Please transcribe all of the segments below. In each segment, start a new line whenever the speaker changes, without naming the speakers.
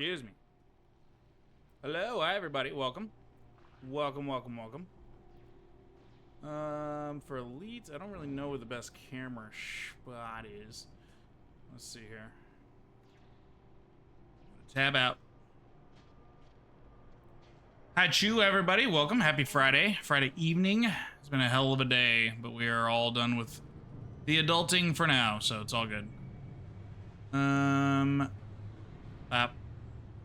Excuse me. Hello, hi everybody. Welcome. Welcome. For elites, I don't really know where the best camera spot is. Let's see here. Tab out. Hi, Chew, everybody. Welcome. Happy Friday. Friday evening. It's been a hell of a day, but we are all done with the adulting for now, so it's all good. Bop.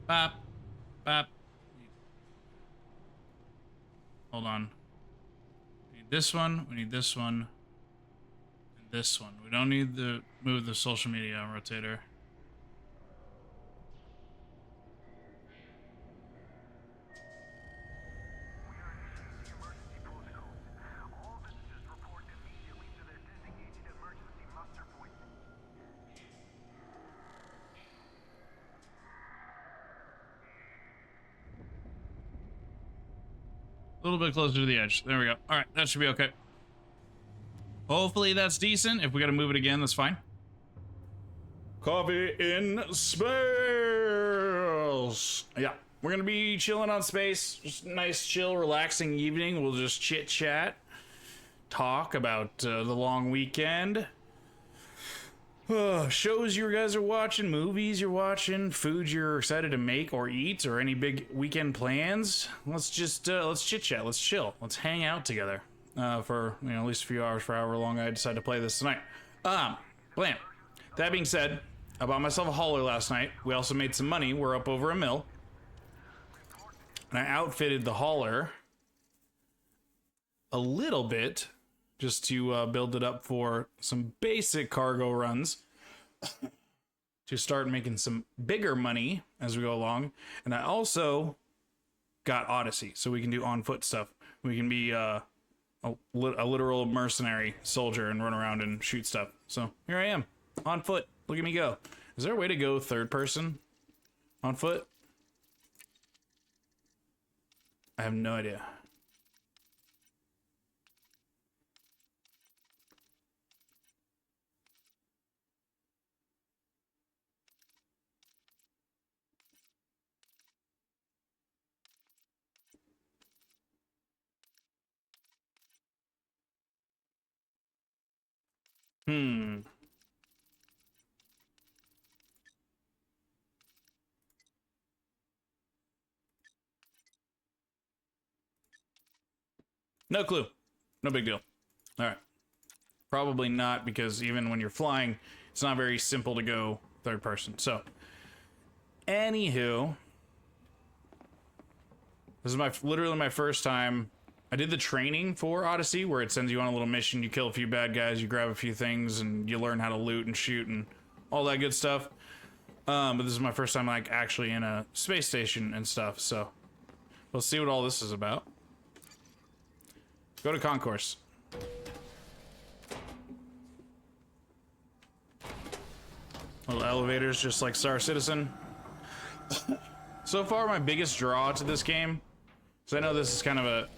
Bop. Bop. Hold on. We need this one. We need this one. And this one. We don't need to move the social media rotator. A little bit closer to the edge. There we go. All right, that should be okay. Hopefully that's decent. If we got to move it again, that's fine. Coffee in space. Yeah, we're gonna be chilling on space. Just a nice, chill, relaxing evening. We'll just chit chat, talk about the long weekend. Shows you guys are watching, movies you're watching, food you're excited to make or eat, or any big weekend plans. Let's just let's chit chat, let's chill, let's hang out together for at least a few hours for however long I decide to play this tonight. Blam. That being said, I bought myself a hauler last night. We also made some money. We're up over $1 million, and I outfitted the hauler a little bit, just to build it up for some basic cargo runs to start making some bigger money as we go along. And I also got Odyssey, so we can do on foot stuff. We can be a literal mercenary soldier and run around and shoot stuff. So here I am, on foot. Look at me go. Is there a way to go third person on foot? I have no idea. No clue. No big deal. All right. Probably not, because even when you're flying, it's not very simple to go third person. So, anywho, this is literally my first time. I did the training for Odyssey, where it sends you on a little mission. You kill a few bad guys, you grab a few things, and you learn how to loot and shoot and all that good stuff. But this is my first time, like, actually in a space station and stuff. So, we'll see what all this is about. Go to concourse. Little elevators, just like Star Citizen. So far, my biggest draw to this game, because I know this is kind of a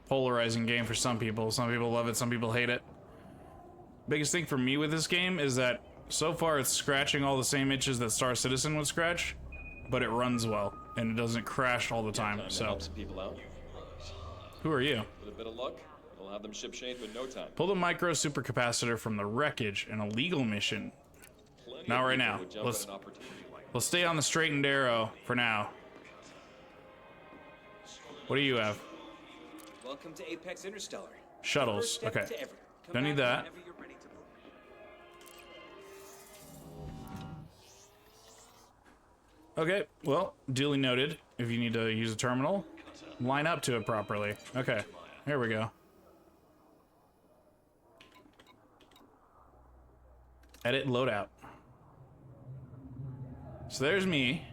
polarizing game for some people. Some people love it, some people hate it. Biggest thing for me with this game is that so far it's scratching all the same itches that Star Citizen would scratch, but it runs well and it doesn't crash all the time. So,
help some people out.
Who are you?
With a bit of luck, we'll have them ship shape in no time.
Pull the micro supercapacitor from the wreckage, an illegal mission. Not right now. Let's stay on the straight and narrow for now. What do you have?
Welcome to Apex Interstellar.
Shuttles. Okay. Don't need that. Okay, well, duly noted. If you need to use a terminal, line up to it properly. Okay, here we go. Edit loadout. So there's me.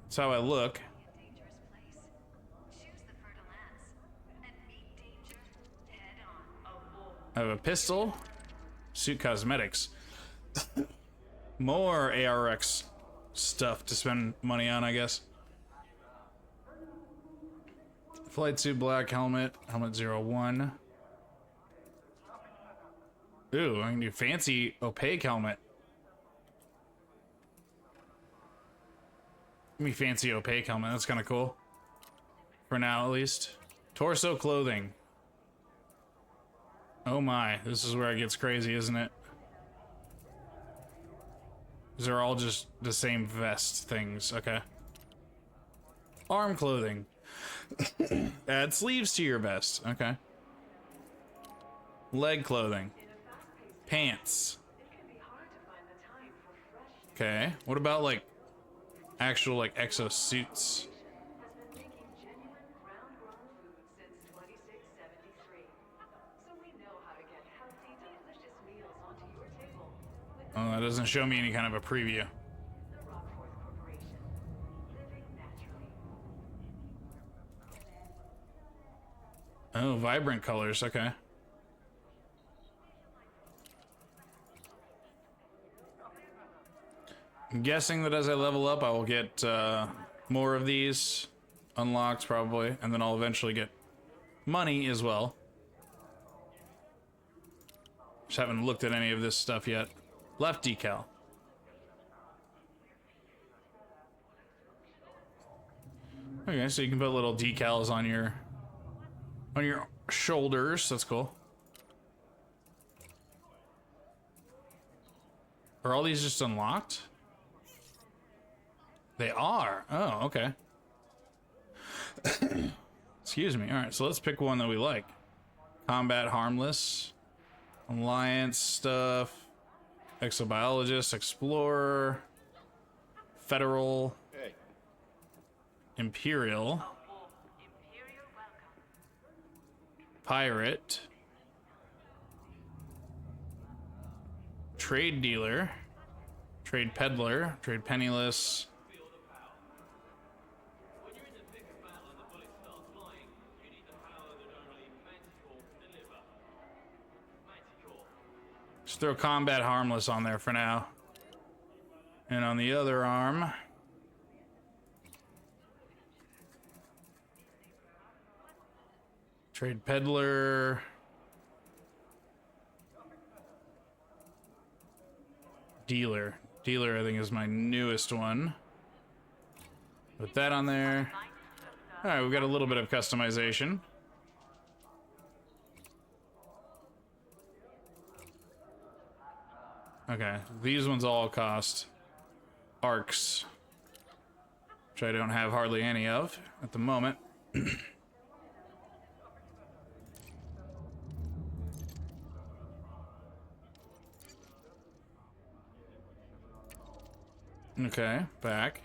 That's how I look. I have a pistol. Suit cosmetics. More ARX stuff to spend money on, I guess. Flight suit black helmet. Helmet 01. Ooh, I can do fancy opaque helmet. Give me fancy opaque helmet. That's kind of cool. For now, at least. Torso clothing. Oh my, this is where it gets crazy, isn't it? These are all just the same vest things. Okay. Arm clothing. Add sleeves to your vest. Okay. Leg clothing. Pants. Okay. What about like actual like exo suits? Oh, that doesn't show me any kind of a preview. Oh, vibrant colors. Okay. I'm guessing that as I level up, I will get more of these unlocked probably, and then I'll eventually get money as well. Just haven't looked at any of this stuff yet. Left decal. Okay, so you can put little decals on your shoulders. That's cool. Are all these just unlocked? They are. Oh, okay. Excuse me. All right, so let's pick one that we like. Combat harmless. Alliance stuff. Exobiologist, explorer. Federal.
Hey.
Imperial. Pirate. Trade dealer. Trade peddler. Trade penniless. Just throw combat harmless on there for now. And on the other arm, trade peddler. Dealer. Dealer, I think, is my newest one. Put that on there. All right, we've got a little bit of customization. Okay, these ones all cost arcs, which I don't have hardly any of at the moment. Okay, back.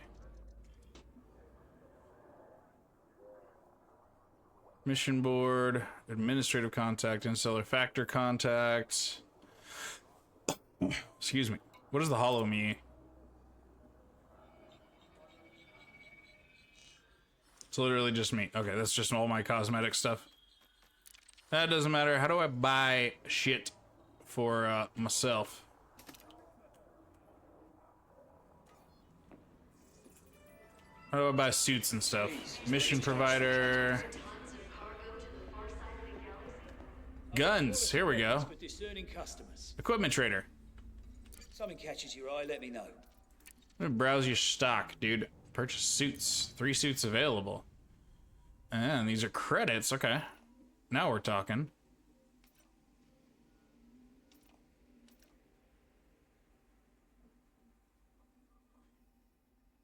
Mission board, administrative contact, installer factor contact. Excuse me. What does the hollow mean? It's literally just me. Okay, that's just all my cosmetic stuff. That doesn't matter. How do I buy shit for myself? How do I buy suits and stuff? Mission provider. Guns. Here we go. Equipment trader.
Something catches your eye, let me know.
I'm gonna browse your stock, dude. Purchase suits. 3 suits available. And these are credits. Okay. Now we're talking.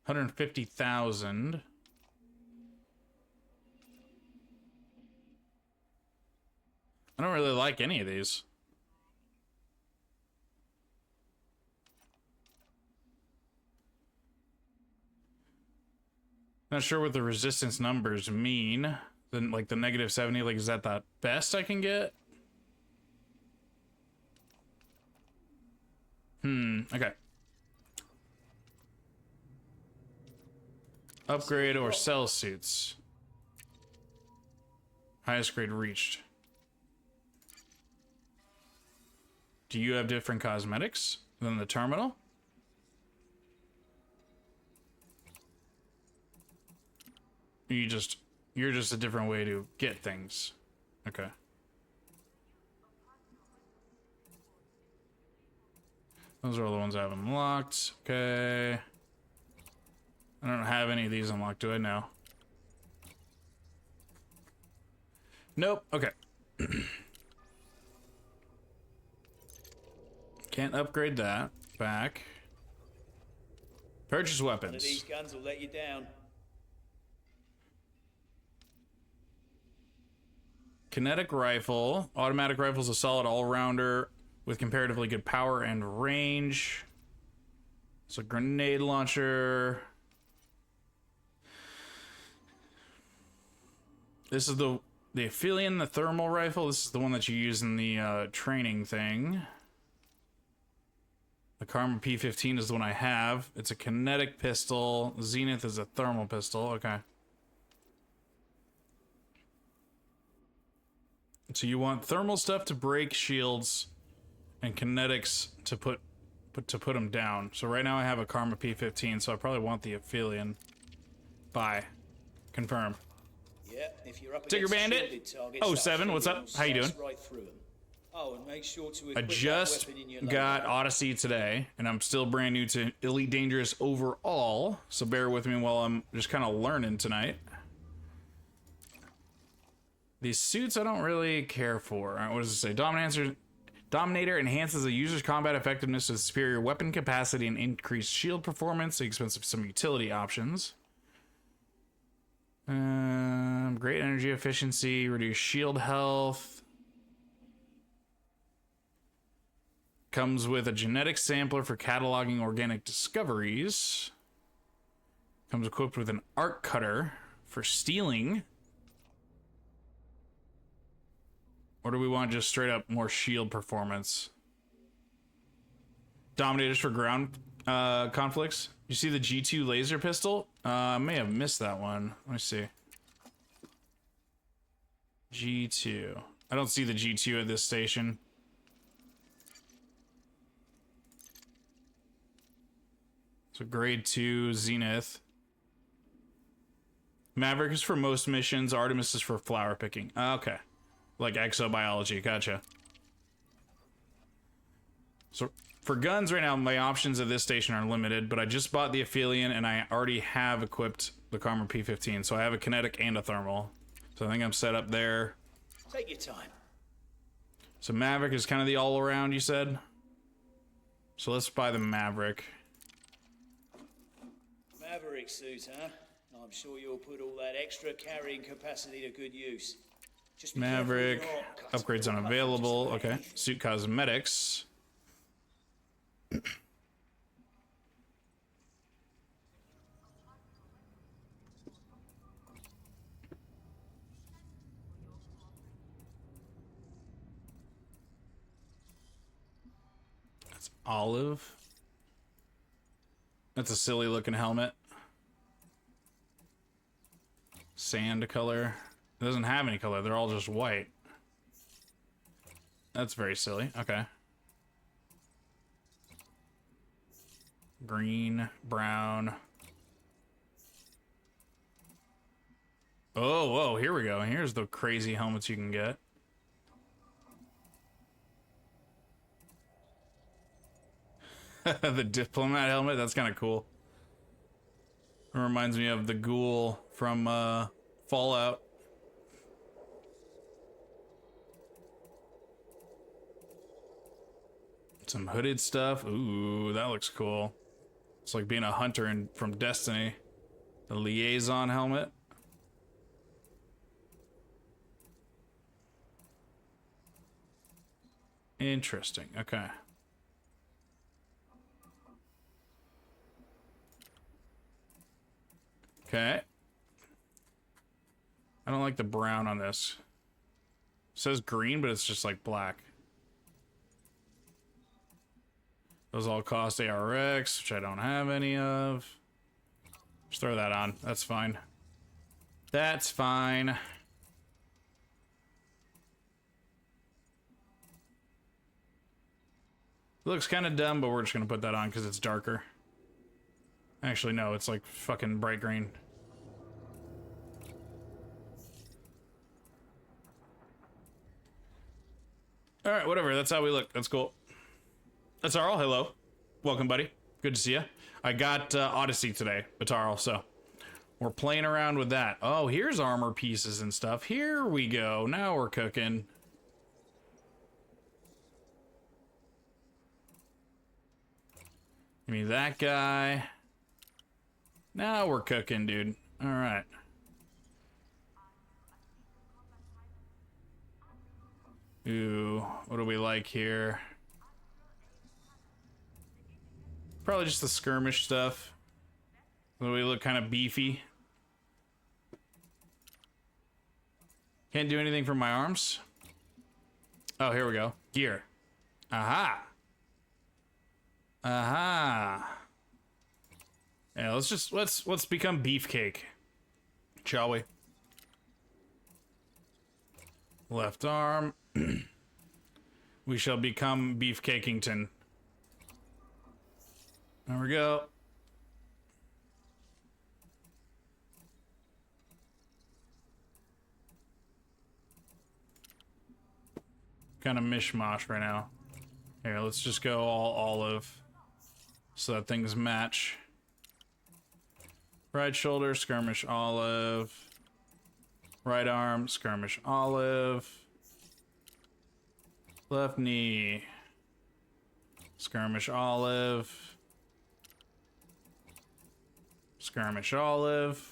$150,000. I don't really like any of these. Not sure what the resistance numbers mean. Then, like the -70, like is that the best I can get? Okay. Upgrade or sell suits. Highest grade reached. Do you have different cosmetics than the terminal? You're just a different way to get things. Okay. Those are all the ones I have unlocked. Okay. I don't have any of these unlocked, do I now? Nope. Okay. Can't upgrade that. Back. Purchase
One of
weapons.
these guns will let you down.
Kinetic rifle. Automatic rifle's a solid all-rounder with comparatively good power and range. So grenade launcher. This is the Aphelion, the thermal rifle. This is the one that you use in the training thing. The Karma P15 is the one I have. It's a kinetic pistol. Zenith is a thermal pistol. Okay. So you want thermal stuff to break shields and kinetics to put them down. So right now I have a Karma P15, so I probably want the Aphelion. Buy. Confirm.
Yeah, if you're up
Tigger
against
Bandit.
shielded targets,
Oh,
that
7, what's up?
Aphelion
How you
will
doing?
slice right through 'em. Oh, and make sure to
I
equip that
just
weapon in your
got
loadout.
Odyssey today, and I'm still brand new to Elite Dangerous overall, so bear with me while I'm just kind of learning tonight. These suits I don't really care for. All right, what does it say? Dominator enhances a user's combat effectiveness with superior weapon capacity and increased shield performance at the expense of some utility options. Great energy efficiency, reduced shield health. Comes with a genetic sampler for cataloging organic discoveries. Comes equipped with an arc cutter for stealing. Or do we want just straight up more shield performance? Dominators for ground conflicts. You see the G2 laser pistol? I may have missed that one. Let me see. G2. I don't see the G2 at this station. So grade 2 Zenith. Maverick is for most missions. Artemis is for flower picking. Okay. Like exobiology, gotcha. So for guns right now, my options at this station are limited, but I just bought the Aphelion and I already have equipped the Karma P15, so I have a kinetic and a thermal. So I think I'm set up there.
Take your time.
So Maverick is kind of the all-around, you said? So let's buy the Maverick.
Maverick suit, huh? I'm sure you'll put all that extra carrying capacity to good use. Just be
Maverick.
careful with your arc cuts.
Upgrades unavailable. Okay. Suit cosmetics. That's olive. That's a silly looking helmet. Sand color. It doesn't have any color. They're all just white. That's very silly. Okay. Green, brown. Oh, whoa, here we go. Here's the crazy helmets you can get. The diplomat helmet, that's kind of cool. It reminds me of the ghoul from Fallout. Some hooded stuff. Ooh, that looks cool. It's like being a hunter from Destiny. The liaison helmet. Interesting. Okay. Okay. I don't like the brown on this. It says green, but it's just like black. Those all cost ARX, which I don't have any of. Just throw that on. That's fine. That's fine. It looks kind of dumb, but we're just going to put that on because it's darker. Actually, no, it's like fucking bright green. Alright, whatever. That's how we look. That's cool. That's Arl. Hello. Welcome, buddy. Good to see you. I got Odyssey today, Batarl, so we're playing around with that. Oh, here's armor pieces and stuff. Here we go. Now we're cooking. Give me that guy. Now we're cooking, dude. All right. Ooh, what do we like here? Probably just the skirmish stuff. We look kind of beefy. Can't do anything for my arms. Oh, here we go. Gear. Aha. Aha. Yeah, let's become beefcake, shall we? Left arm. We shall become Beefcakington. There we go. Kind of mishmash right now. Here, let's just go all olive so that things match. Right shoulder, skirmish olive. Right arm, skirmish olive. Left knee, skirmish olive. Skirmish olive.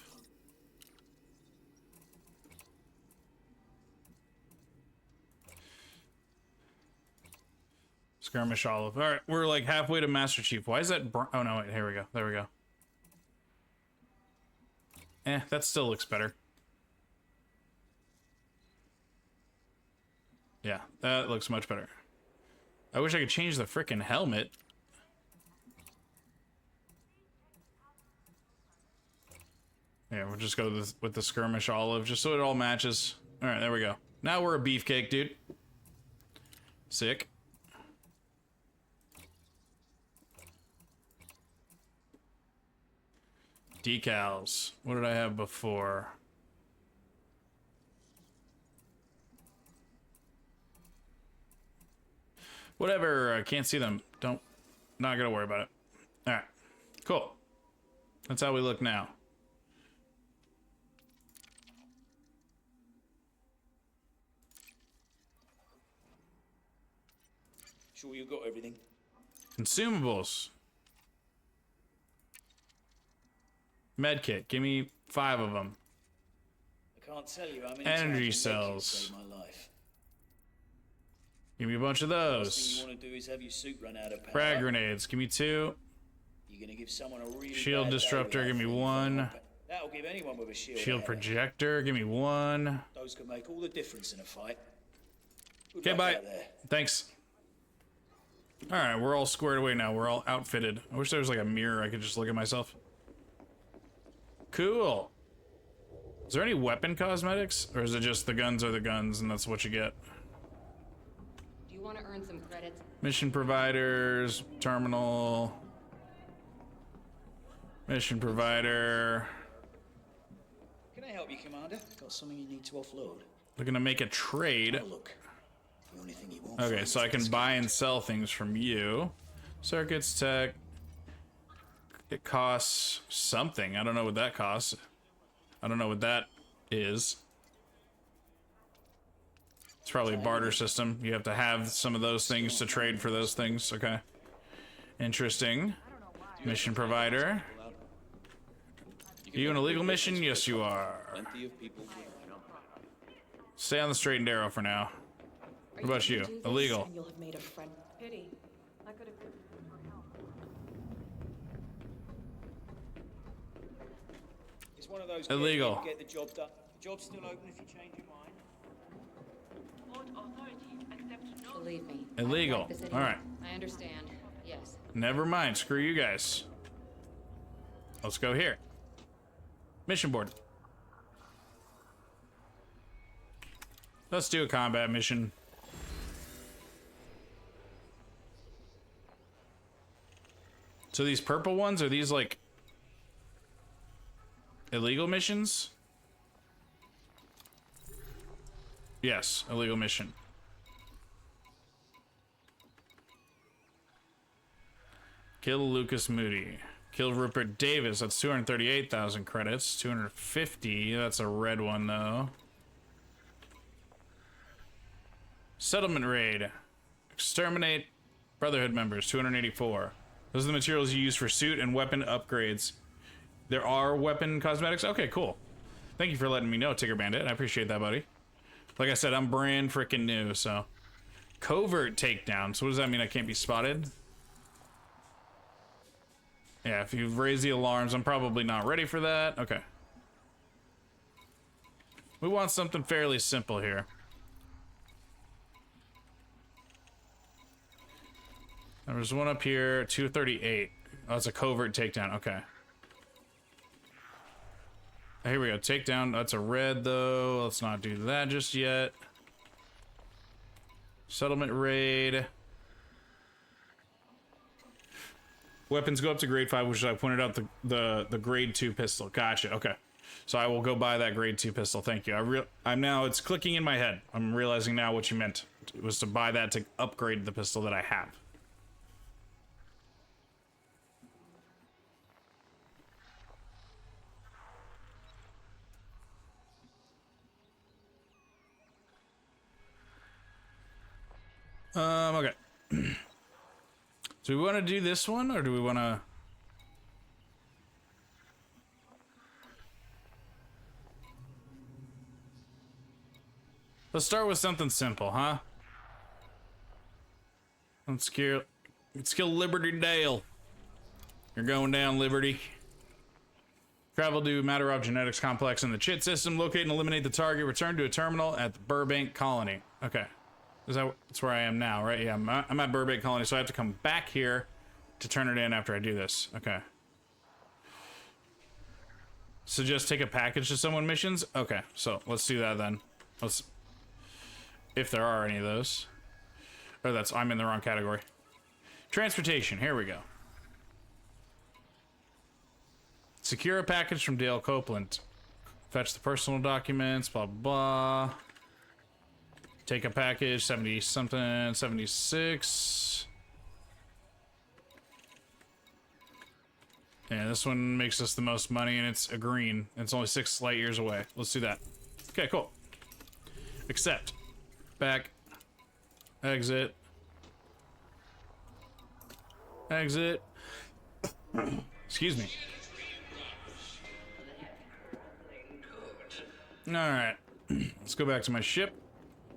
Skirmish olive. All right, we're like halfway to Master Chief. Why is that? Oh no, wait, here we go. There we go. That still looks better. Yeah, that looks much better. I wish I could change the frickin' helmet. Yeah, we'll just go with the skirmish olive, just so it all matches. All right, there we go. Now we're a beefcake, dude. Sick. Decals. What did I have before? Whatever, I can't see them. Not gonna worry about it. All right, cool. That's how we look now.
Sure you got everything?
Consumables. Medkit, give me 5 of them.
I can't tell you how many
Energy
times
cells.
saved my life.
Give me a bunch of
Last thing
those.
you want to do is have your suit run out of power.
Frag grenades, give me 2.
You're gonna give someone a really
Shield
bad day
disruptor,
without
give me
food.
1.
That'll give anyone with a shield.
Shield
a headache.
projector, give me 1.
Those can make all the difference in a fight. Good
Okay,
luck
bye.
out there.
Thanks. Alright, we're all squared away now. We're all outfitted. I wish there was like a mirror I could just look at myself. Cool. Is there any weapon cosmetics? Or is it just the guns are the guns and that's what you get?
Do you want to earn some credits?
Mission providers, terminal. Mission provider.
Can I help you, Commander? Got something you need to offload?
Looking to make a trade.
Oh, look. The only thing you won't
Okay,
find
so I
is
can
this
buy and sell things from you. Circuits, tech. It costs something. I don't know what that costs. I don't know what that is. It's probably a barter system. You have to have some of those things to trade for those things. Okay. Interesting. Mission provider. Are you an illegal mission? Yes, you are.
Plenty of people.
Stay on the straight and narrow for now. What about you? Illegal.
You'll have made a friend.
Pity. I could have been for help.
It's one of those
Illegal.
get the job done. The job's still open if you change your mind.
Believe me.
Illegal.
I like the city.
All right.
I understand. Yes.
Never mind. Screw you guys. Let's go here. Mission board. Let's do a combat mission. So these purple ones, are these like illegal missions? Yes, illegal mission. Kill Lucas Moody. Kill Rupert Davis. That's 238,000 credits. 250. That's a red one, though. Settlement raid. Exterminate Brotherhood members. 284. Those are the materials you use for suit and weapon upgrades. There are weapon cosmetics? Okay, cool. Thank you for letting me know, Tigger Bandit. I appreciate that, buddy. Like I said, I'm brand freaking new, so. Covert takedown. So what does that mean? I can't be spotted? Yeah, if you've raised the alarms, I'm probably not ready for that. Okay. We want something fairly simple here. There was one up here, 238. Oh, it's a covert takedown. Okay. Here we go. Takedown. That's a red, though. Let's not do that just yet. Settlement raid. Weapons go up to grade 5, which I pointed out the grade 2 pistol. Gotcha. Okay. So I will go buy that grade 2 pistol. Thank you. I'm now, it's clicking in my head. I'm realizing now what you meant. It was to buy that to upgrade the pistol that I have. Okay. Do we want to do this one, or do we want to... Let's start with something simple, huh? Let's kill Liberty Dale. You're going down, Liberty. Travel to Matarov Genetics Complex in the Chit system. Locate and eliminate the target. Return to a terminal at the Burbank Colony. Okay. That's where I am now, right? Yeah, I'm at Burbank Colony, so I have to come back here to turn it in after I do this. Okay. So just take a package to someone missions? Okay, so let's do that then. If there are any of those. Oh, I'm in the wrong category. Transportation, here we go. Secure a package from Dale Copeland. Fetch the personal documents, blah, blah. Take a package, 70 something, 76. Yeah, this one makes us the most money, and it's a green. It's only 6 light years away. Let's do that. Okay, cool. Accept. Back. Exit. Exit. Excuse me. Alright. Let's go back to my ship.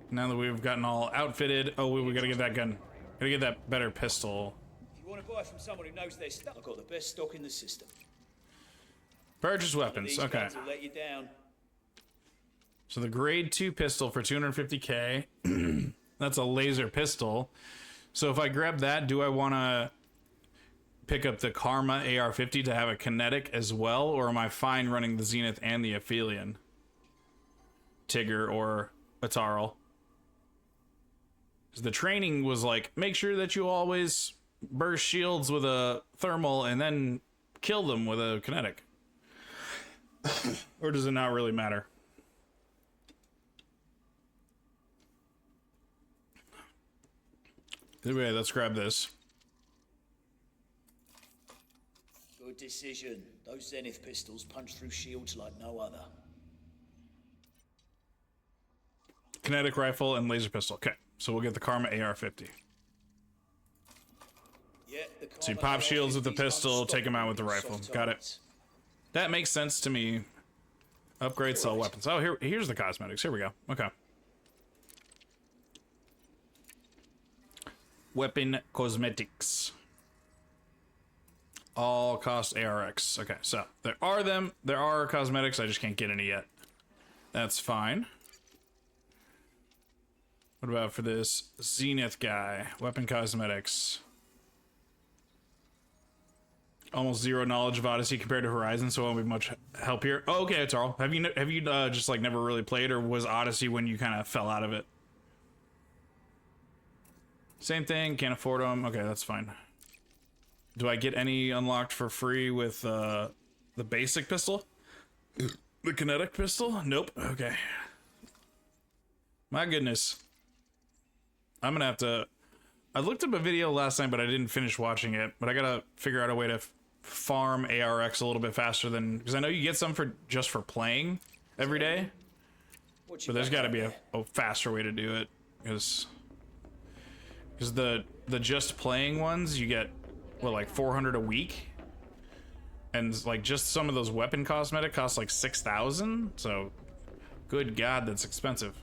Now that we've gotten all outfitted. Oh, we gotta get that gun. Gotta get that better pistol.
If you want to buy from someone who knows their stuff, I've got the best stock in the system.
Purchase weapons.
These
Okay.
guns will let you down.
So the grade 2 pistol for 250k. That's a laser pistol. So if I grab that, do I want to pick up the Karma AR-50 to have a kinetic as well? Or am I fine running the Zenith and the Aphelion? Tigger or Atarl? The training was like, make sure that you always burst shields with a thermal and then kill them with a kinetic. Or does it not really matter? Anyway, let's grab this.
Good decision. Those Zenith pistols punch through shields like no other.
Kinetic rifle and laser pistol. Okay, so we'll get the Karma AR-50.
Yeah,
So you pop shields with the pistol, take them out with the rifle. Got it. That makes sense to me. Upgrade, sell weapons. Oh, here's the cosmetics. Here we go. Okay. Weapon cosmetics. All cost ARX. Okay, so there are cosmetics. I just can't get any yet. That's fine. What about for this Zenith guy? Weapon cosmetics. Almost zero knowledge of Odyssey compared to Horizon, so it won't be much help here. Oh, okay, Tarl. Have you just like never really played, or was Odyssey when you kind of fell out of it? Same thing. Can't afford them. Okay, that's fine. Do I get any unlocked for free with the basic pistol? The kinetic pistol? Nope. Okay. My goodness. I'm gonna have to I looked up a video last night, but I didn't finish watching it. But I gotta figure out a way to farm ARX a little bit faster than, because I know you get some for just for playing every day.
What you
But there's
got
got to be
there?
a faster way to do it, because the just playing ones you get what, like 400 a week, and like just some of those weapon cosmetic cost like 6,000. So, good God, that's expensive.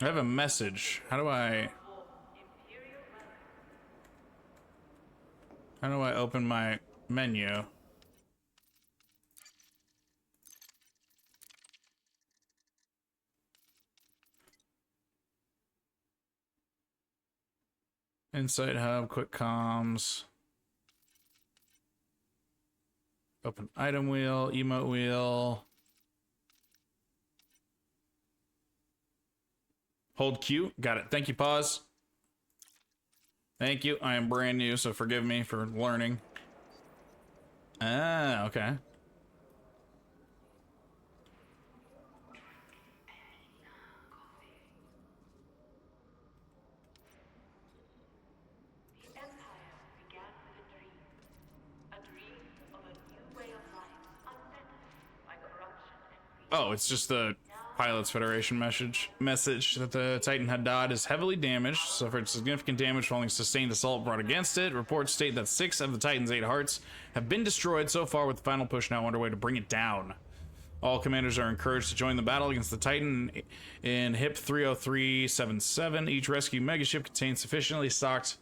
I have a message. How do I open my menu? Insight Hub, Quick Comms. Open item wheel, emote wheel. Hold Q. Got it. Thank you, pause. Thank you. I am brand new, so forgive me for learning. Ah, okay. Oh, it's just the Pilots Federation message that the Titan Haddad is heavily damaged, suffered significant damage following sustained assault brought against it. Reports state that 6 of the Titan's 8 hearts have been destroyed so far, with the final push now underway to bring it down. All commanders are encouraged to join the battle against the Titan in HIP 30377. Each rescue megaship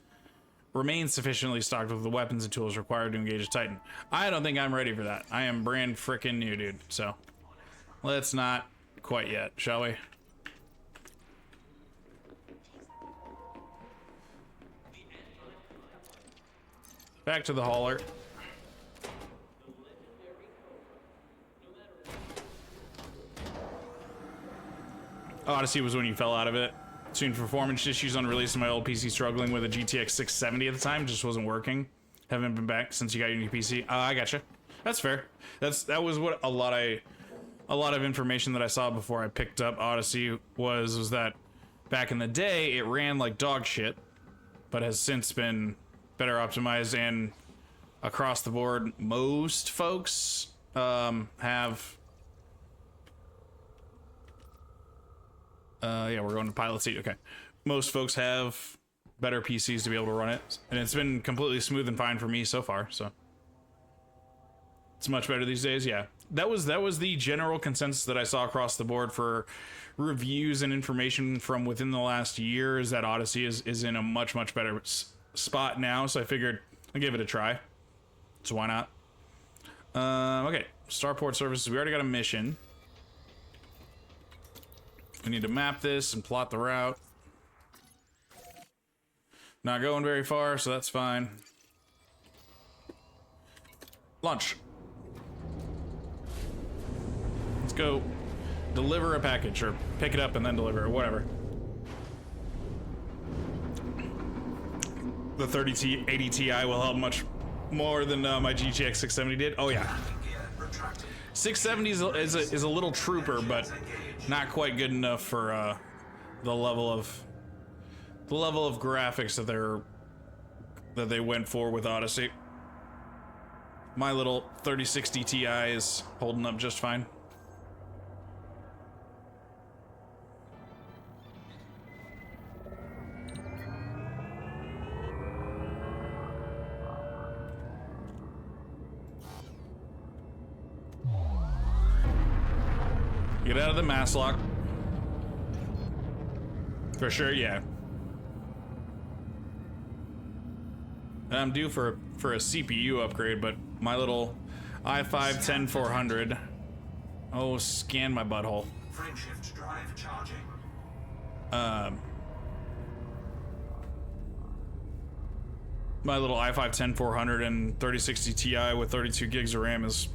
remains sufficiently stocked with the weapons and tools required to engage a Titan. I don't think I'm ready for that. I am brand frickin' new, dude. So let's not quite yet, shall we? Back to the hauler. Odyssey was when you fell out of it. Soon performance issues on release of my old PC, struggling with a GTX 670 at the time, just wasn't working. Haven't been back since you got your new PC. I gotcha. That's fair. That was what a lot of information that I saw before I picked up Odyssey was that back in the day it ran like dog shit, but has since been better optimized, and across the board most folks have yeah, we're going to pilot seat. Okay, most folks have better PCs to be able to run it, and it's been completely smooth and fine for me so far, so it's much better these days. Yeah, that was the general consensus that I saw across the board for reviews and information from within the last year, is that Odyssey is in a much better spot now. So I figured I'd give it a try, so why not? Okay, starport services. We already got a mission. We need to map this and plot the route. Not going very far, so that's fine. Launch. Let's go deliver a package, or pick it up and then deliver it, whatever. The 3080 Ti will help much more than my GTX 670 did. Oh yeah. 670 is a little trooper, but not quite good enough for the level of graphics that they went for with Odyssey. My little 3060 Ti is holding up just fine. Get out of the mass lock. For sure, yeah. And I'm due for a CPU upgrade, but my little i5-10400. Oh, scan my butthole.
Frameshift drive charging.
My little i5-10400 and 3060 Ti with 32 gigs of RAM is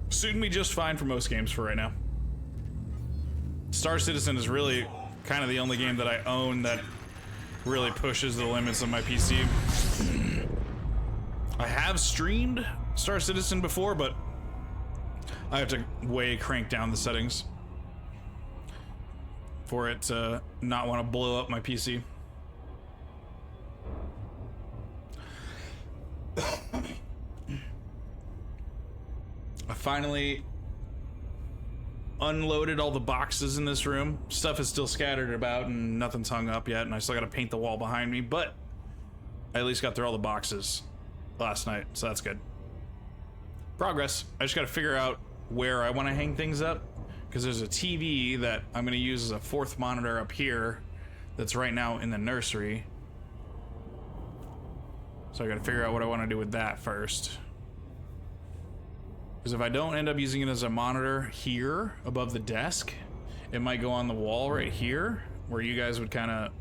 suiting me just fine for most games for right now. Star Citizen is really kind of the only game that I own that really pushes the limits of my PC. I have streamed Star Citizen before, but I have to way crank down the settings. for it to not want to blow up my PC. I finally unloaded all the boxes in this room. Stuff is still scattered about and nothing's hung up yet, and I still gotta paint the wall behind me, but I at least got through all the boxes last night, so that's good. Progress. I just gotta figure out where I want to hang things up, because there's a TV that I'm gonna use as a fourth monitor up here that's right now in the nursery. So I gotta figure out what I want to do with that first. Because if I don't end up using it as a monitor here above the desk, it might go on the wall right here where you guys would kind of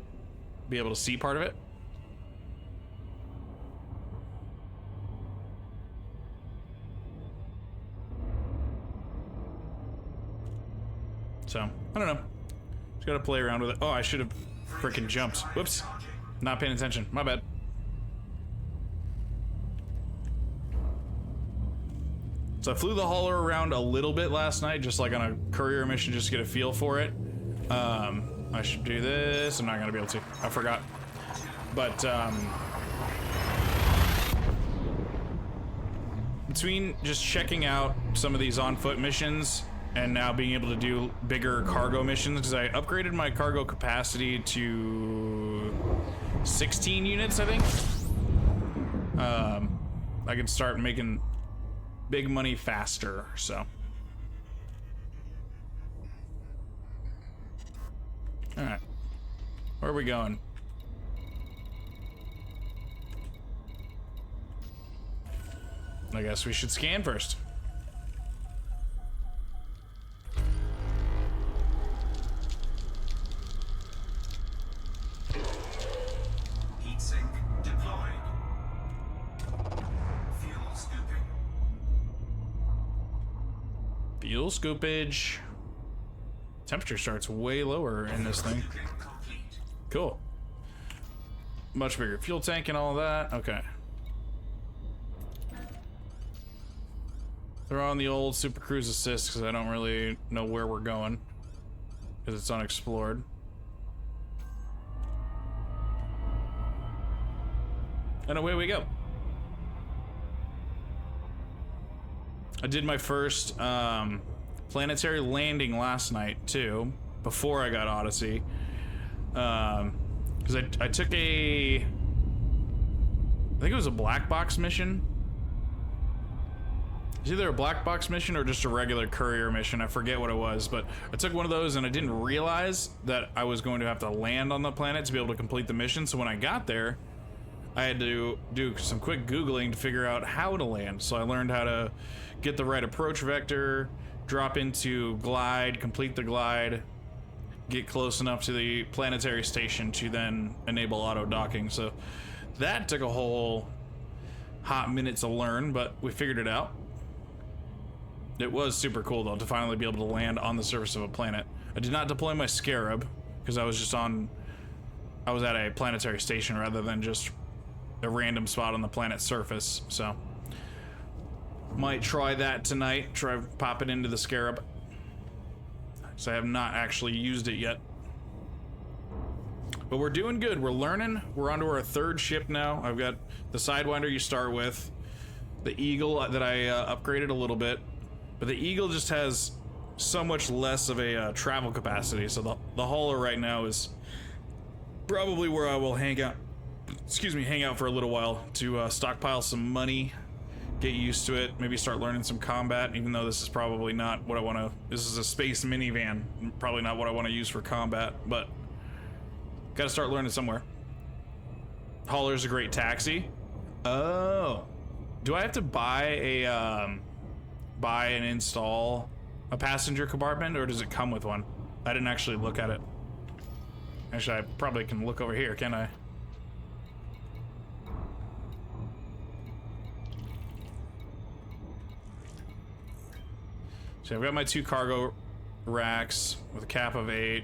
be able to see part of it. So, I don't know. Just gotta play around with it. Oh, I should have freaking jumped. Whoops. Not paying attention. My bad. So I flew the hauler around a little bit last night, just like on a courier mission, just to get a feel for it. I should do this. I'm not gonna be able to. I forgot. But between just checking out some of these on-foot missions and now being able to do bigger cargo missions, because I upgraded my cargo capacity to 16 units, I think. I can start making big money faster, so. Alright. Where are we going? I guess we should scan first.
Heat sink deployed. Fuel scooping.
Fuel scoopage. Temperature starts way lower in this thing.
Scooping complete.
Cool. Much bigger fuel tank and all that. Okay. They're on the old Super Cruise Assist because I don't really know where we're going because it's unexplored. And away we go. I did my first planetary landing last night too, before I got Odyssey. Because I took I think it was a black box mission. It's either a black box mission or just a regular courier mission. I forget what it was, but I took one of those and I didn't realize that I was going to have to land on the planet to be able to complete the mission. So when I got there, I had to do some quick Googling to figure out how to land. So I learned how to get the right approach vector, drop into glide, complete the glide, get close enough to the planetary station to then enable auto docking. So that took a whole hot minute to learn, but we figured it out. It was super cool though to finally be able to land on the surface of a planet. I did not deploy my Scarab because I was at a planetary station rather than just a random spot on the planet's surface. So might try that tonight. Try pop it into the Scarab. So I have not actually used it yet. But we're doing good. We're learning. We're onto our third ship now. I've got the Sidewinder you start with, the Eagle that I upgraded a little bit. But the Eagle just has so much less of a travel capacity, so the hauler right now is probably where I will hang out. Excuse me, hang out for a little while to stockpile some money, get used to it, maybe start learning some combat. Even though this is probably not what I want to. This is a space minivan, probably not what I want to use for combat, but got to start learning somewhere. Hauler's a great taxi. Oh, do I have to buy and install a passenger compartment, or does it come with one? I didn't actually look at it. Actually, I probably can look over here, can't I? So I've got my 2 cargo racks with a cap of 8.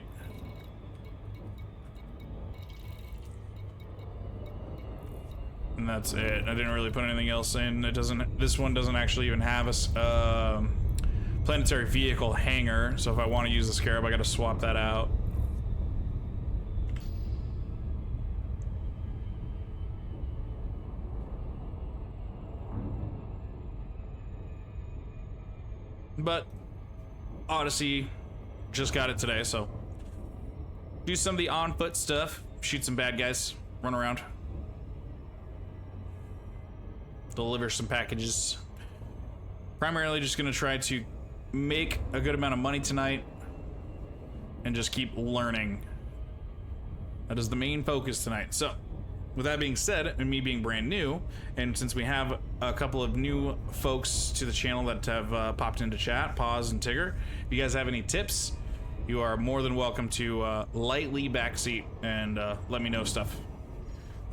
And that's it. I didn't really put anything else in. It doesn't. This one doesn't actually even have a planetary vehicle hangar. So if I want to use the Scarab, I got to swap that out. But Odyssey just got it today, so do some of the on-foot stuff, shoot some bad guys, run around, deliver some packages. Primarily just gonna try to make a good amount of money tonight and just keep learning. That is the main focus tonight. So with that being said, and me being brand new, and since we have a couple of new folks to the channel that have popped into chat, Pause and Tigger, if you guys have any tips, you are more than welcome to lightly backseat and let me know stuff.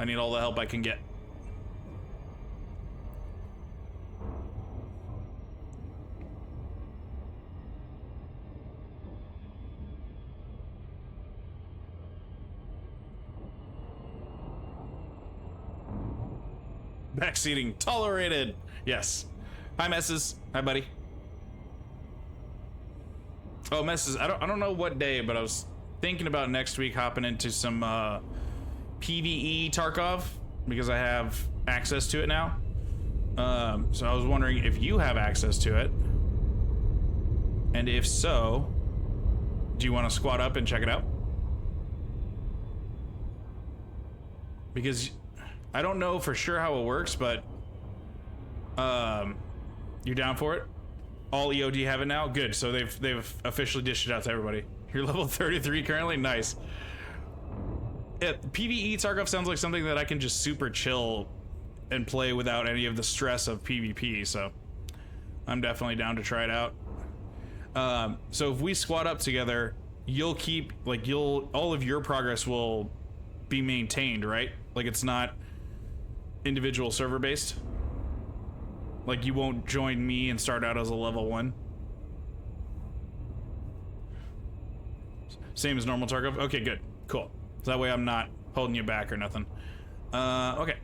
I need all the help I can get. Backseating tolerated. Yes. Hi, Messes. Hi, buddy. Oh, Messes. I don't know what day, but I was thinking about next week hopping into some PvE Tarkov because I have access to it now. So I was wondering if you have access to it, and if so, do you want to squat up and check it out? Because I don't know for sure how it works, but you're down for it? All EOD have it now? Good. So they've officially dished it out to everybody. You're level 33 currently? Nice. Yeah, PvE Tarkov sounds like something that I can just super chill and play without any of the stress of PvP, so I'm definitely down to try it out. So if we squat up together, you'll keep, like, all of your progress will be maintained, right? Like, it's not individual server based. Like, you won't join me and start out as a level 1. Same as normal Tarkov? Okay, good. Cool. So that way I'm not holding you back or nothing. Okay.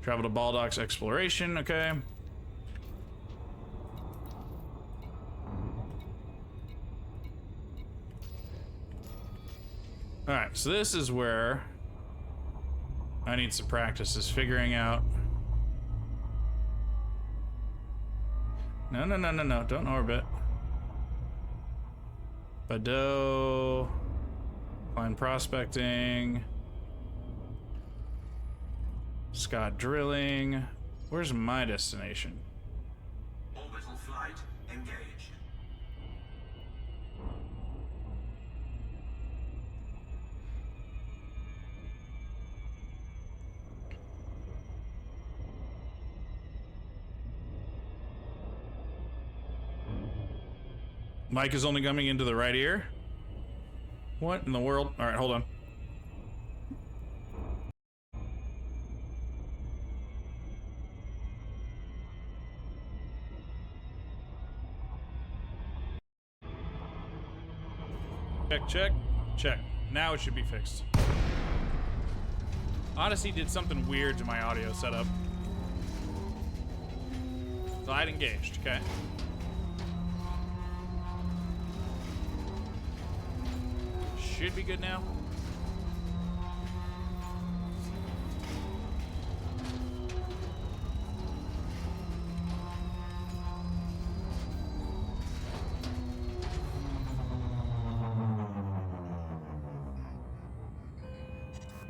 Travel to Baldock's exploration, okay. Alright, so this is where I need some practice, is figuring out... No, don't orbit. Bado... Find prospecting... Scott drilling... Where's my destination?
Orbital flight engaged.
Mic is only coming into the right ear? What in the world? Alright, hold on. Check. Now it should be fixed. Odyssey did something weird to my audio setup. Glide engaged, okay. Should be good now.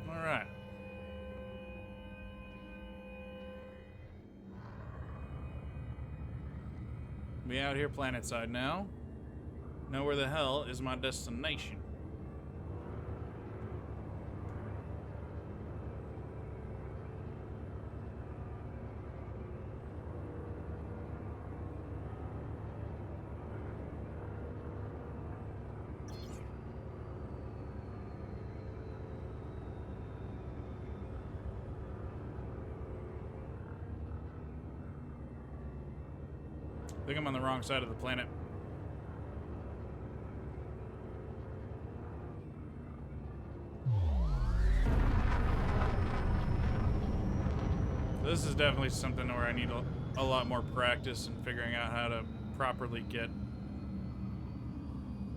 All right. Be out here planet side now. Know where the hell is my destination? I think I'm on the wrong side of the planet. This is definitely something where I need a lot more practice in figuring out how to properly get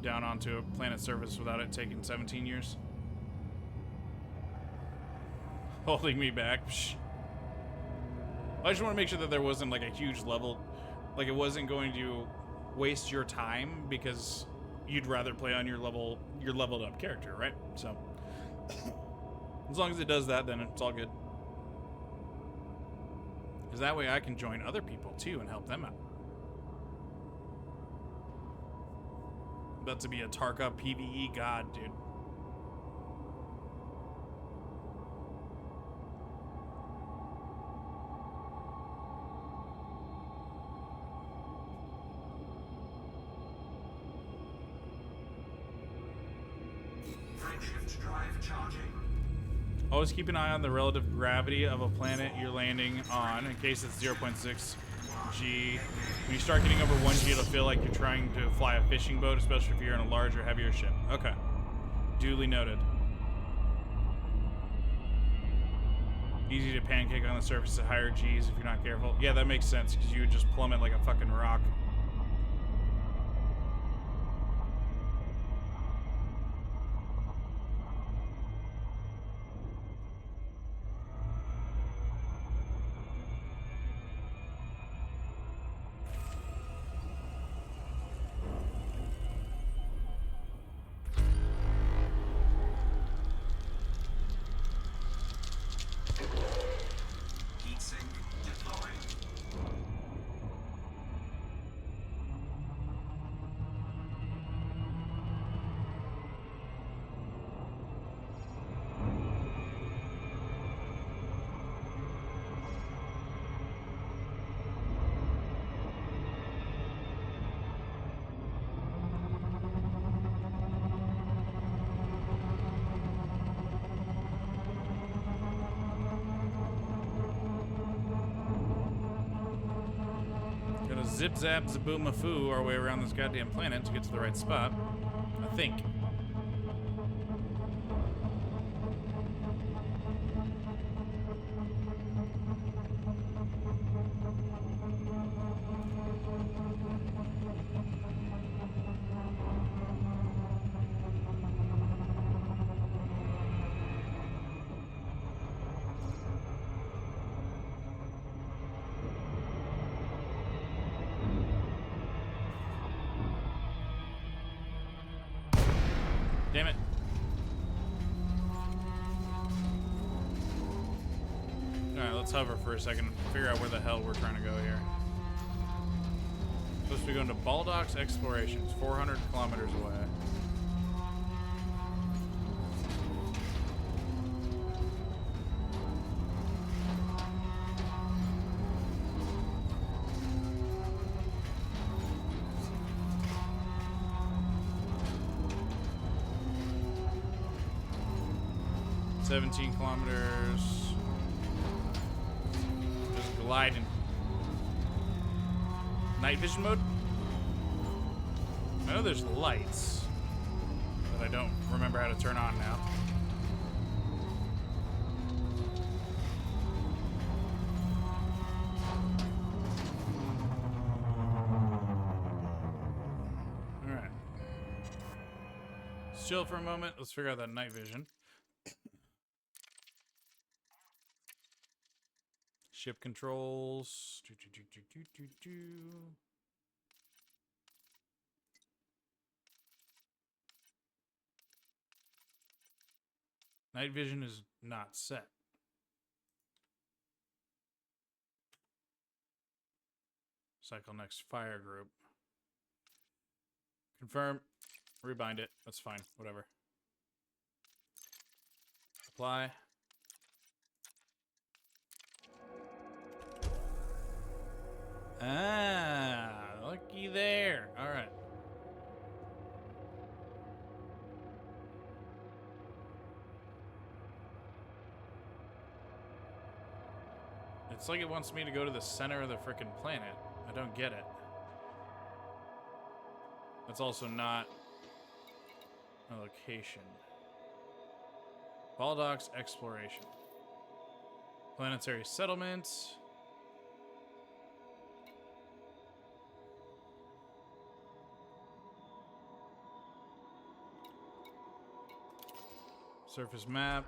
down onto a planet surface without it taking 17 years. Holding me back. Psh. I just want to make sure that there wasn't like a huge level, like it wasn't going to waste your time because you'd rather play on your leveled up character, right? So as long as it does that, then it's all good. Because that way I can join other people too and help them out. About to be a Tarka PvE god, dude.
Frameshift drive charging.
Always keep an eye on the relative gravity of a planet you're landing on in case it's 0.6 G. When you start getting over 1 G, it'll feel like you're trying to fly a fishing boat, especially if you're in a larger, heavier ship. Okay. Duly noted. Easy to pancake on the surface at higher Gs if you're not careful. Yeah, that makes sense because you would just plummet like a fucking rock.
Heatsink deployed.
'Gonna zip zap zaboomafoo our way around this goddamn planet to get to the right spot. I think. Damn it. Alright, let's hover for a second and figure out where the hell we're trying to go here. Supposed to be going to Baldock's Explorations, 400 kilometers away. $17 kilometers. Just gliding. Night vision mode? I know there's lights, but I don't remember how to turn on now. Alright. Let's chill for a moment. Let's figure out that night vision. Ship controls. Night vision is not set. Cycle next fire group. Confirm. Rebind it. That's fine. Whatever. Apply. Ah, looky there. All right. It's like it wants me to go to the center of the frickin' planet. I don't get it. That's also not a location. Baldock's Exploration. Planetary settlements. Surface map.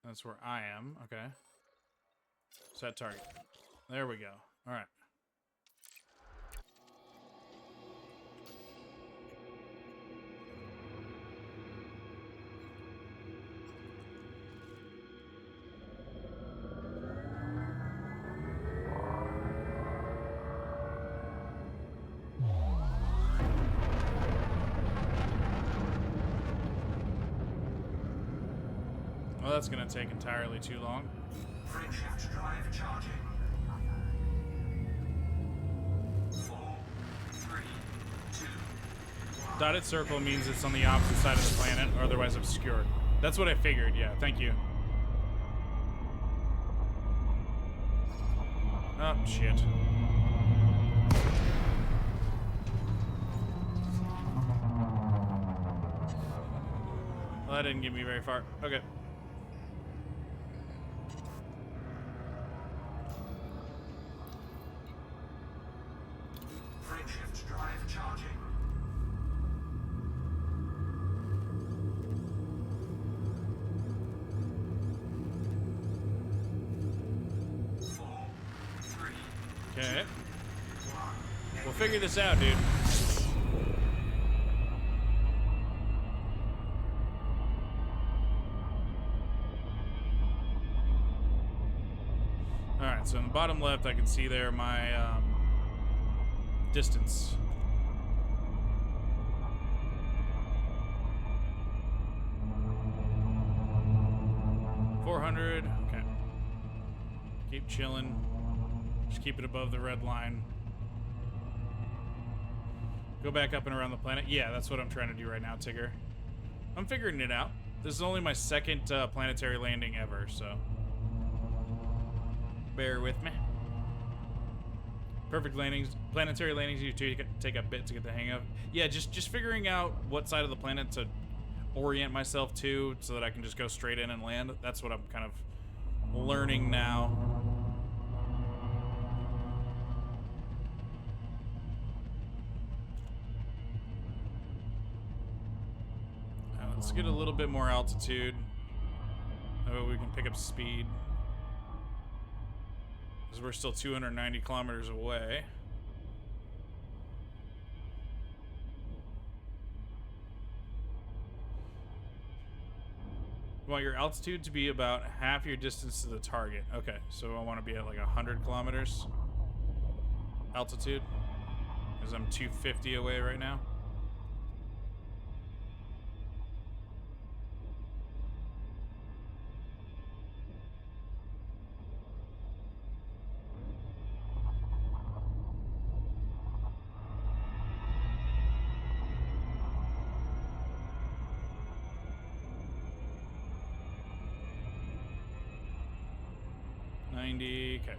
That's where I am. Okay. Set target. There we go. All right. Well, that's going to take entirely too long.
Frameshift drive charging. 4, 3, 2,
Dotted circle means it's on the opposite side of the planet, or otherwise obscured. That's what I figured, yeah. Thank you. Oh, shit. Well, that didn't get me very far. Okay.
frameshift drive charging. 4, 3,
Okay.
1.
We'll figure this out, dude. Alright, so in the bottom left, I can see there my distance. $400. Okay. Keep chilling. Just keep it above the red line. Go back up and around the planet. Yeah, that's what I'm trying to do right now, Tigger. I'm figuring it out. This is only my second planetary landing ever, so bear with me. Perfect landings, planetary landings. You take a bit to get the hang of. Yeah, just figuring out what side of the planet to orient myself to, so that I can just go straight in and land. That's what I'm kind of learning now. Let's get a little bit more altitude. That way we can pick up speed. Because we're still 290 kilometers away. You want your altitude to be about half your distance to the target. Okay, so I want to be at like 100 kilometers altitude. Because I'm 250 away right now. Okay.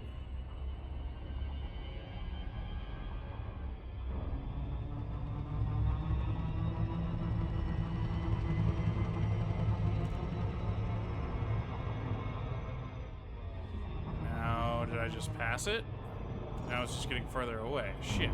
Now, did I just pass it? Now it's just getting further away. Shit.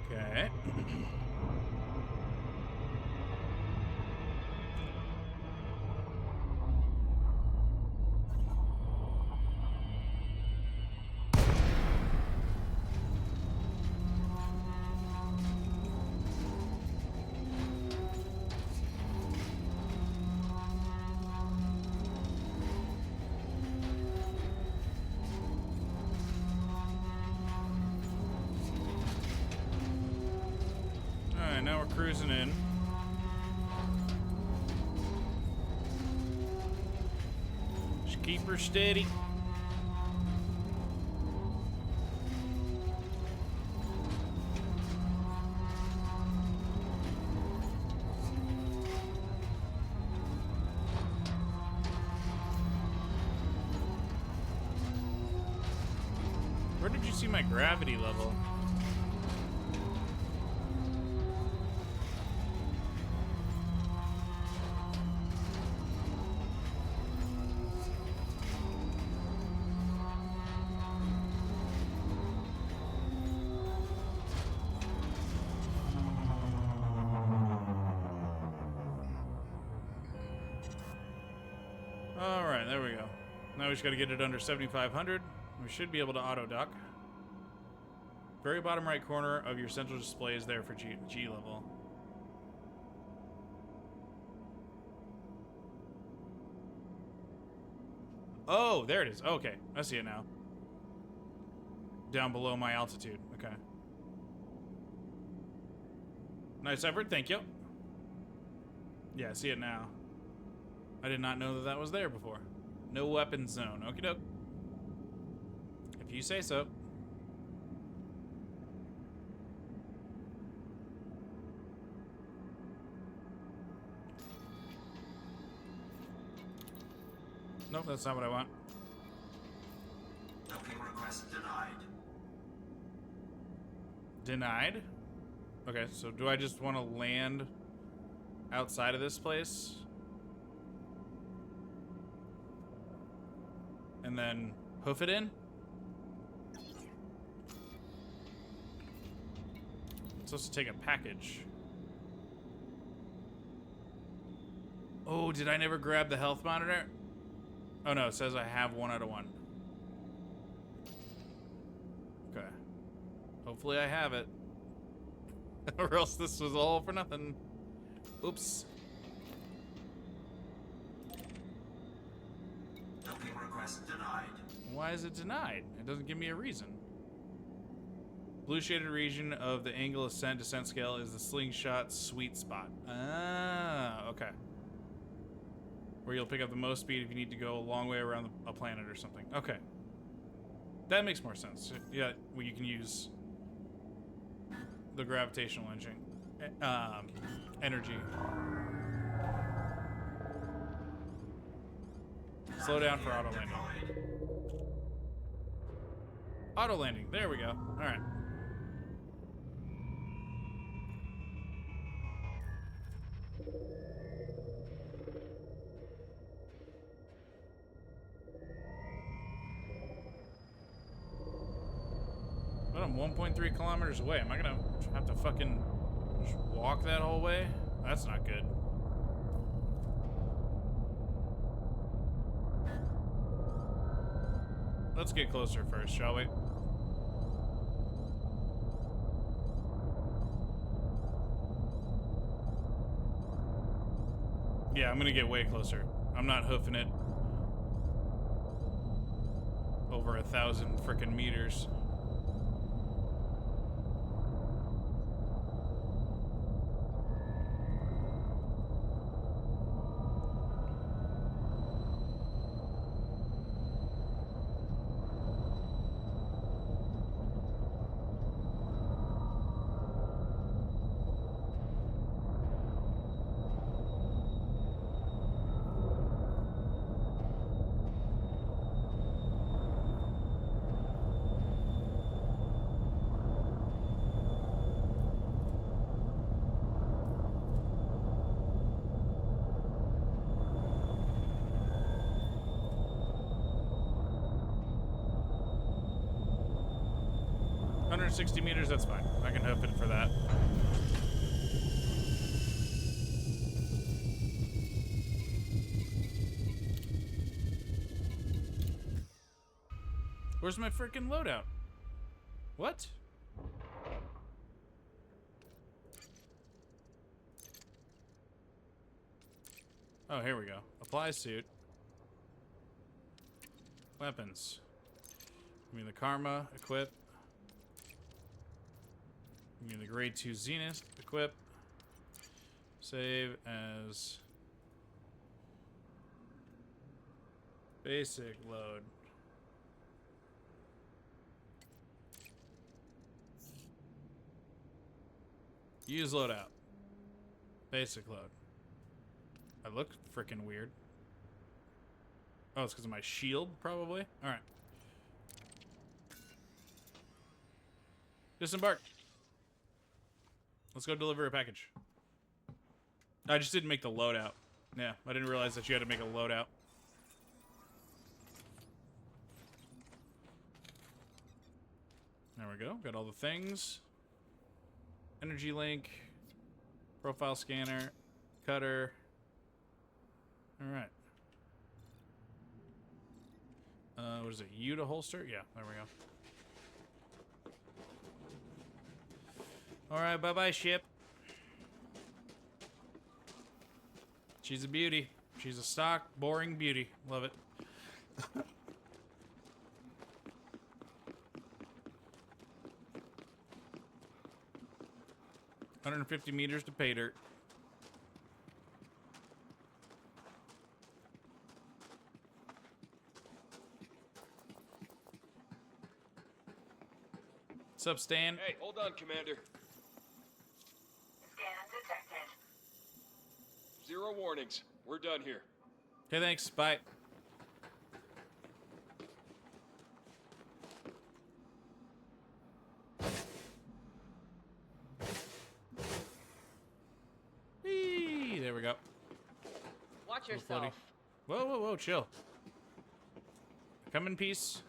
Okay. Alright, now we're cruising in. Just keep her steady. see my gravity level. All right, there we go. Now we just got to get it under 7,500. We should be able to auto dock. Very bottom right corner of your central display is there for G level. Oh, there it is. Okay, I see it now. Down below my altitude. Okay. Nice effort. Thank you. Yeah, I see it now. I did not know that that was there before. No weapon zone. Okie doke. If you say so. Nope, that's not what I want.
Docking request denied.
Denied? Okay, so do I just want to land outside of this place? And then hoof it in? It's supposed to take a package. Oh, did I never grab the health monitor? Oh no, it says I have 1 out of 1. Okay. Hopefully I have it. Or else this was all for nothing. Oops.
Docking request denied.
Why is it denied? It doesn't give me a reason. Blue shaded region of the angle ascent descent scale is the slingshot sweet spot. Ah, okay. Where you'll pick up the most speed if you need to go a long way around a planet or something. Okay. That makes more sense. Yeah, well, you can use the gravitational engine. Energy. Slow down for auto landing. Auto landing. There we go. All right. But I'm 1.3 kilometers away. Am I gonna have to fucking just walk that whole way? That's not good. Let's get closer first, shall we? Yeah, I'm gonna get way closer. I'm not hoofing it over 1,000 frickin' meters. Hundred 60 meters, that's fine. I can hoof it for that. Where's my freaking loadout? What? Oh, here we go. Apply suit. Weapons. Give me the Karma, equip. Give me the grade 2 Zenith, equip. Save as basic load. Use loadout. Basic load. I look freaking weird. Oh, it's because of my shield, probably? Alright. Disembark. Let's go deliver a package. I just didn't make the loadout. Yeah, I didn't realize that you had to make a loadout. There we go. Got all the things. Energy link. Profile scanner. Cutter. Alright. What is it? U to holster? Yeah, there we go. Alright, bye-bye, ship. She's a beauty. She's a stock, boring beauty. Love it. 150 meters to pay dirt. What's up, Stan?
Hey, hold on, Commander.
Scan detected.
0 warnings. We're done here.
Okay, thanks. Bye. Whee! There we go.
Watch
Little floaty.
yourself.
Whoa, whoa, whoa, chill. Come in peace.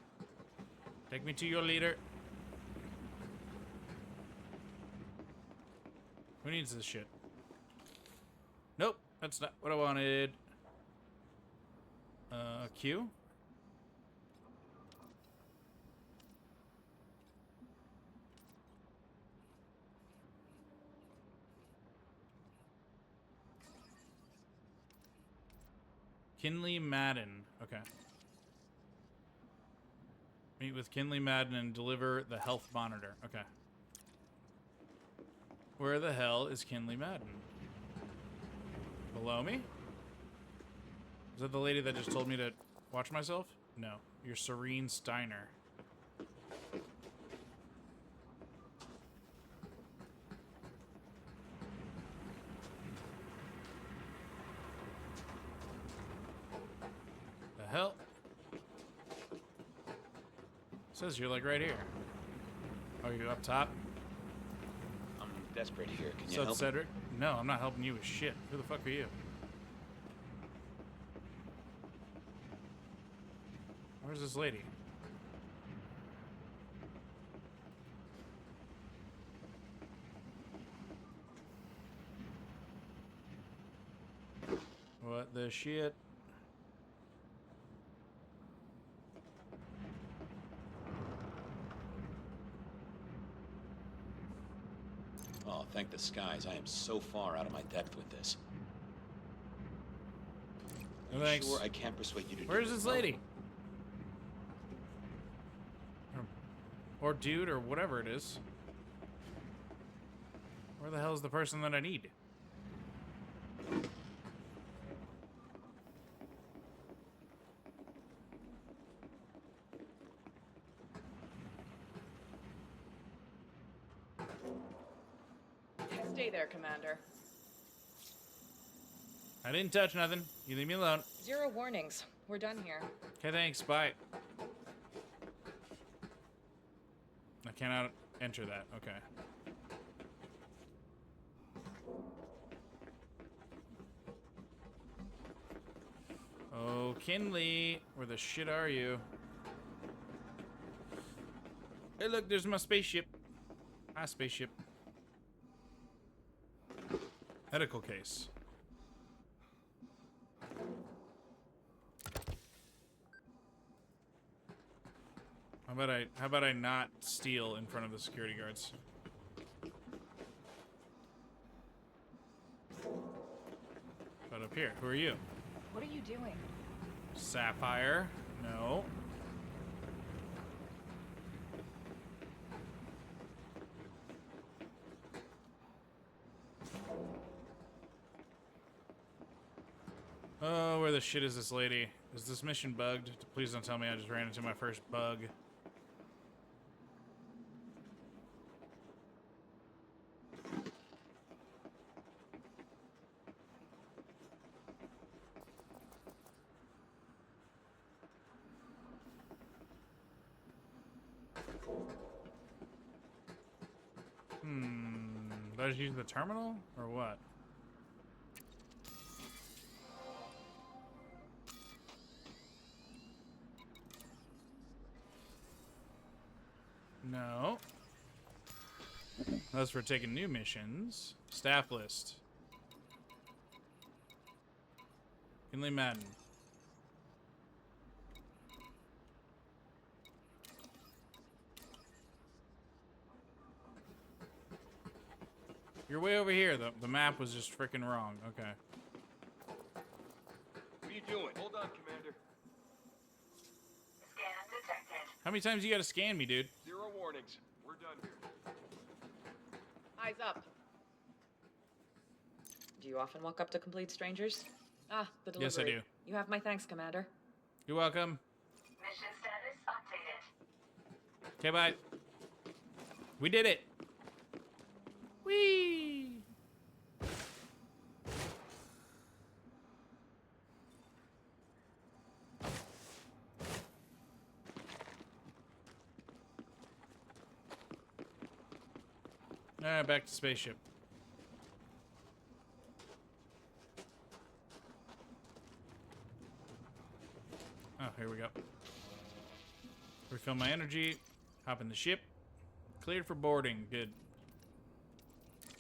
Take me to your leader. Who needs this shit? Nope, that's not what I wanted. Q? Kinley Madden. Okay. Meet with Kinley Madden and deliver the health monitor. Okay. Where the hell is Kinley Madden? Below me? Is that the lady that just told me to watch myself? No. You're Serene Steiner. The hell? Says you're like right here. Oh, you up top?
I'm desperate here. Can you
What's up,
help?
Cedric? No, I'm not helping you with shit. Who the fuck are you? Where's this lady? What the shit?
Oh, thank the skies. I am so far out of my depth with this.
No
You
thanks.
sure I can't persuade you to do
Where's
it?
this
No.
lady? Or dude, or whatever it is. Where the hell is the person that I need?
Stay there, Commander.
I didn't touch nothing. You leave me alone.
0 warnings. We're done here.
Okay, thanks. Bye. I cannot enter that. Okay. Oh, Kinley. Where the shit are you? Hey, look, there's my spaceship. Hi, spaceship. Medical case. How about I not steal in front of the security guards? But up here, who are you?
What are you doing?
Sapphire? No. Oh, where the shit is this lady? Is this mission bugged? Please don't tell me I just ran into my first bug. I just use the terminal or what? No. Unless we're taking new missions. Staff list. Kinley Madden. You're way over here. The map was just freaking wrong. Okay.
What are you doing? Hold on, Commander.
Scan detected.
How many times you gotta scan me, dude?
0 warnings. We're done here.
Eyes up. Do you often walk up to complete strangers? Ah, the delivery.
Yes, I do.
You have my thanks, Commander.
You're welcome.
Mission status updated.
Okay, bye. We did it. Whee! Alright, back to spaceship. Oh, here we go. Refill my energy. Hop in the ship. Cleared for boarding. Good.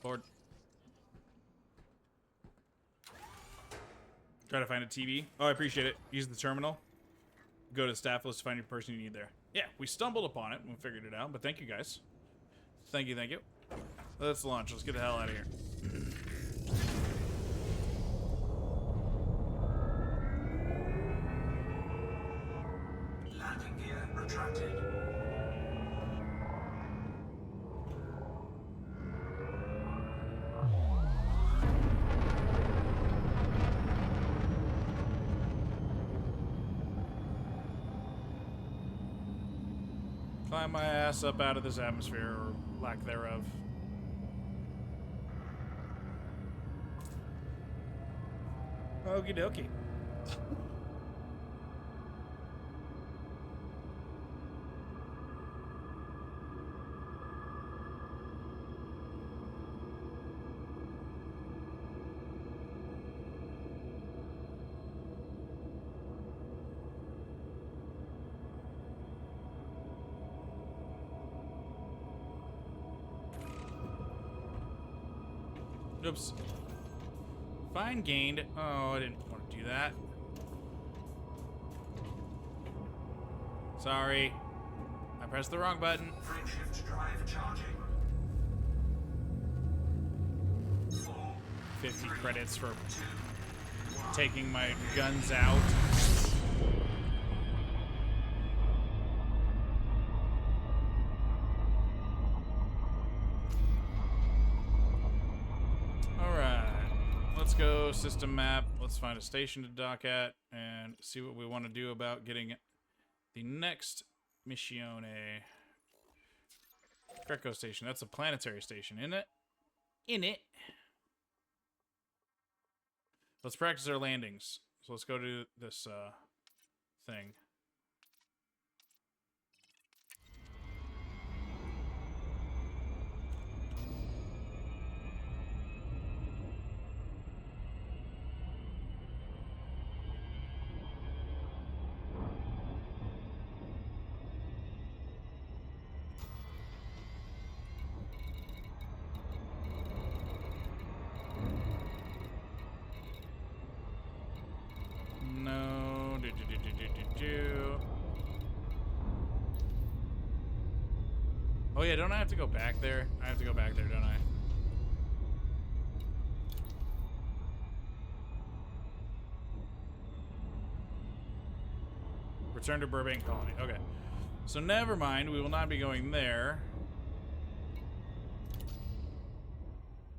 Board. Try to find a TV. Oh, I appreciate it. Use the terminal. Go to the staff list to find your person you need there. Yeah, we stumbled upon it and we figured it out, but thank you guys. Thank you, thank you. Let's launch. Let's get the hell out of here.
Landing gear retracted.
Climb my ass up out of this atmosphere, or lack thereof. Okie dokie. Oops. Fine gained. Oh, I didn't want to do that. Sorry. I pressed the wrong button.
Frameshift drive charging. 4,
50 credits for
2, 1.
taking my guns out. Let's go system map. Let's find a station to dock at and see what we want to do about getting the next missione. Greco station. That's a planetary station, isn't it? In it. Let's practice our landings. So let's go to this thing. No. Oh yeah, don't I have to go back there? I have to go back there, don't I? Return to Burbank Colony. Okay. So never mind, we will not be going there.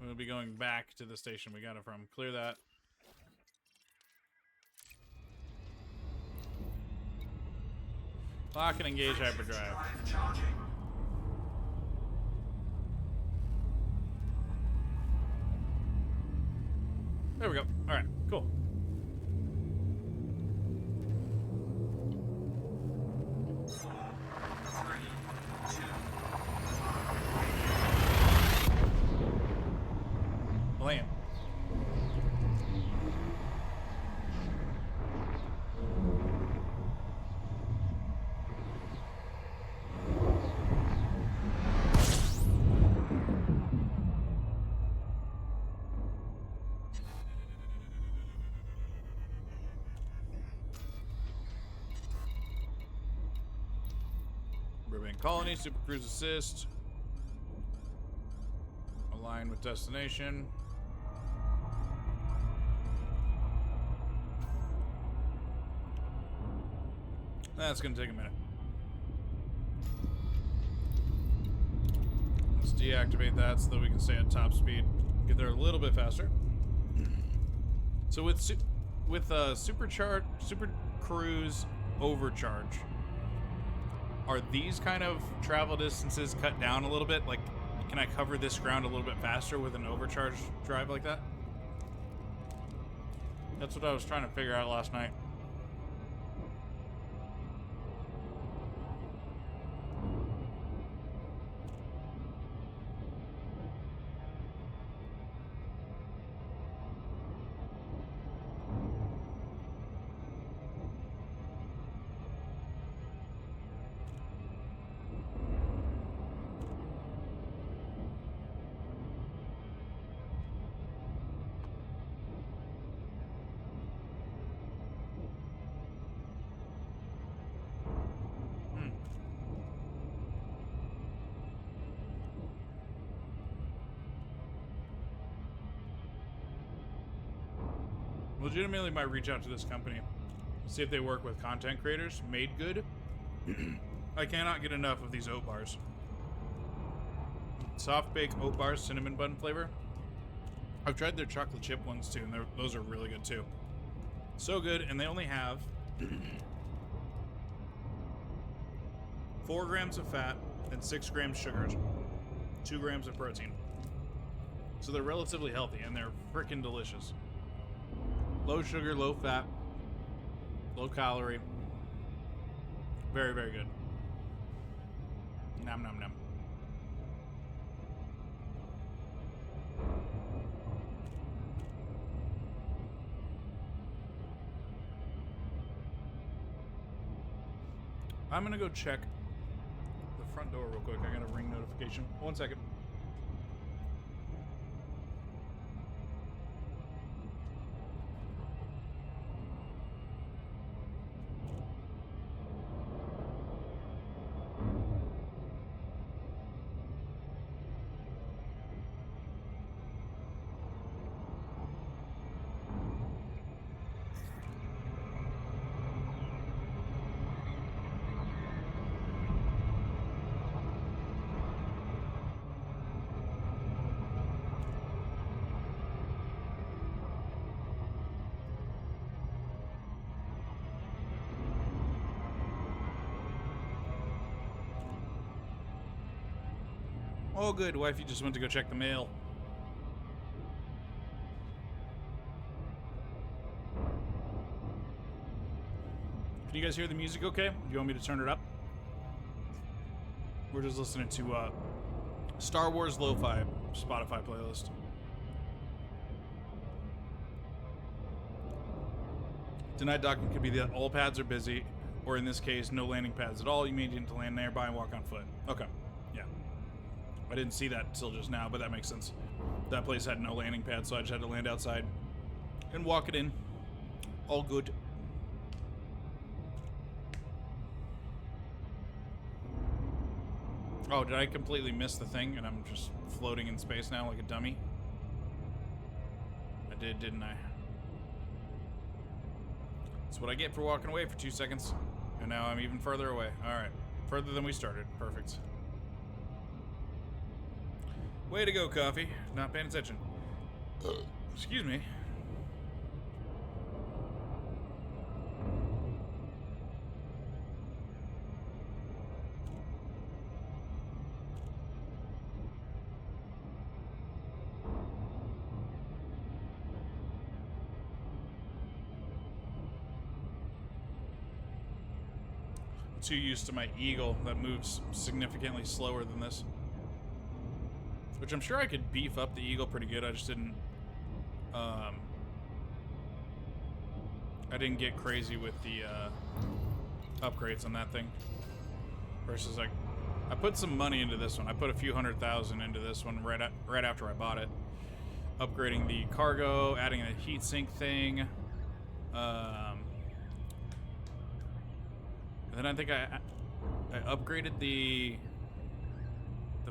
We'll be going back to the station we got it from. Clear that. Lock and engage hyperdrive.
Drive charging.
There we go. All right, cool. Quarterbank Colony, Super Cruise Assist. Align with destination. That's gonna take a minute. Let's deactivate that so that we can stay at top speed. Get there a little bit faster. So with Super Cruise Overcharge, are these kind of travel distances cut down a little bit? Like, can I cover this ground a little bit faster with an overcharge drive like that? That's what I was trying to figure out last night. Legitimately might reach out to this company, see if they work with content creators. Made Good. I cannot get enough of these oat bars. Soft bake oat bars, cinnamon bun flavor. I've tried their chocolate chip ones too, and those are really good too. So good, and they only have 4 grams of fat and 6 grams sugars, 2 grams of protein. So they're relatively healthy, and they're freaking delicious. Low sugar, low fat, low calorie. Very, very good. Nom nom nom. I'm gonna go check the front door real quick. I got a ring notification. 1 second. Oh, good. Wifey just went to go check the mail. Can you guys hear the music okay? Do you want me to turn it up? We're just listening to Star Wars Lo-Fi Spotify playlist. Denied docking could be that all pads are busy, or in this case, no landing pads at all. You may need to land nearby and walk on foot. Okay. Yeah. I didn't see that until just now, but that makes sense. That place had no landing pad, so I just had to land outside and walk it in. All good. Oh, did I completely miss the thing and I'm just floating in space now like a dummy? I did, didn't I? That's what I get for walking away for 2 seconds. And now I'm even further away. Alright. Further than we started. Perfect. Way to go, coffee. Not paying attention. Excuse me. Too used to my Eagle that moves significantly slower than this. Which I'm sure I could beef up the Eagle pretty good. I just didn't I didn't get crazy with the upgrades on that thing. Versus like I put some money into this one. I put a few $100,000 into this one right after I bought it. Upgrading the cargo, adding a heatsink thing. And then I think I upgraded the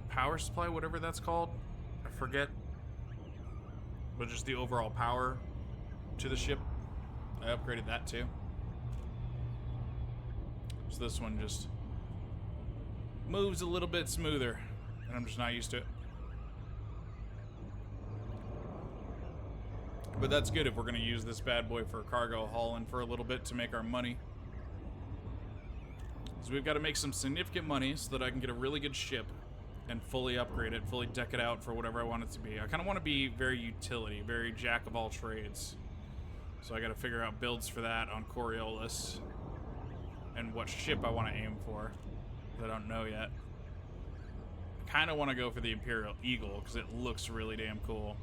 power supply, whatever that's called. I forget. But just the overall power to the ship. I upgraded that too. So this one just moves a little bit smoother, and I'm just not used to it. But that's good if we're going to use this bad boy for cargo hauling for a little bit to make our money. So we've got to make some significant money so that I can get a really good ship and fully upgrade it, fully deck it out for whatever I want it to be. I kind of want to be very utility, very jack of all trades. So I got to figure out builds for that on Coriolis and what ship I want to aim for that I don't know yet. I kind of want to go for the Imperial Eagle because it looks really damn cool.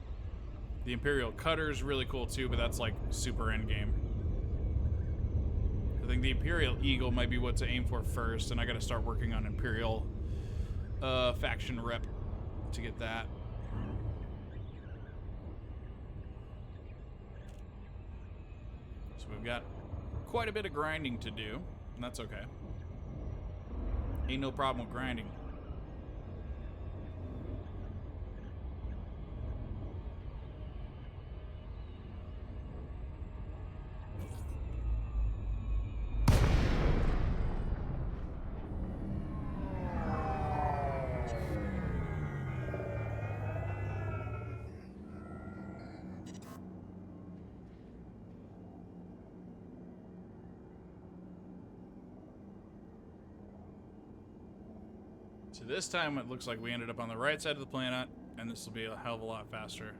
The Imperial Cutter is really cool too, but that's like super endgame. I think the Imperial Eagle might be what to aim for first, and I gotta start working on Imperial faction rep to get that. So we've got quite a bit of grinding to do, and that's okay. Ain't no problem with grinding. So this time it looks like we ended up on the right side of the planet, and this will be a hell of a lot faster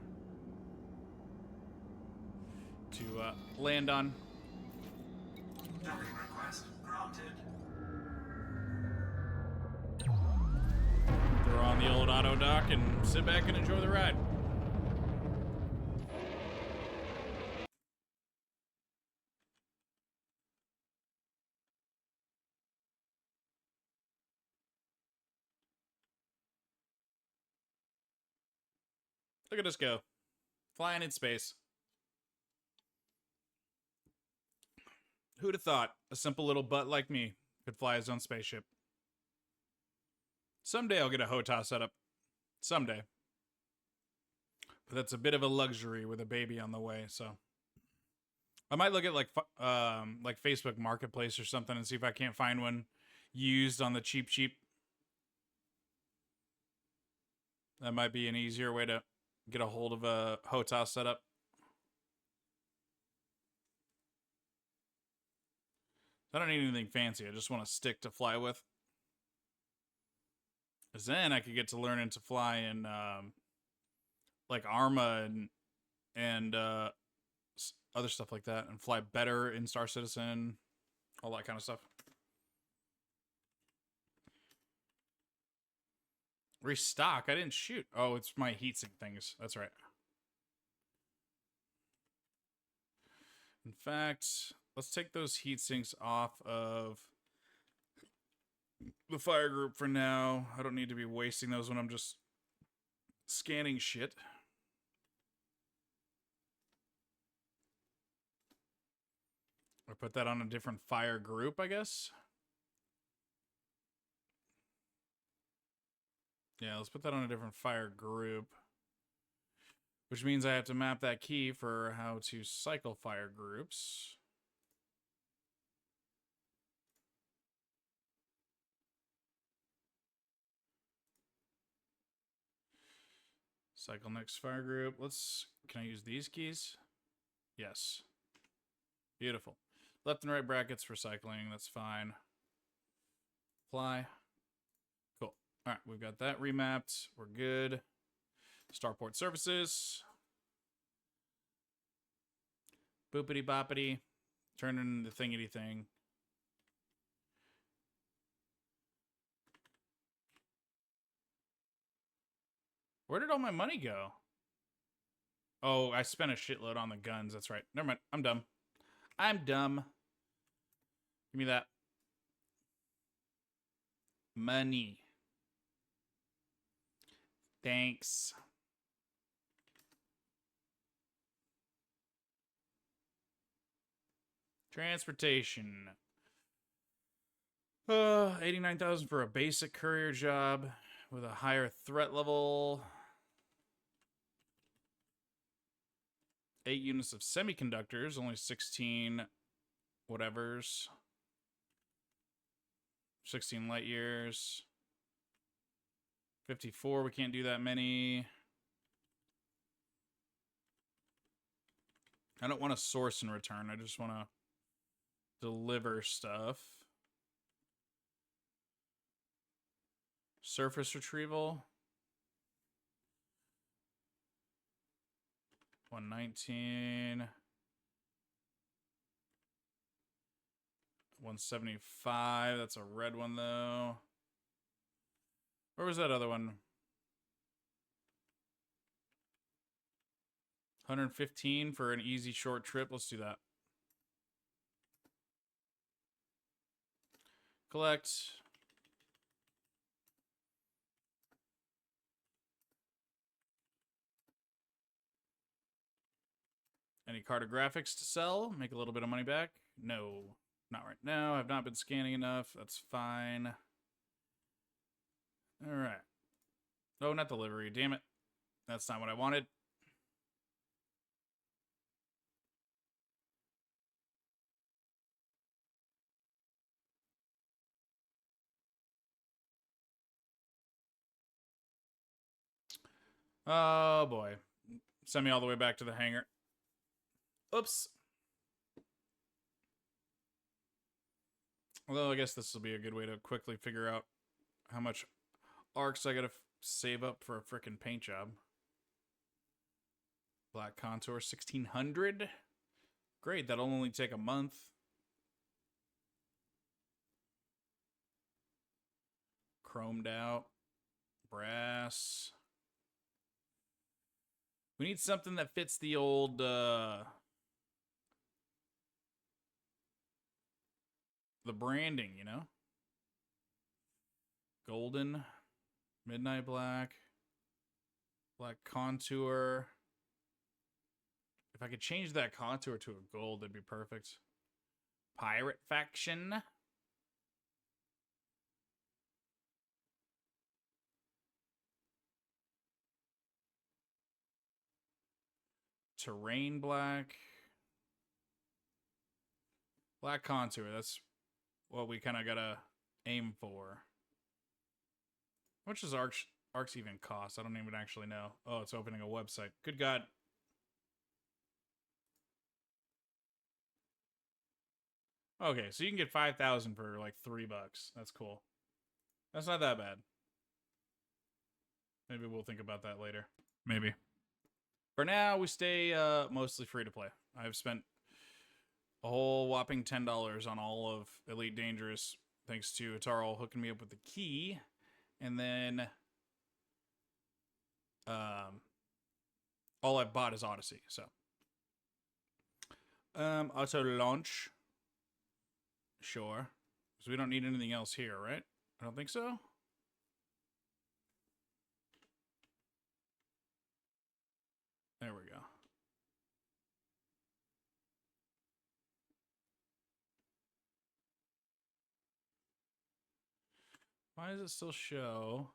to land on.
Docking request granted.
Throw on the old auto dock and sit back and enjoy the ride. Look at us go. Flying in space. Who'd have thought a simple little butt like me could fly his own spaceship? Someday I'll get a HOTAS setup. Someday. But that's a bit of a luxury with a baby on the way, so. I might look at like Facebook Marketplace or something and see if I can't find one used on the cheap. That might be an easier way to get a hold of a HOTAS setup. I don't need anything fancy. I just want a stick to fly with. Because then I could get to learning to fly in like Arma and other stuff like that, and fly better in Star Citizen, all that kind of stuff. Restock? I didn't shoot. Oh, it's my heatsink things. That's right. In fact, let's take those heatsinks off of the fire group for now. I don't need to be wasting those when I'm just scanning shit. Or put that on a different fire group, I guess. Yeah, let's put that on a different fire group. Which means I have to map that key for how to cycle fire groups. Cycle next fire group. Can I use these keys? Yes. Beautiful. Left and right brackets for cycling. That's fine. Fly. Cool. All right, we've got that remapped. We're good. Starport services. Boopity boppity. Turning the thingity thing. Where did all my money go? Oh, I spent a shitload on the guns. That's right. Never mind. I'm dumb. I'm dumb. Give me that. Money. Thanks. Transportation. 89,000 for a basic courier job with a higher threat level. 8 units of semiconductors, only 16 whatevers. 16 light years. 54, we can't do that many. I don't want to source and return. I just want to deliver stuff. Surface retrieval. 119. 175. That's a red one, though. Where was that other one? 115 for an easy short trip. Let's do that. Collect. Any cartographics to sell? Make a little bit of money back? No, not right now. I've not been scanning enough. That's fine. All right. Oh, not delivery. Damn it. That's not what I wanted. Oh, boy. Send me all the way back to the hangar. Oops. Although I guess this will be a good way to quickly figure out how much arcs I gotta save up for a frickin' paint job. Black contour, 1600. Great, that'll only take a month. Chromed out. Brass. We need something that fits the old, the branding, you know? Golden. Midnight black. Black contour. If I could change that contour to a gold, that'd be perfect. Pirate faction. Terrain black. Black contour. That's what we kind of gotta aim for. How much does arcs even cost? I don't even actually know. Oh, it's opening a website. Good God. Okay, so you can get 5,000 for like $3. That's cool. That's not that bad. Maybe we'll think about that later. Maybe. For now, we stay mostly free to play. I've spent a whole whopping $10 on all of Elite Dangerous, thanks to Ataro hooking me up with the key. And then all I've bought is Odyssey, so. Auto launch. Sure. So we don't need anything else here, right? I don't think so. There we go. Why does it still show?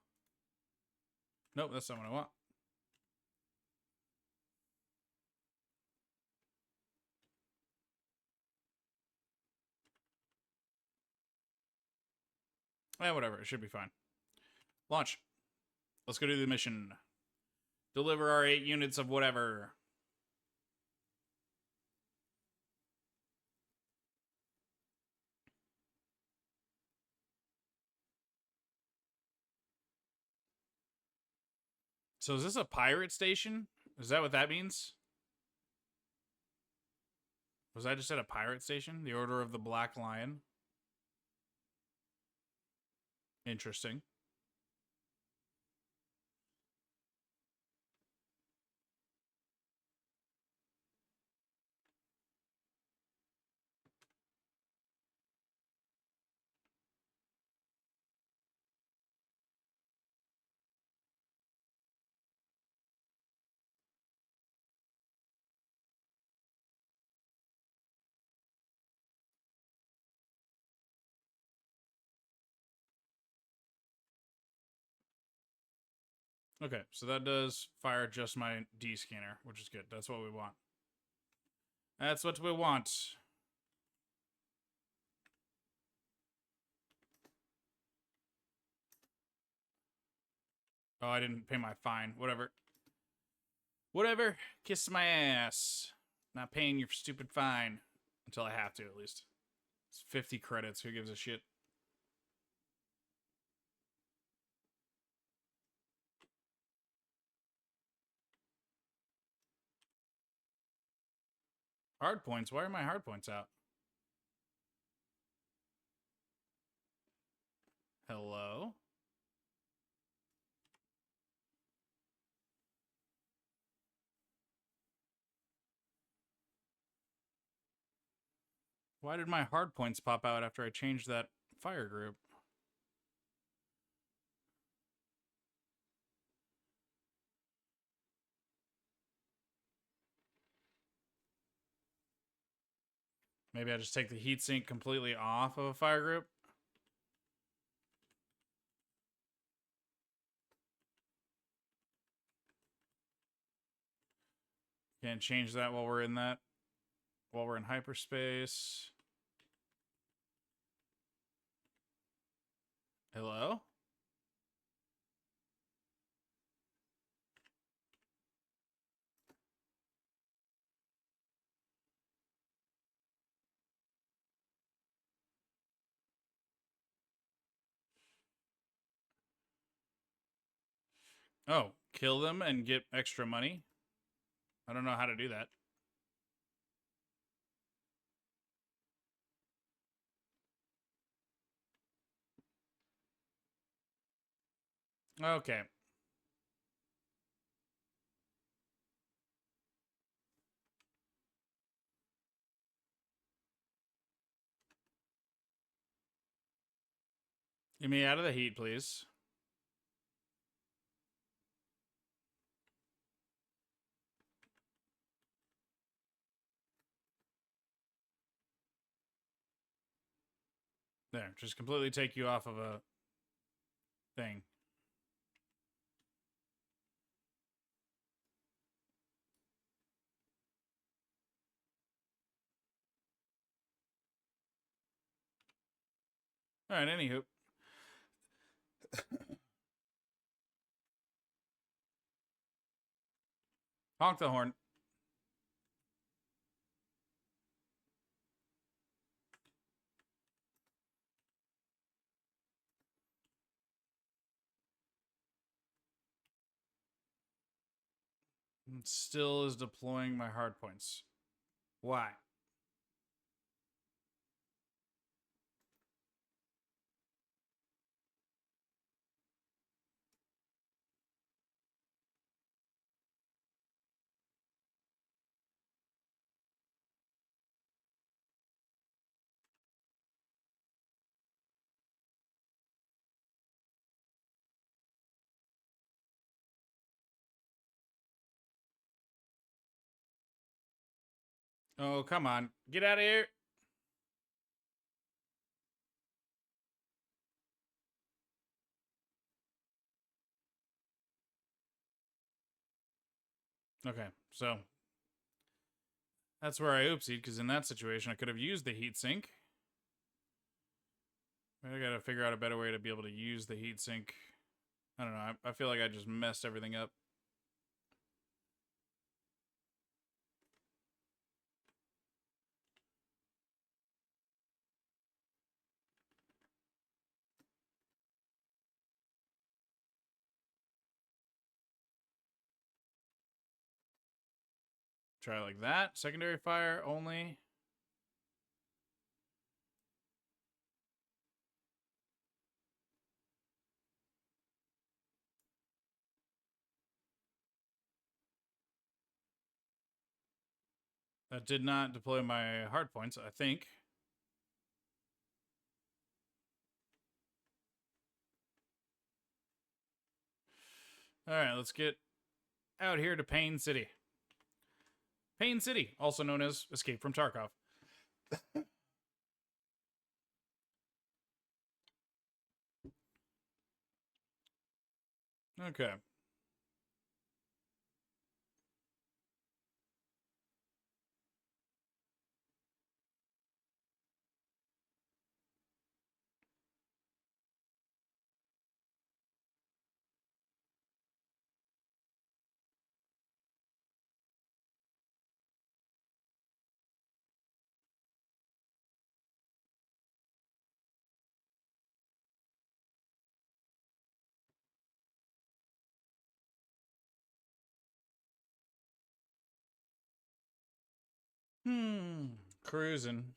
Nope, that's not what I want. Eh, whatever. It should be fine. Launch. Let's go do the mission. Deliver our 8 units of whatever. So is this a pirate station? Is that what that means? Was I just at a pirate station? The Order of the Black Lion. Interesting. Okay, so that does fire just my D scanner, which is good. That's what we want. That's what we want. Oh, I didn't pay my fine. Whatever. Whatever. Kiss my ass. Not paying your stupid fine. Until I have to, at least. It's 50 credits. Who gives a shit? Hard points? Why are my hard points out? Hello? Why did my hard points pop out after I changed that fire group? Maybe I just take the heatsink completely off of a fire group? Can't change that while we're in that. While we're in hyperspace. Hello? Oh, kill them and get extra money? I don't know how to do that. Okay. Get me out of the heat, please. There, just completely take you off of a thing. Alright, anywho. Honk the horn. It still is deploying my hard points. Why? Oh, come on. Get out of here. Okay, so that's where I oopsied, because in that situation I could have used the heatsink. I gotta figure out a better way to be able to use the heatsink. I don't know. I feel like I just messed everything up. Try it like that. Secondary fire only. That did not deploy my hard points, I think. Alright, let's get out here to Pain City. Pain City, also known as Escape from Tarkov. Okay. Cruising.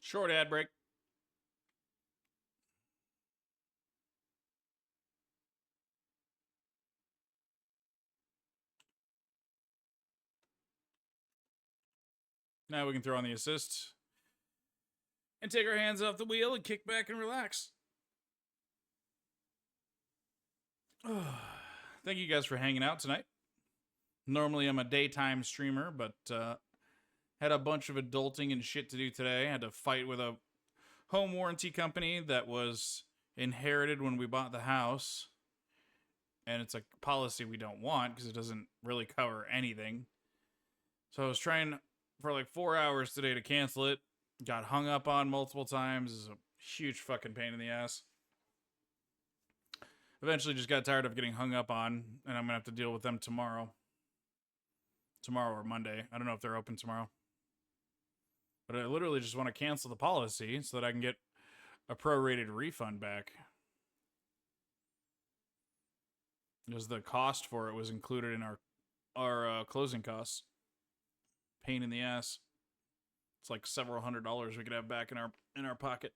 Short ad break. Now we can throw on the assist and take our hands off the wheel and kick back and relax. Thank you guys for hanging out tonight. Normally I'm a daytime streamer, but had a bunch of adulting and shit to do today. I had to fight with a home warranty company that was inherited when we bought the house. And it's a policy we don't want because it doesn't really cover anything. So I was trying for like 4 hours today to cancel it. Got hung up on multiple times. It's a huge fucking pain in the ass. Eventually just got tired of getting hung up on, and I'm going to have to deal with them tomorrow. Tomorrow or Monday. I don't know if they're open tomorrow. But I literally just want to cancel the policy so that I can get a prorated refund back. Because the cost for it was included in our closing costs. Pain in the ass. It's like several $100s we could have back in our pocket.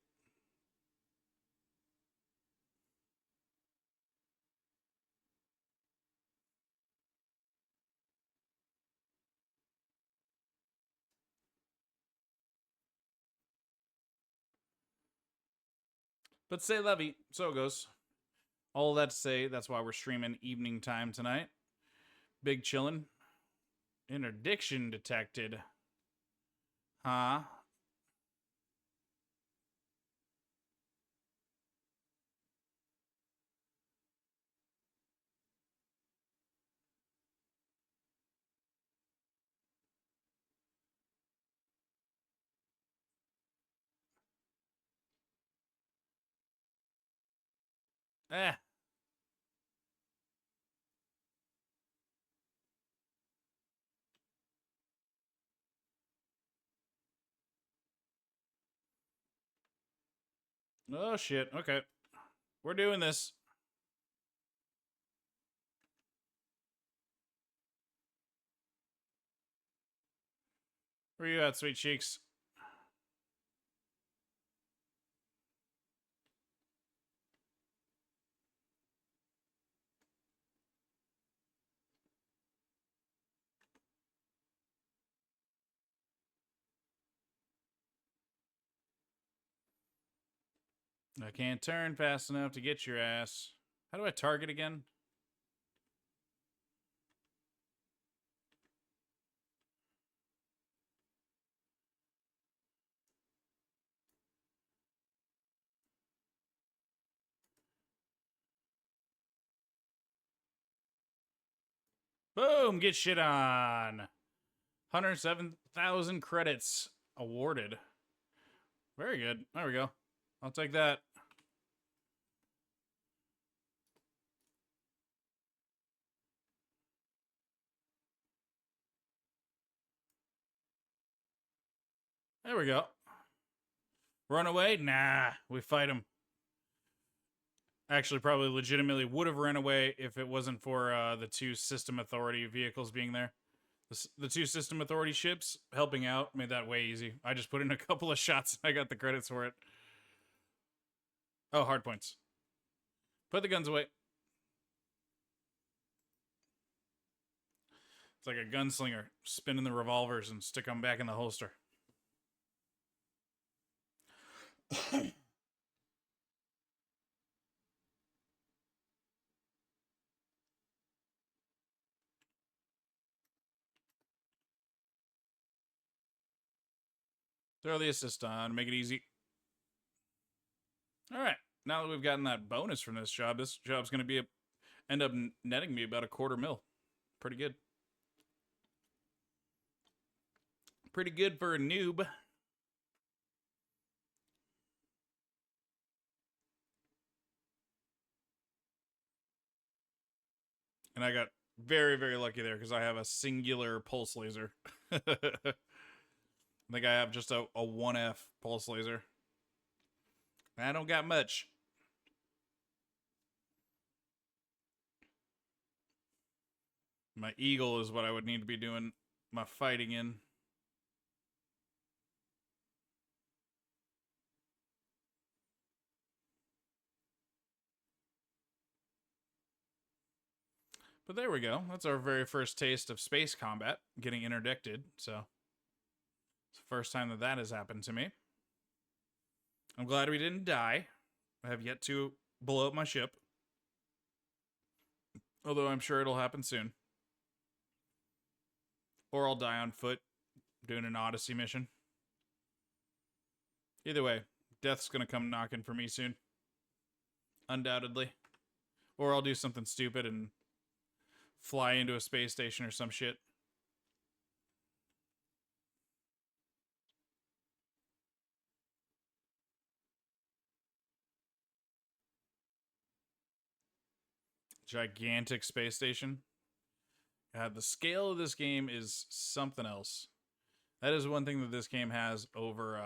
But say levy, so it goes. All that to say, that's why we're streaming evening time tonight. Big chillin'. Interdiction detected. Huh? Eh. Oh, shit. Okay. We're doing this. Where you at, sweet cheeks? I can't turn fast enough to get your ass. How do I target again? Boom! Get shit on. 107,000 credits awarded. Very good. There we go. I'll take that. There we go. Run away? Nah. We fight him. Actually, probably legitimately would have ran away if it wasn't for the two System Authority vehicles being there. The two System Authority ships helping out made that way easy. I just put in a couple of shots and I got the credits for it. Oh, hard points. Put the guns away. It's like a gunslinger spinning the revolvers and stick them back in the holster. Throw the assist on, make it easy. All right, now that we've gotten that bonus from this job's going to end up netting me about $250,000. Pretty good. Pretty good for a noob. And I got very, very lucky there because I have a singular pulse laser. I think I have just a 1F pulse laser. I don't got much. My eagle is what I would need to be doing my fighting in. But there we go. That's our very first taste of space combat, getting interdicted. So it's the first time that that has happened to me. I'm glad we didn't die. I have yet to blow up my ship. Although I'm sure it'll happen soon. Or I'll die on foot doing an Odyssey mission. Either way, death's gonna come knocking for me soon. Undoubtedly. Or I'll do something stupid and fly into a space station or some shit. Gigantic space station. The scale of this game is something else. That is one thing that this game has over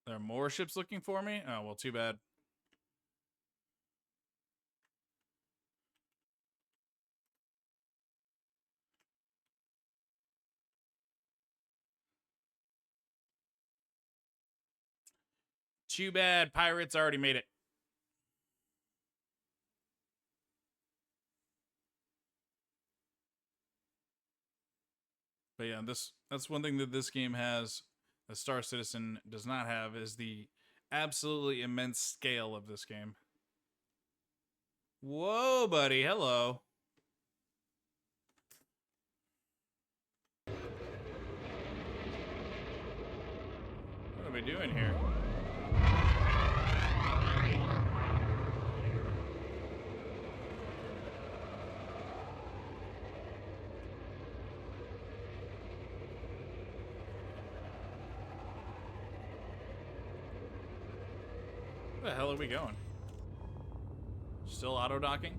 there are more ships looking for me? Oh, well, too bad. Too bad. Pirates already made it. But yeah, that's one thing that this game has that Star Citizen does not have is the absolutely immense scale of this game. Whoa, buddy. Hello. What are we doing here? Where the hell are we going? Still auto-docking?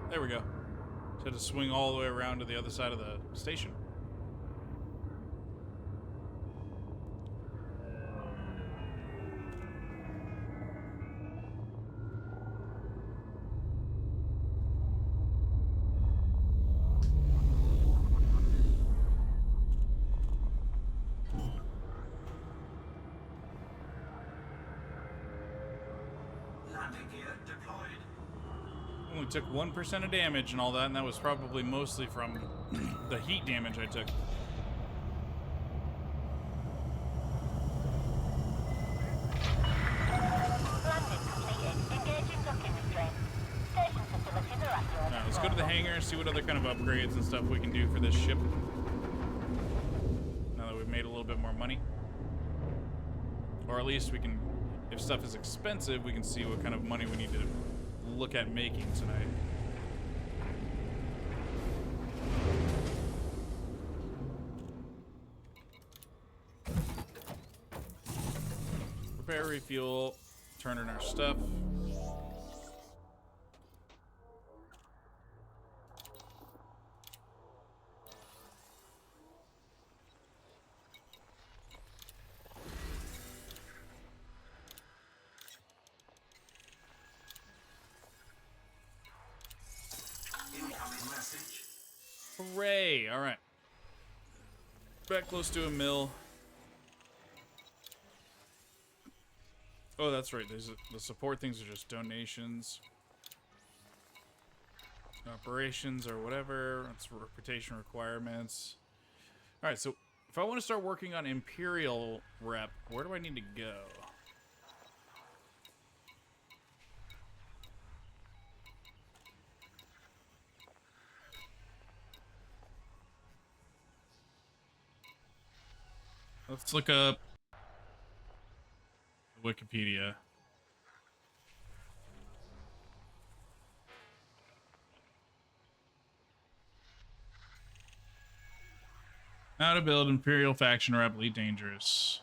There we go. Just had to swing all the way around to the other side of the station.
Landing gear deployed.
Only took 1% of damage and all that, and that was probably mostly from the heat damage I took. Alright, let's go to the hangar, see what other kind of upgrades and stuff we can do for this ship. Now that we've made a little bit more money. Or at least we can, if stuff is expensive, we can see what kind of money we need to look at making tonight. Repair, refuel, turn in our stuff.
Incoming message.
Hooray! All right. Back close to a mill. Oh, that's right. The support things are just donations. Operations or whatever. It's reputation requirements. All right, so if I want to start working on Imperial rep, where do I need to go? Let's look up Wikipedia. How to build Imperial faction rapidly dangerous.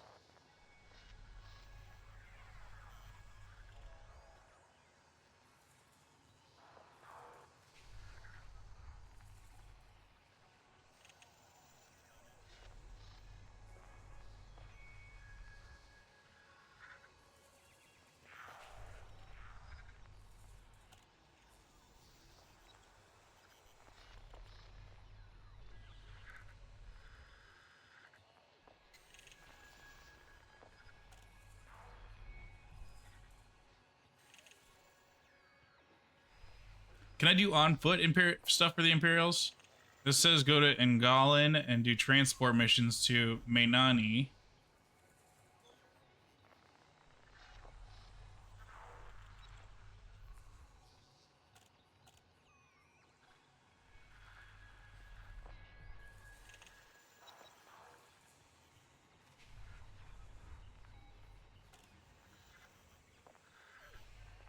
Can I do on foot stuff for the Imperials? This says go to Engalin and do transport missions to Mainani.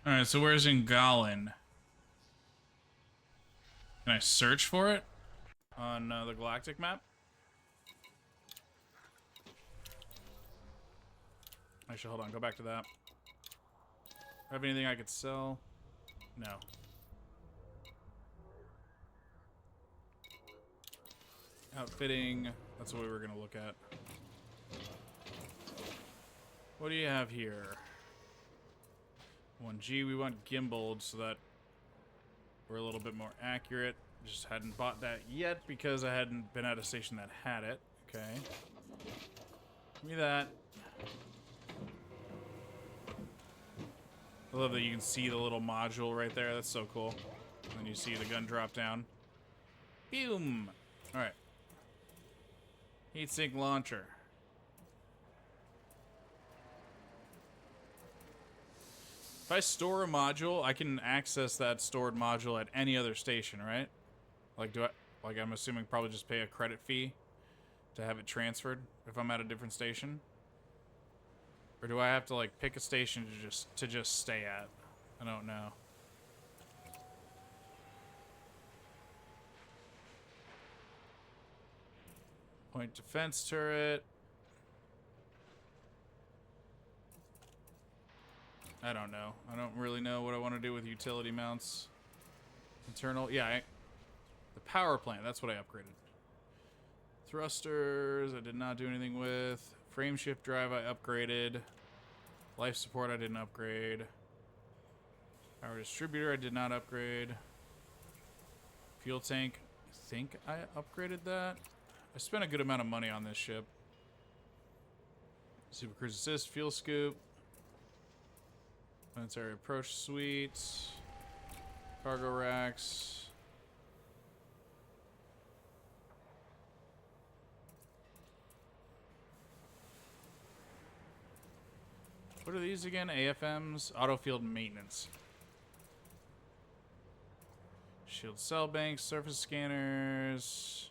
Alright, so where's Engalin? Can I search for it on the galactic map? Actually, hold on. Go back to that. Have anything I could sell? No. Outfitting. That's what we were going to look at. What do you have here? 1G. We want gimbaled so that we're a little bit more accurate. Just hadn't bought that yet because I hadn't been at a station that had it. Okay. Give me that. I love that you can see the little module right there. That's so cool. And then you see the gun drop down. Boom! Alright. Heatsink launcher. If I store a module, I can access that stored module at any other station, right? Like, I'm assuming probably just pay a credit fee to have it transferred if I'm at a different station? Or do I have to, like, pick a station to just stay at? I don't know. Point defense turret. I don't know. I don't really know what I want to do with utility mounts. Internal, yeah, the power plant, that's what I upgraded. Thrusters, I did not do anything with. Frame shift drive, I upgraded. Life support, I didn't upgrade. Power distributor, I did not upgrade. Fuel tank, I think I upgraded that. I spent a good amount of money on this ship. Super Cruise Assist, fuel scoop. Planetary approach suite. Cargo racks. What are these again? AFMs? Auto field maintenance. Shield cell banks, surface scanners.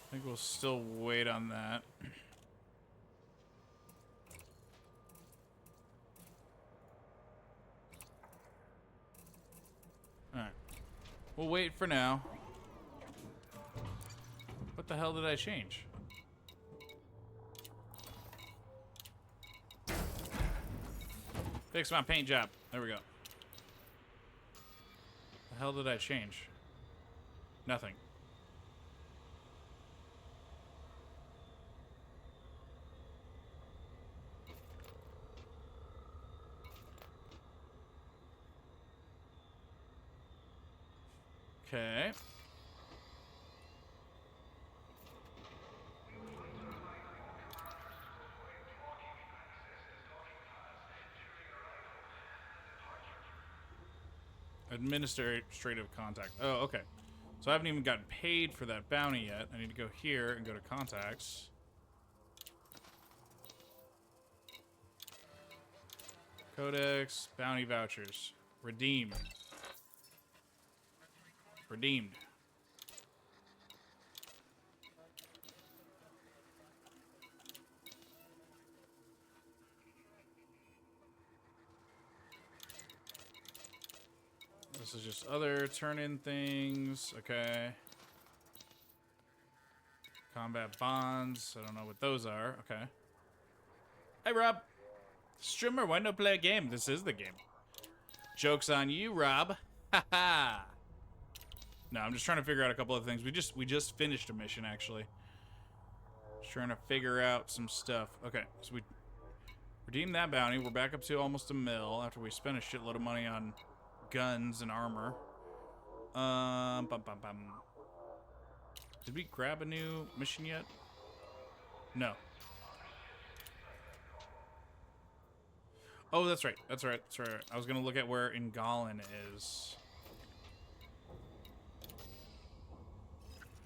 I think we'll still wait on that. Alright. We'll wait for now. What the hell did I change? Fix my paint job. There we go. The hell did I change? Nothing. Okay. Administrative contact. Oh, okay. So I haven't even gotten paid for that bounty yet. I need to go here and go to contacts. Codex, bounty vouchers. Redeem. Redeemed. This is just other turn-in things. Okay. Combat bonds. I don't know what those are. Okay. Hey, Rob. Streamer, why not play a game? This is the game. Joke's on you, Rob. Ha. No, I'm just trying to figure out a couple of things. We just finished a mission, actually. Just trying to figure out some stuff. Okay, so we redeemed that bounty. We're back up to almost a mil after we spent a shitload of money on guns and armor. Did we grab a new mission yet? No. Oh, that's right. That's right. That's right. I was gonna look at where Ingolin is.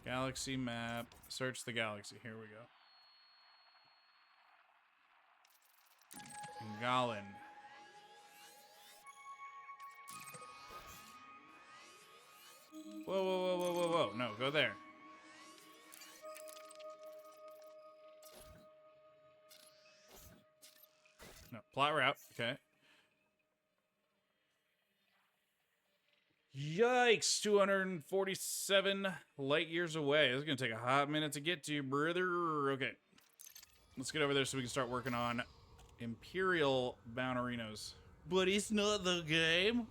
Galaxy map. Search the galaxy. Here we go. Ingolin. Whoa, whoa, whoa, whoa, whoa, whoa. No, go there. No, plot route. Okay. Yikes, 247 light years away. This is going to take a hot minute to get to, brother. Okay. Let's get over there so we can start working on Imperial Bounterinos. But it's not the game.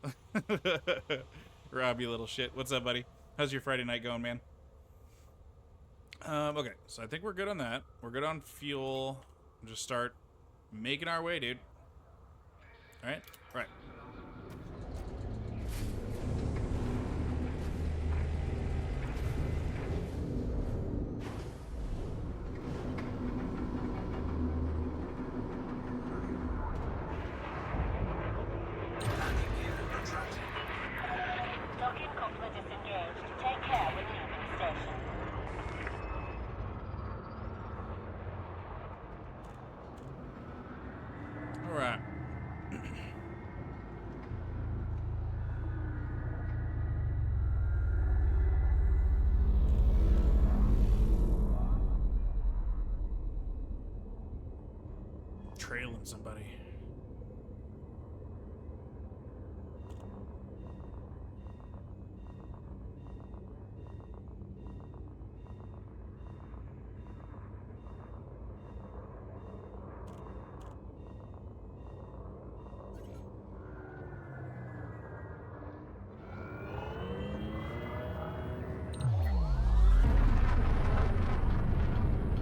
Rob, you little shit. What's up, buddy? How's your Friday night going, man? Okay, so I think we're good on that. We're good on fuel. We'll just start making our way, dude. All right? Right.
Docking coupler disengaged. Take care when leaving station.
All right. Trailing somebody.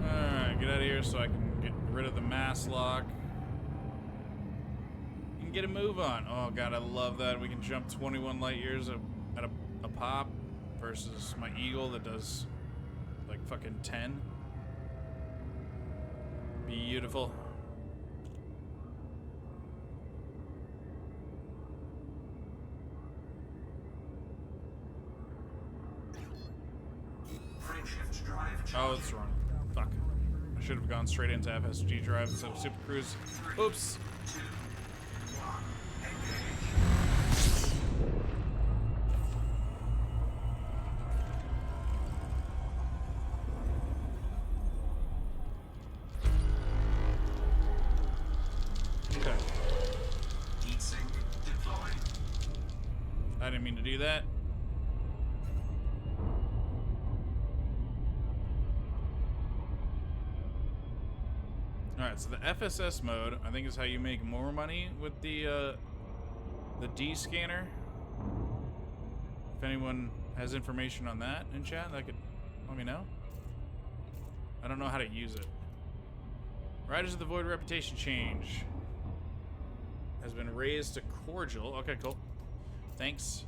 Alright, get out of here so I can get rid of the mass lock. You can get a move on. Oh god, I love that. We can jump 21 light years at a pop versus my Eagle that does like fucking 10. Beautiful.
Frameshift drive
Oh,
charging.
it's wrong. Fuck. I should have gone straight into FSG drive instead of Super Cruise. Oops.
2, 1, engage.
Okay.
Heat sink deployed.
I didn't mean to do that. Alright, so the FSS mode, I think, is how you make more money with the D scanner. If anyone has information on that in chat, that could let me know. I don't know how to use it. Riders of the Void reputation change has been raised to cordial. Okay, cool. Thanks.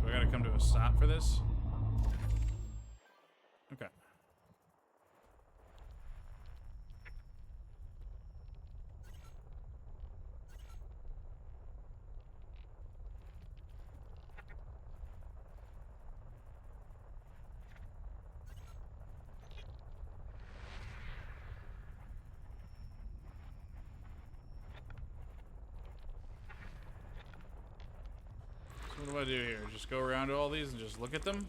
Do I gotta come to a stop for this? Okay. So what do I do here? Just go around to all these and just look at them?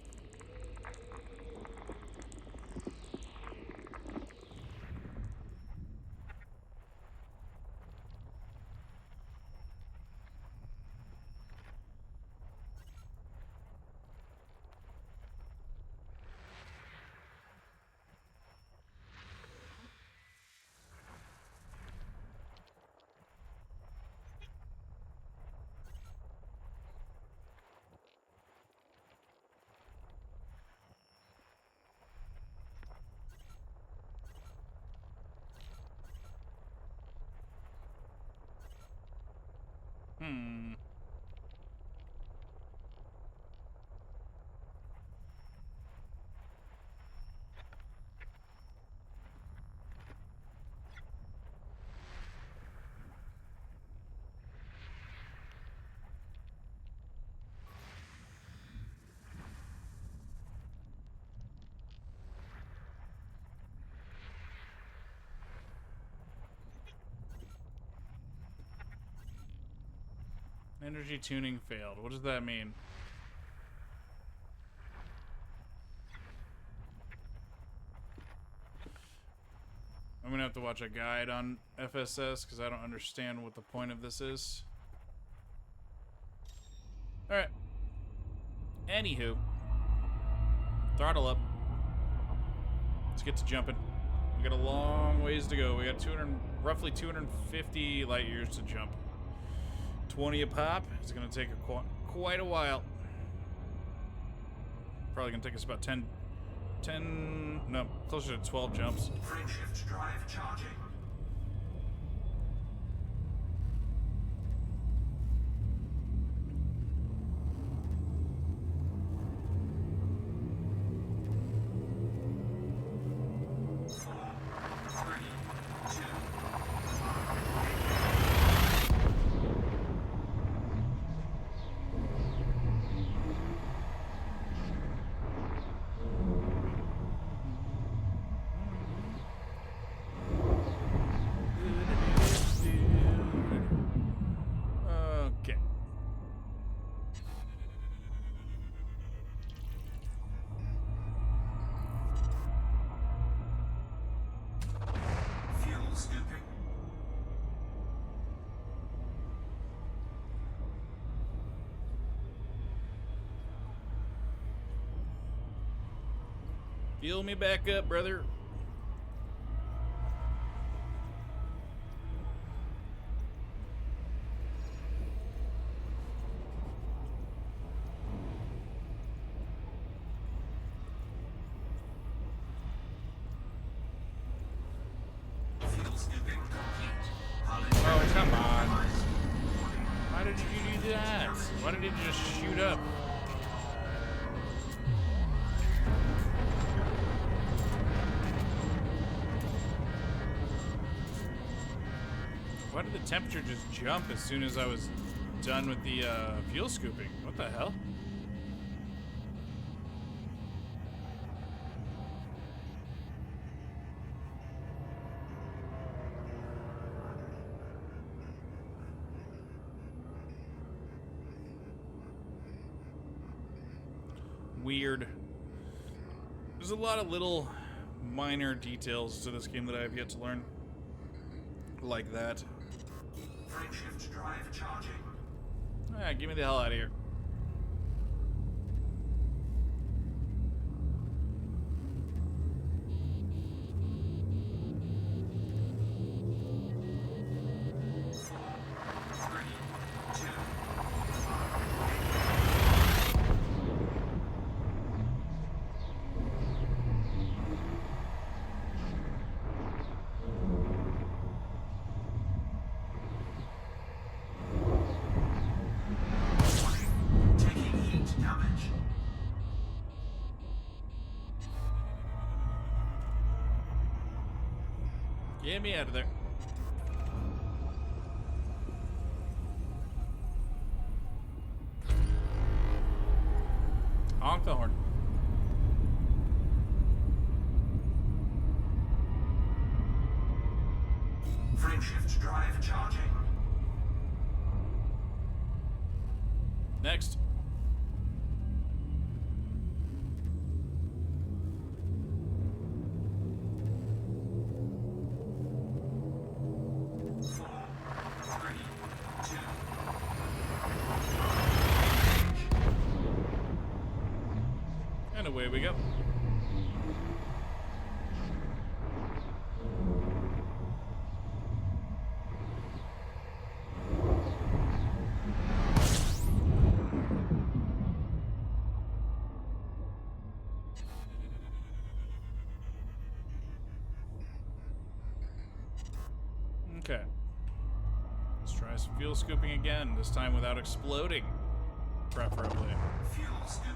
Energy tuning failed. What does that mean? I'm gonna have to watch a guide on FSS because I don't understand what the point of this is. Alright. Anywho. Throttle up. Let's get to jumping. We got a long ways to go. We got roughly 250 light years to jump. 20 a pop. It's gonna take quite a while. Probably gonna take us about 10, no, closer to 12 jumps.
Frameshift drive charging.
Okay.
Fuel scooping.
Fuel me back up, brother.
Fuel scooping complete.
Oh, come on. Why did you do that? Why did it just shoot up? Why did the temperature just jump as soon as I was done with the fuel scooping? What the hell? Weird. There's a lot of little minor details to this game that I have yet to learn. Like that.
Frameshift drive charging.
Ah, get me the hell out of here.
Taking heat damage.
Get me out of there. Honk the horn.
Frameshift drive charging.
Next. And away we go. Okay. Let's try some fuel scooping again, this time without exploding. Preferably.
Fuel scooping.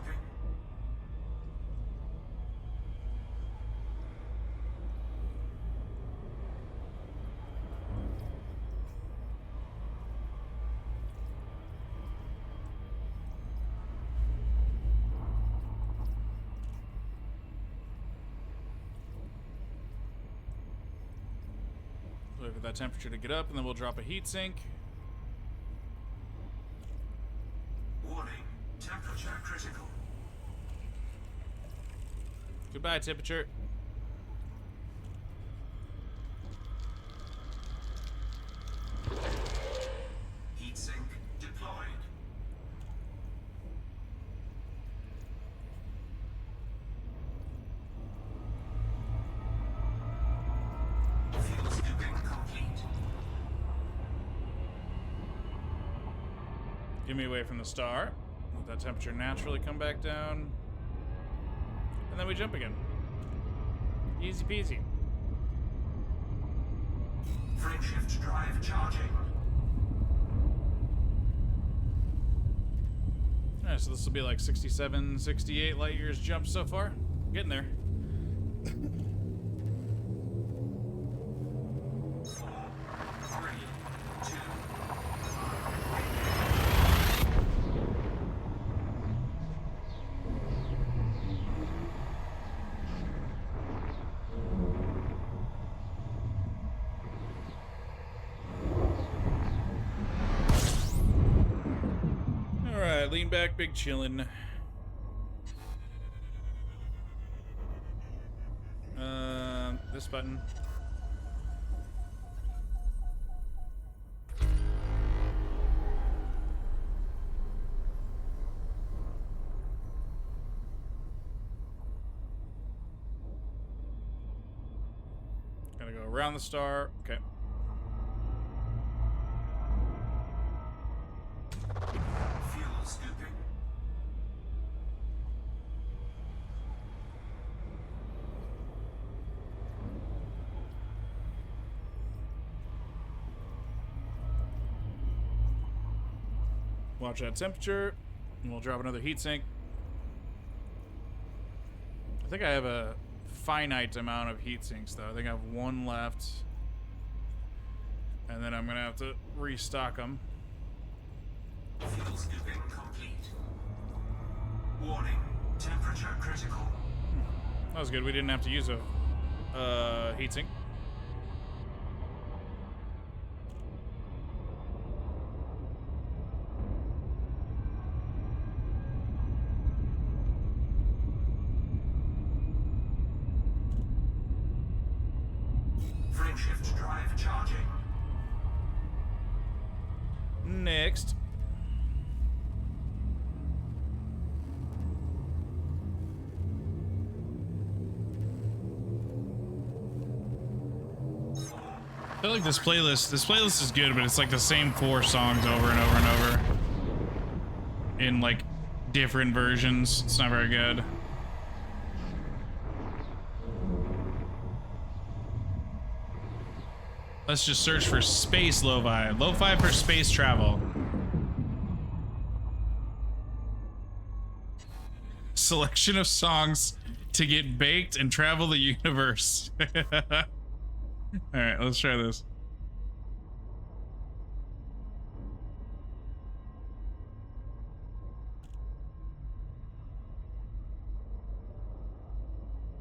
Wait for that temperature to get up, and then we'll drop a heat sink.
critical.
Goodbye, temperature.
Heatsink deployed. Fuel scooping complete.
Get me away from the star. Let that temperature naturally come back down. And then we jump again. Easy peasy.
Frameshift drive charging.
Alright, so this will be like 67, 68 light years jump so far. Getting there.
4, 3, 2.
Alright, lean back, big chillin'. This button. Gotta go around the star. Okay.
Fuel scooping.
Watch that temperature. And we'll drop another heatsink. I think I have a finite amount of heatsinks, though. I think I have one left. And then I'm going to have to restock them.
Fuel scooping complete. Warning. Temperature critical.
That was good. We didn't have to use a heatsink.
Frameshift drive charging.
Next. I feel like this playlist is good, but it's like the same 4 songs over and over and over in like different versions. It's not very good. Let's just search for space lo-fi. Lo-fi for space travel. Selection of songs to get baked and travel the universe. All right, let's try this.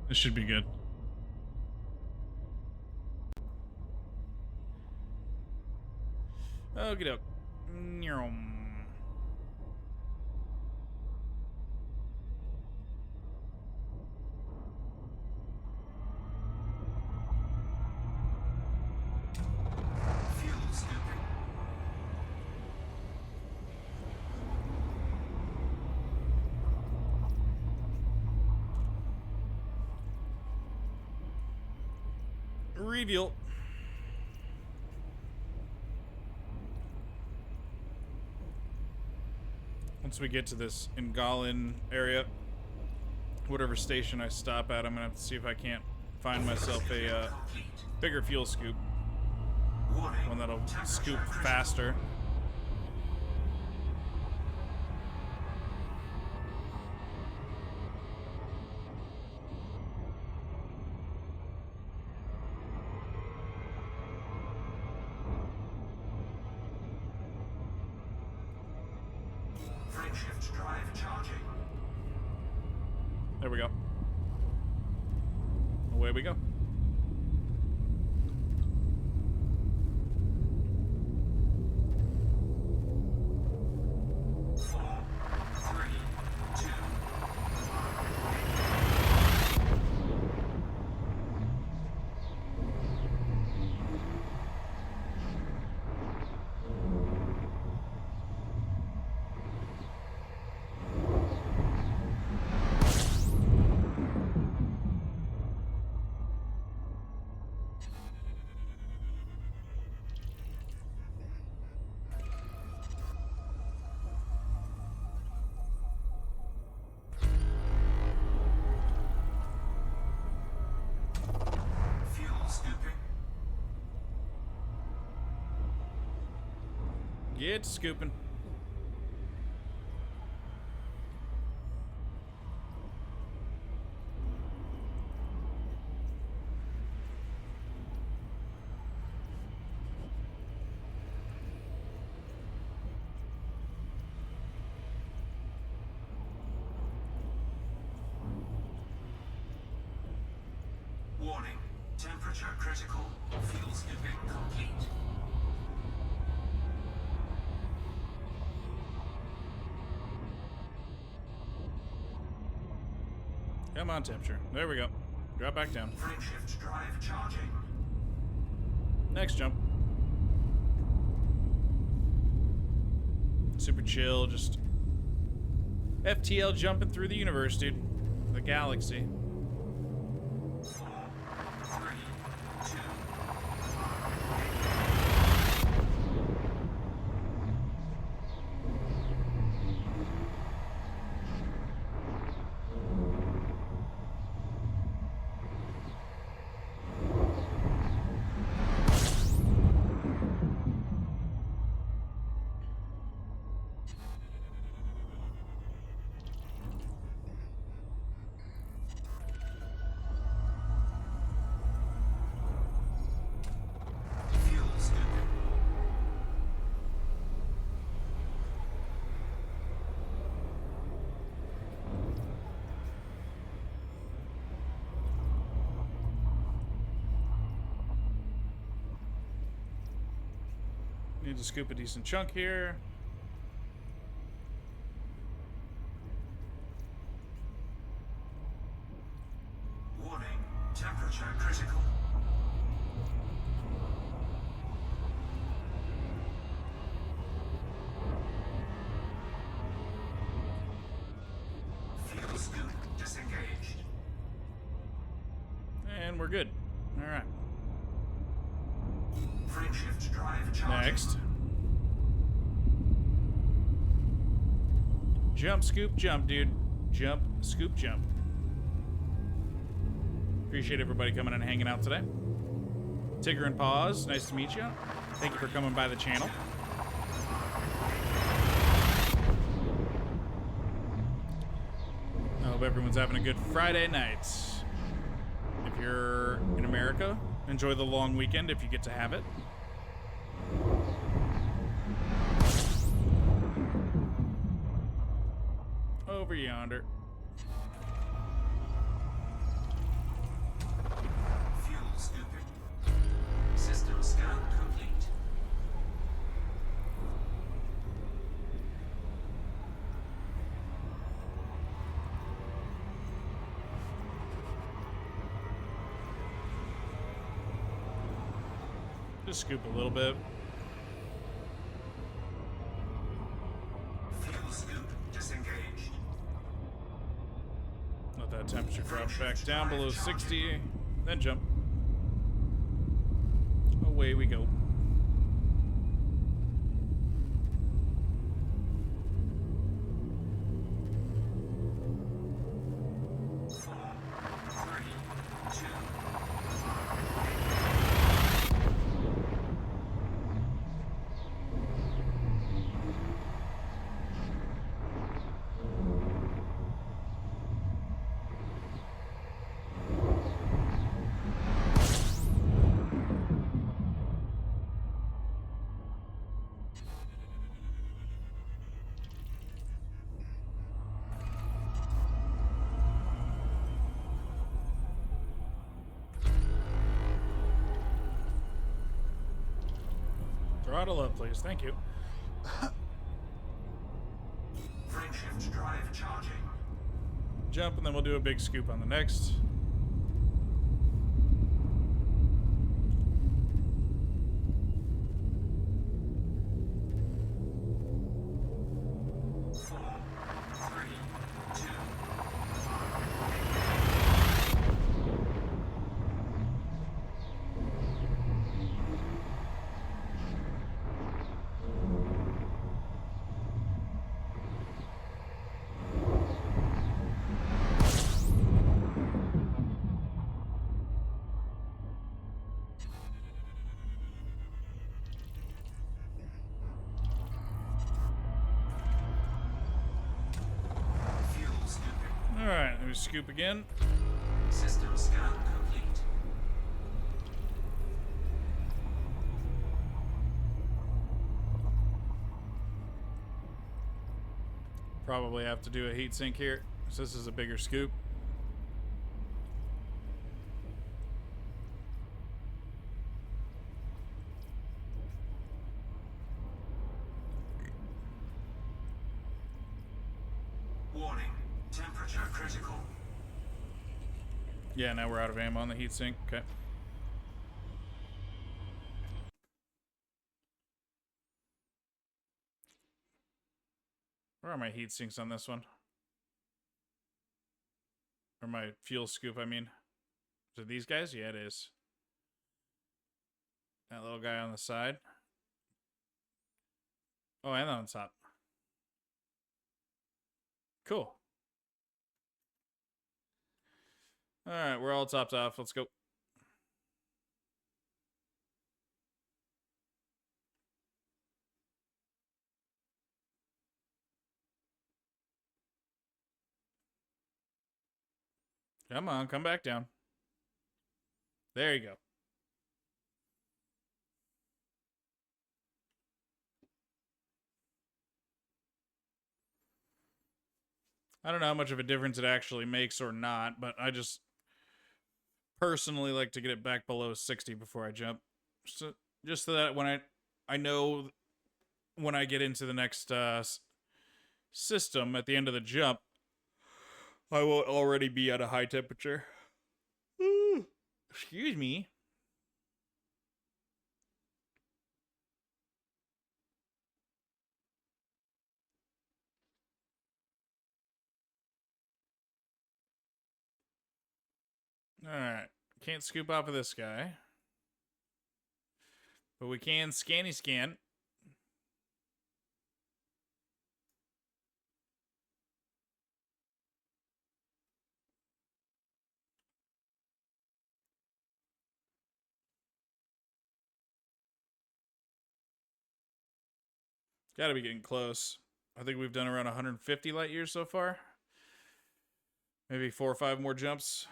This should be good. Okie doke.
Fuel scooping.
Reveal. Once we get to this Ingalin area, whatever station I stop at, I'm gonna have to see if I can't find myself a bigger fuel scoop.
Warning.
One that'll
Temperature
scoop
critical.
faster.
Frameshift drive charging.
There we go. Away we go.
Four, three, two.
Get scooping.
Warning. Temperature critical. Fuel scooping complete.
Come on, temperature. There we go. Drop back down.
Frameshift drive charging.
Next jump. Super chill, just FTL jumping through the universe, dude. The galaxy.
4, 3, 2. Fuel scooping.
Need to scoop a decent chunk here.
Warning. Temperature critical. Fuel scoop disengaged.
And we're good. All right.
Frameshift drive charging.
Next. Jump, scoop, jump, dude. Jump, scoop, jump. Appreciate everybody coming and hanging out today. Tigger and Paws, nice to meet you. Thank you for coming by the channel. I hope everyone's having a good Friday night. If you're in America, enjoy the long weekend if you get to have it. Over yonder.
Fuel scooping. System scan complete.
Just scoop a little bit.
Fuel scoop disengaged.
Let that temperature drop back down below 60. Then jump. Away we go. Throttle up, please. Thank you.
Frameshift drive charging.
Jump, and then we'll do a big scoop on the next. Let me scoop again.
System scan complete.
Probably have to do a heat sink here, so this is a bigger scoop.
Warning. Temperature critical.
Yeah, now we're out of ammo on the heat sink. Okay. Where are my heat sinks on this one? Or my fuel scoop, I mean. Is it these guys? Yeah, it is. That little guy on the side. Oh, and on top. Cool. Alright, we're all topped off. Let's go. Come on, come back down. There you go. I don't know how much of a difference it actually makes or not, but I just personally like to get it back below 60 before I jump. So, just so that when I know when I get into the next system at the end of the jump, I will already be at a high temperature. Excuse me. Alright. Can't scoop off of this guy. But we can scanny scan. Gotta be getting close. I think we've done around 150 light years so far. Maybe 4 or 5 more jumps.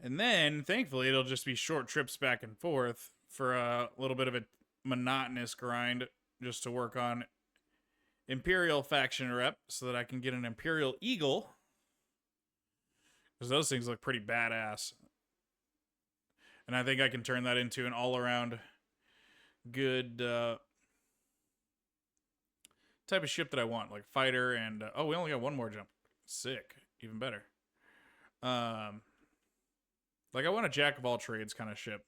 And then, thankfully, it'll just be short trips back and forth for a little bit of a monotonous grind just to work on Imperial faction rep so that I can get an Imperial Eagle. Because those things look pretty badass. And I think I can turn that into an all-around good type of ship that I want. Like fighter and... oh, we only got one more jump. Sick. Even better. Like, I want a jack-of-all-trades kind of ship.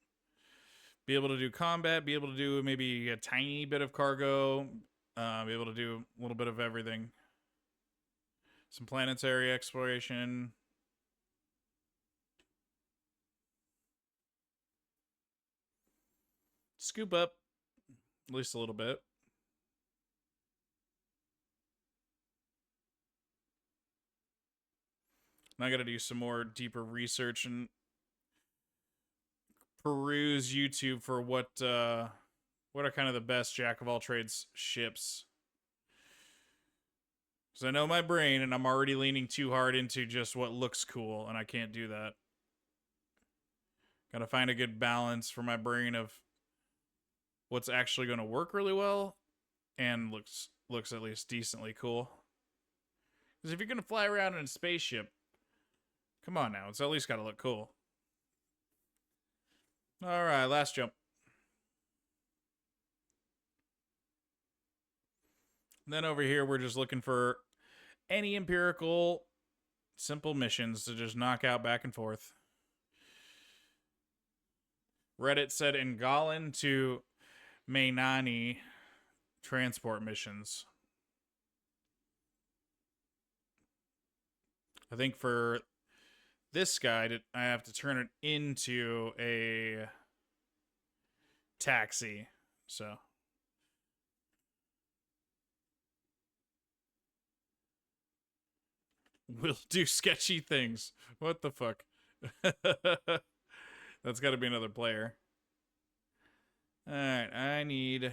Be able to do combat, be able to do maybe a tiny bit of cargo, be able to do a little bit of everything. Some planetary exploration. Scoop up. At least a little bit. And I gotta do some more deeper research and peruse YouTube for what are kind of the best jack of all trades ships. Because I know my brain, and I'm already leaning too hard into just what looks cool, and I can't do that. Gotta find a good balance for my brain of what's actually going to work really well and looks at least decently cool. Because if you're going to fly around in a spaceship, come on now, it's at least got to look cool. All right, last jump. And then over here, we're just looking for any empirical, simple missions to just knock out back and forth. Reddit said Engalan to Mainani transport missions. I think for this guy, I have to turn it into a taxi. So. We'll do sketchy things. What the fuck? That's got to be another player. Alright, I need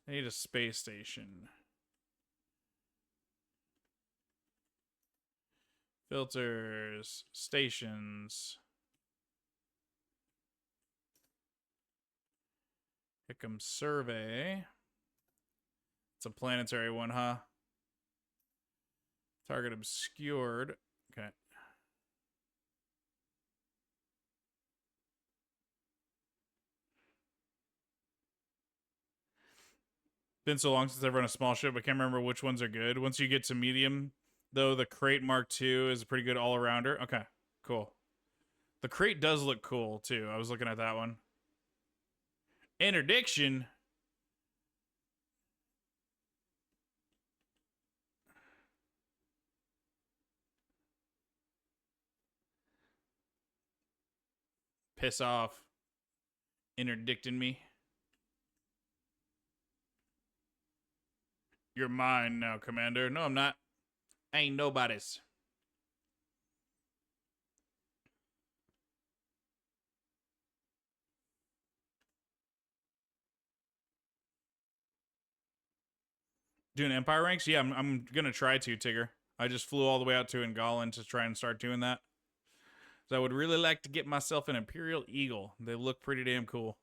a space station. Filters, stations. Here comes survey. It's a planetary one, huh? Target obscured. Okay. Been so long since I've run a small ship, I can't remember which ones are good. Once you get to medium, though, the Crate Mark II is a pretty good all-arounder. Okay, cool. The Crate does look cool, too. I was looking at that one. Interdiction? Piss off. Interdicting me. You're mine now, Commander. No, I'm not. Ain't nobody's. Doing Empire ranks? Yeah, I'm gonna try to, Tigger. I just flew all the way out to Engalen to try and start doing that. So I would really like to get myself an Imperial Eagle. They look pretty damn cool.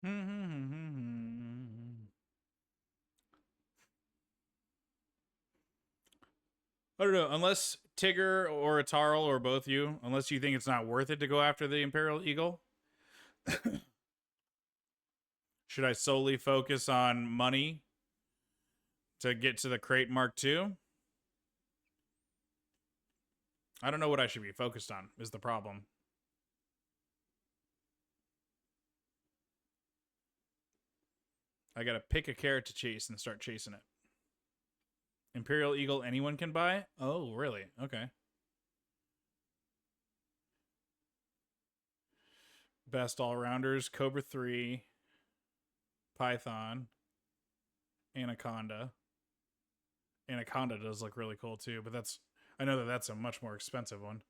I don't know, unless Tigger or Atarl or both you, unless you think it's not worth it to go after the Imperial Eagle, should I solely focus on money to get to the Crate Mark II? I don't know what I should be focused on, is the problem. I gotta pick a carrot to chase and start chasing it. Imperial Eagle anyone can buy? Oh, really? Okay. Best all-rounders, Cobra 3, Python, Anaconda. Anaconda does look really cool too, but that's, I know that that's a much more expensive one.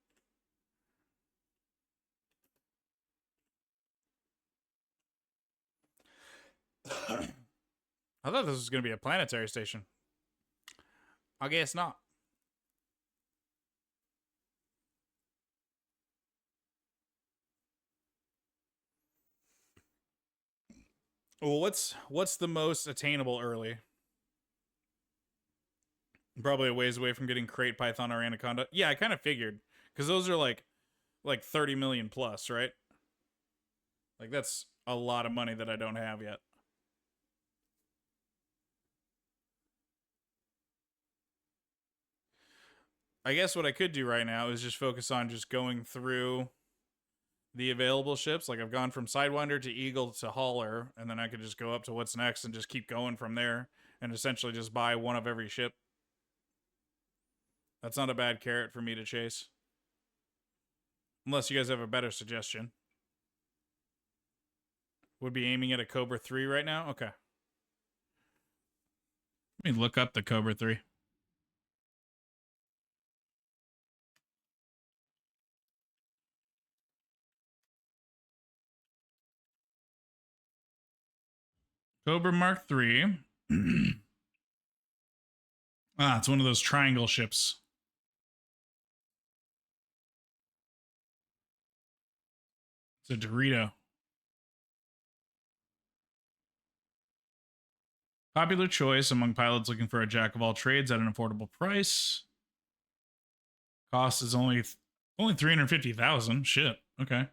I thought this was going to be a planetary station. I guess not. Well, what's the most attainable early? Probably a ways away from getting Crate, Python, or Anaconda. Yeah, I kind of figured, because those are like 30 million plus, right? Like that's a lot of money that I don't have yet. I guess what I could do right now is just focus on just going through the available ships. Like I've gone from Sidewinder to Eagle to Hauler, and then I could just go up to what's next and just keep going from there and essentially just buy one of every ship. That's not a bad carrot for me to chase. Unless you guys have a better suggestion. Would be aiming at a Cobra 3 right now? Okay. Let me look up the Cobra 3. Cobra Mark 3. Ah, it's one of those triangle ships. It's a Dorito. Popular choice among pilots looking for a jack of all trades at an affordable price. Cost is only 350,000. Shit. Okay.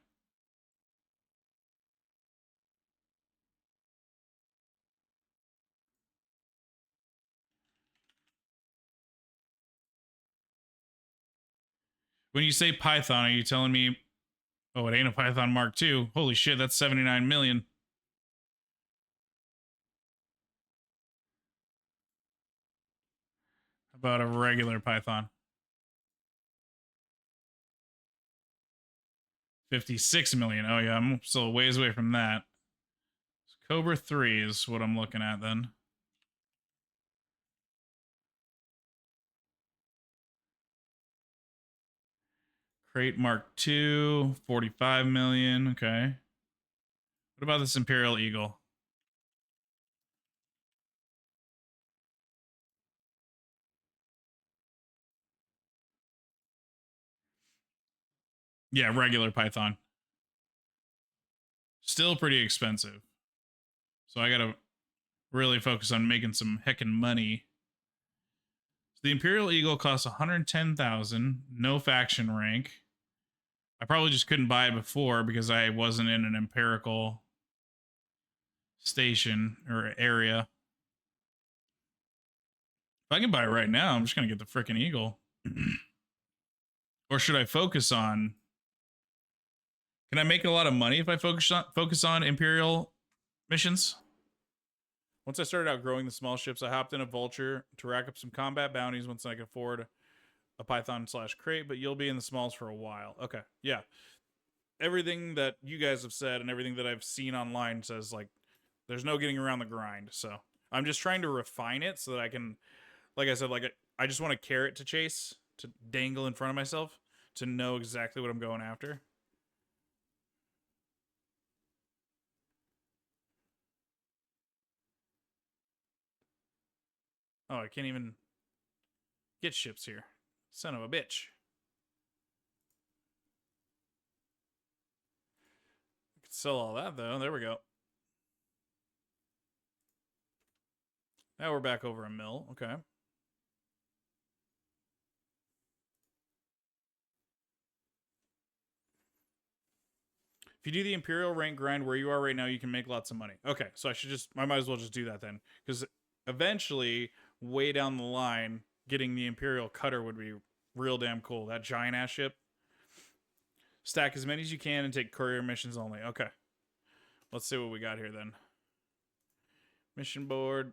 When you say Python, are you telling me, oh, it ain't a Python Mark II? Holy shit, that's 79 million. How about a regular Python? 56 million. Oh yeah, I'm still a ways away from that. Cobra 3 is what I'm looking at then. Crate Mark II, 45 million. Okay. What about this Imperial Eagle? Yeah, regular Python. Still pretty expensive. So I gotta really focus on making some heckin' money. So the Imperial Eagle costs 110,000, no faction rank. I probably just couldn't buy it before because I wasn't in an empirical station or area. If I can buy it right now, I'm just gonna get the frickin' Eagle. Or should I focus on? Can I make a lot of money if I focus on Imperial missions? Once I started outgrowing the small ships, I hopped in a Vulture to rack up some combat bounties once I could afford a Python / crate, but you'll be in the smalls for a while. Okay, yeah. Everything that you guys have said and everything that I've seen online says, like, there's no getting around the grind. So I'm just trying to refine it so that I can, like I said, like, I just want a carrot to chase, to dangle in front of myself, to know exactly what I'm going after. Oh, I can't even get ships here. Son of a bitch. I could sell all that, though. There we go. Now we're back over a mill. Okay. If you do the Imperial rank grind where you are right now, you can make lots of money. Okay, so I might as well just do that then. Because eventually, way down the line, getting the Imperial cutter would be real damn cool. That giant ass ship. Stack as many as you can and take courier missions only. Okay. Let's see what we got here then. Mission board.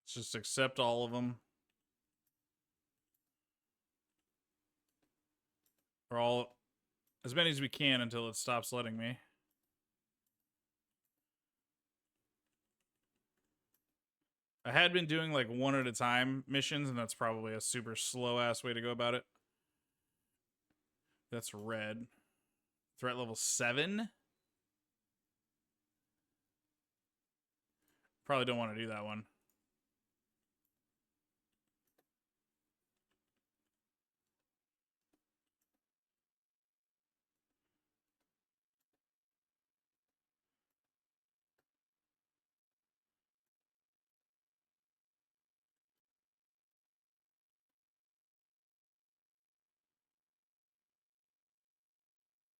Let's just accept all of them. Or all, as many as we can until it stops letting me. I had been doing like one at a time missions, and that's probably a super slow ass way to go about it. That's red. Threat level 7. Probably don't want to do that one.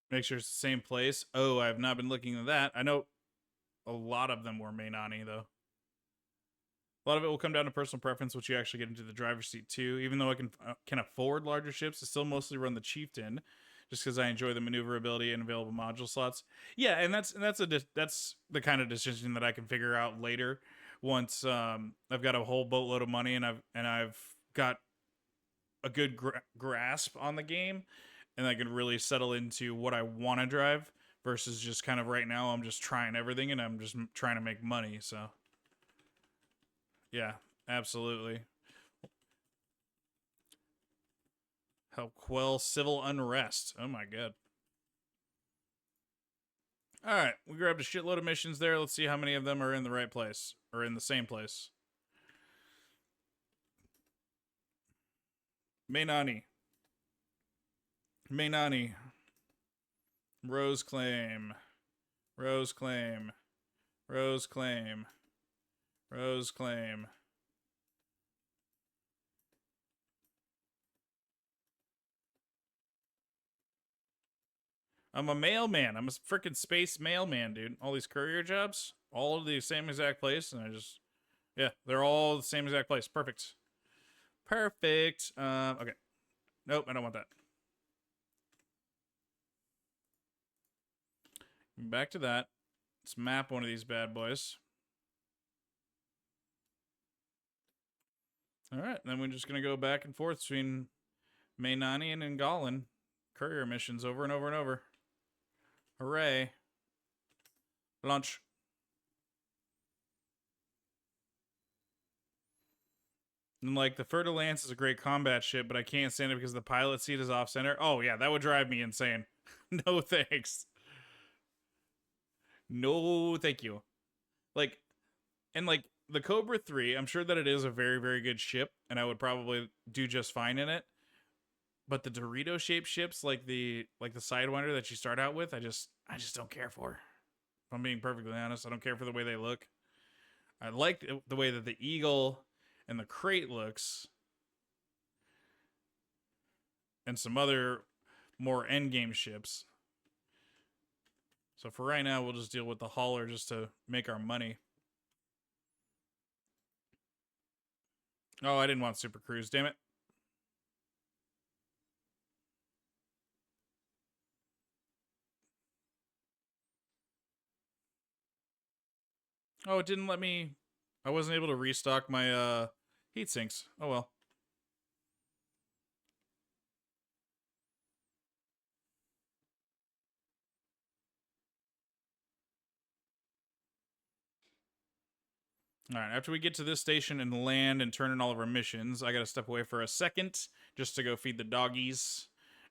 Make sure it's the same place. Oh, I have not been looking at that. I know a lot of them were Mainani, though. A lot of it will come down to personal preference, which you actually get into the driver's seat too. Even though I can afford larger ships, I still mostly run the Chieftain, just because I enjoy the maneuverability and available module slots. Yeah, and that's the kind of decision that I can figure out later once I've got a whole boatload of money and I've got a good grasp on the game. and I can really settle into what I want to drive versus just kind of right now I'm just trying everything and I'm just trying to make money. So yeah, absolutely. Help quell civil unrest. Oh my god. All right, we grabbed a shitload of missions there. Let's see how many of them are in the right place or in the same place. Mainani. Rose claim. Rose claim. Rose claim. Rose claim. I'm a mailman. I'm a freaking space mailman, dude. All these courier jobs, all of the same exact place, and yeah, they're all the same exact place. Perfect. Perfect. Okay. Nope, I don't want that. Back to that. Let's map one of these bad boys. All right, then we're just gonna go back and forth between Mainani and Ngalin. Courier missions over and over and over. Hooray. Launch. And like the Fer-de-Lance is a great combat ship, but I can't stand it because the pilot seat is off center. Oh yeah, that would drive me insane. No thanks. No, thank you. Like, and like the Cobra 3, I'm sure that it is a very, very good ship, and I would probably do just fine in it. But the Dorito shaped ships, like the Sidewinder that you start out with, I just don't care for. If I'm being perfectly honest, I don't care for the way they look. I like the way that the Eagle and the Crate looks, and some other more endgame ships. So for right now, we'll just deal with the hauler just to make our money. Oh, I didn't want Super Cruise, damn it. Oh, it didn't let me... I wasn't able to restock my heat sinks. Oh well. Alright, after we get to this station and land and turn in all of our missions, I gotta step away for a second just to go feed the doggies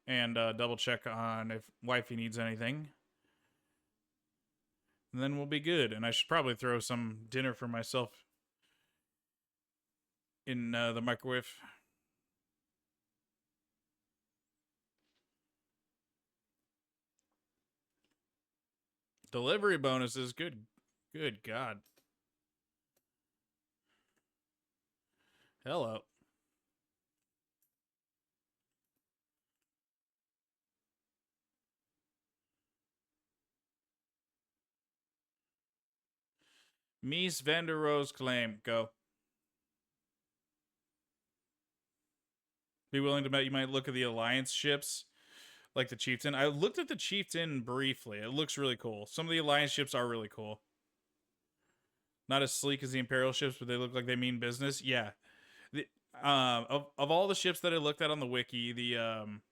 and double check on if wifey needs anything. And then we'll be good. And I should probably throw some dinner for myself in the microwave. Delivery bonuses, good God. Hello. Mies van der Rohe's claim. Go. Be willing to bet you might look at the Alliance ships, like the Chieftain. I looked at the Chieftain briefly. It looks really cool. Some of the Alliance ships are really cool. Not as sleek as the Imperial ships, but they look like they mean business. Yeah. The, of all the ships that I looked at on the wiki, and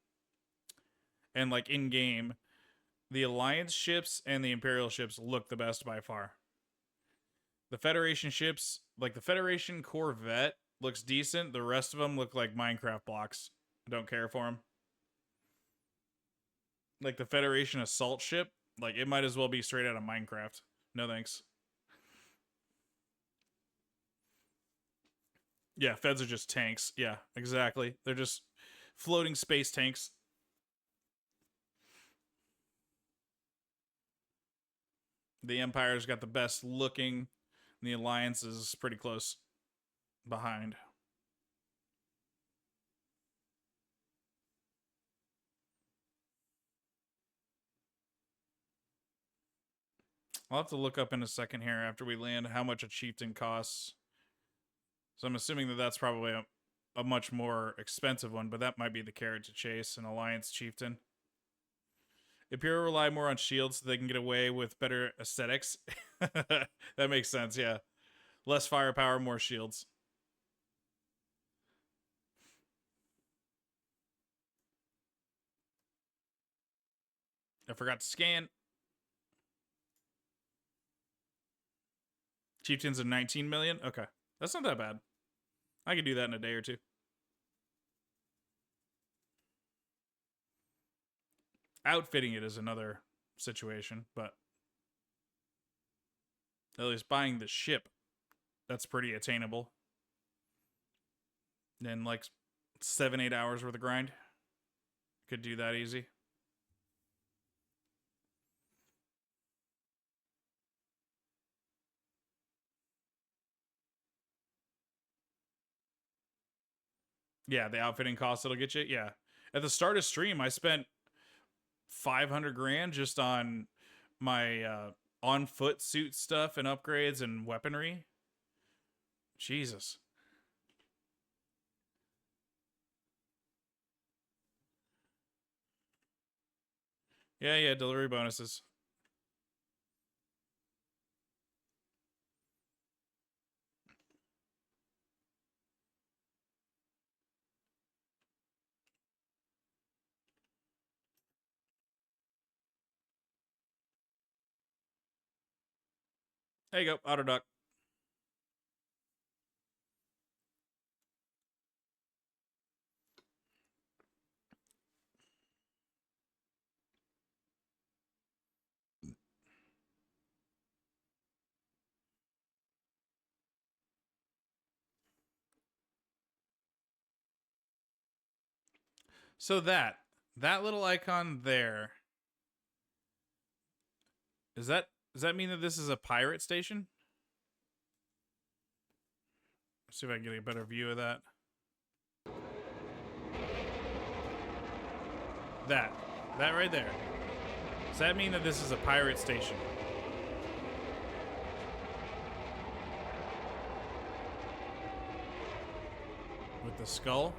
like in game, the Alliance ships and the Imperial ships look the best by far. The Federation ships, like the Federation Corvette, looks decent. The rest of them look like Minecraft blocks. I don't care for them. Like the Federation assault ship, like it might as well be straight out of Minecraft. No thanks. Yeah, Feds are just tanks. Yeah, exactly. They're just floating space tanks. The Empire's got the best looking, and the Alliance is pretty close behind. I'll have to look up in a second here after we land how much a Chieftain costs. So I'm assuming that that's probably a much more expensive one, but that might be the carrot to chase, an Alliance Chieftain. Imperial rely more on shields so they can get away with better aesthetics. That makes sense, yeah. Less firepower, more shields. I forgot to scan. Chieftains of 19 million? Okay. That's not that bad. I could do that in a day or two. Outfitting it is another situation, but at least buying the ship, that's pretty attainable. Then like 7-8 hours worth of grind. Could do that easy. Yeah, the outfitting cost it'll get you. Yeah. At the start of stream, I spent 500 grand just on my on foot suit stuff and upgrades and weaponry. Jesus. Yeah, delivery bonuses. There you go, auto duck. So that little icon there, does that mean that this is a pirate station? Let's see if I can get a better view of that. That right there. Does that mean that this is a pirate station? With the skull?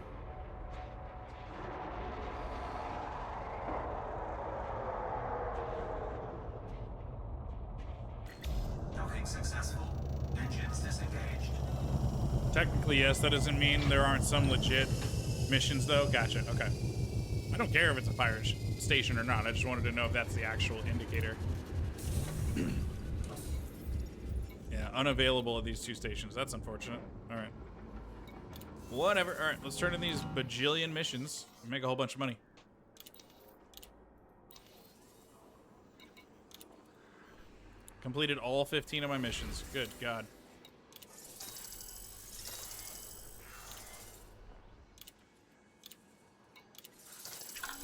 Docking successful. Engines disengaged.
Technically, yes. That doesn't mean there aren't some legit missions, though. Gotcha. Okay. I don't care if it's a pirate station or not. I just wanted to know if that's the actual indicator. Yeah, unavailable at these two stations. That's unfortunate. All right. Whatever. All right, let's turn in these bajillion missions and make a whole bunch of money. Completed all 15 of my missions. Good God.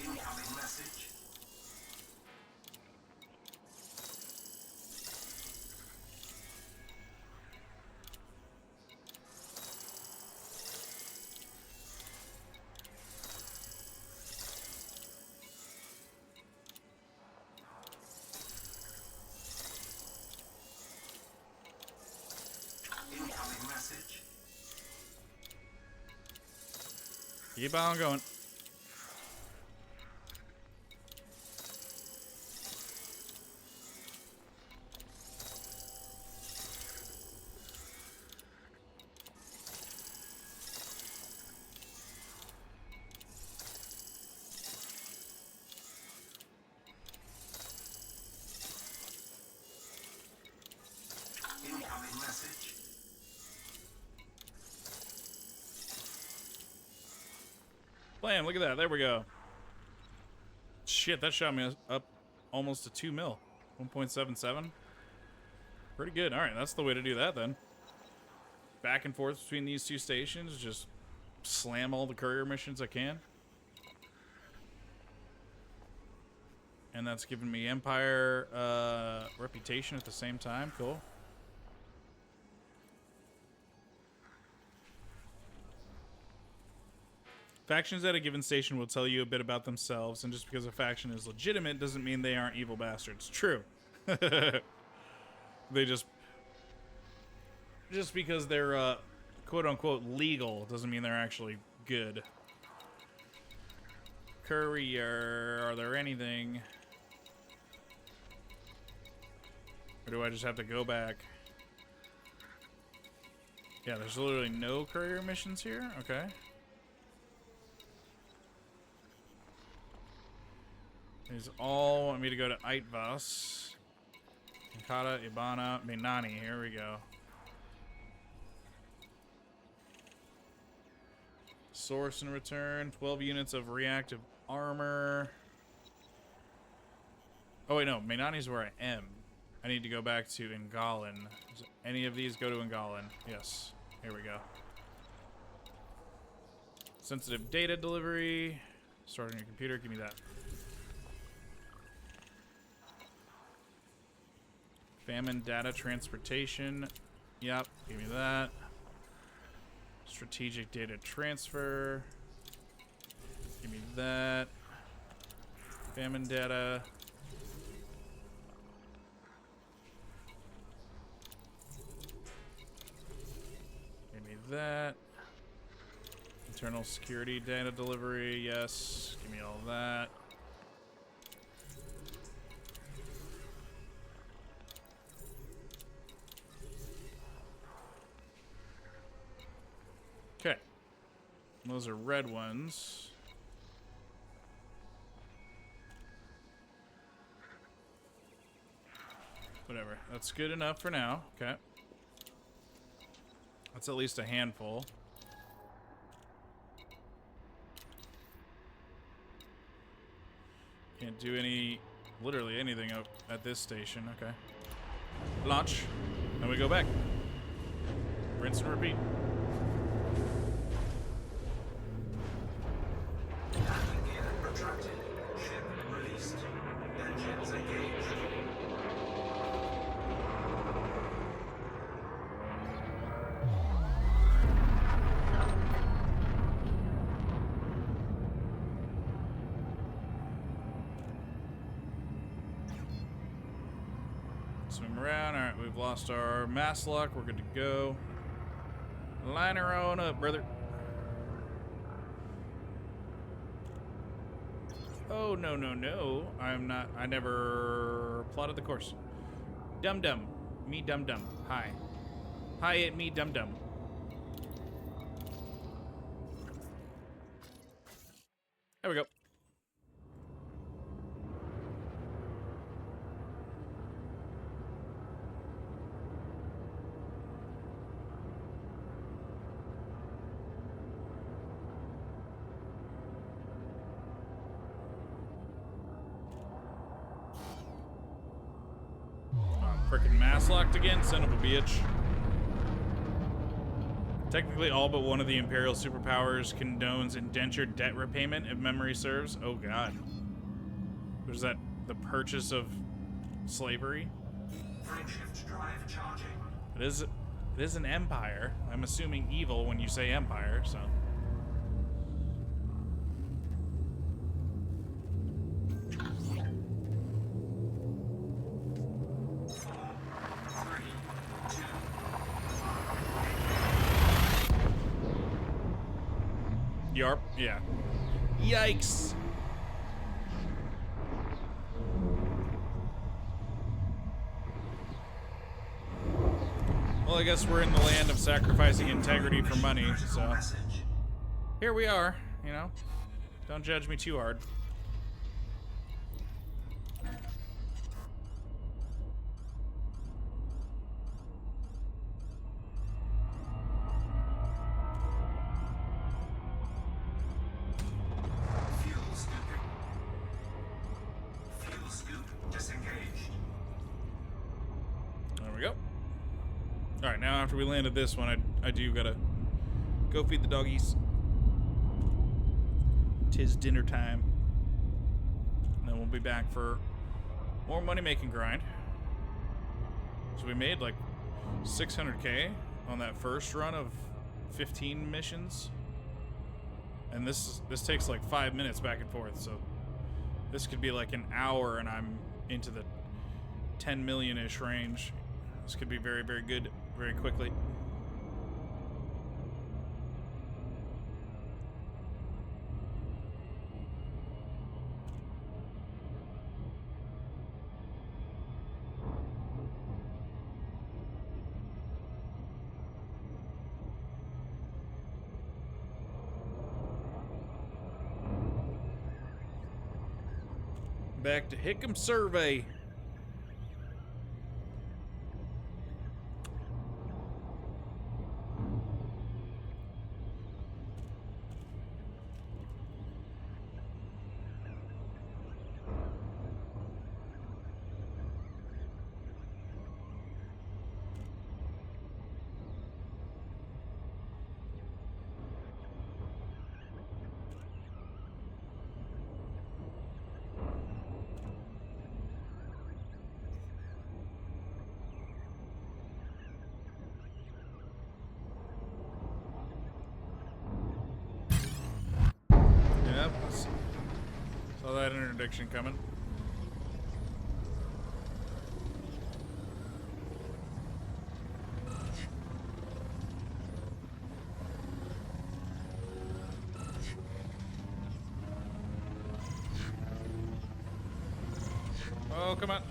Incoming message. Incoming message.
Keep on going.
Incoming message.
Blam, look at that. There we go. Shit, that shot me up almost to 2 mil. 1.77. Pretty good. All right, that's the way to do that then. Back and forth between these two stations. Just slam all the courier missions I can. And that's giving me Empire reputation at the same time. Cool. Factions at a given station will tell you a bit about themselves, and just because a faction is legitimate doesn't mean they aren't evil bastards. True. They just because they're quote-unquote legal doesn't mean they're actually good. Courier, are there anything? Or do I just have to go back? Yeah, there's literally no courier missions here? Okay. These all want me to go to Aitvas. Nakata, Ibana, Minani. Here we go. Source and return. 12 units of reactive armor. Oh, wait, no. Minani's where I am. I need to go back to Ingalan. Does any of these go to Ingalan? Yes. Here we go. Sensitive data delivery. Start on your computer. Give me that. Famine data transportation. Yep. Give me that. Strategic data transfer. Give me that. Famine data. Give me that. Internal security data delivery. Yes. Give me all that. Okay. Those are red ones. Whatever. That's good enough for now. Okay. That's at least a handful. Can't do literally anything up at this station. Okay. Launch. Then we go back. Rinse and repeat.
Landing gear retracted. Ship released. Engines engaged.
Swing around. All right, we've lost our mass lock. We're good to go. Line her on up, brother. Oh, no, no, no. I'm not. I never plotted the course. Dum dum. Me dum dum. Hi. Hi, it me dum dum. There we go. Frickin' mass locked again, son of a bitch. Technically, all but one of the Imperial superpowers condones indentured debt repayment, if memory serves. Oh god. Was that the purchase of slavery?
Frameshift drive charging.
It is an empire. I'm assuming evil when you say empire, so. Yarp, yeah. Yikes! Well, I guess we're in the land of sacrificing integrity for money, so.
Message.
Here we are, you know. Don't judge me too hard.
Fuel scooping. Fuel scoop disengaged.
There we go. Alright, now after we landed this one, I do gotta go feed the doggies. 'Tis dinner time. And then we'll be back for more money-making grind. So we made like 600k on that first run of 15 missions. And this takes like 5 minutes back and forth, so this could be like an hour and I'm into the 10 million-ish range. This could be very, very good very quickly. Back to Hickam Survey. Yep. Saw that interdiction coming. Oh, come on.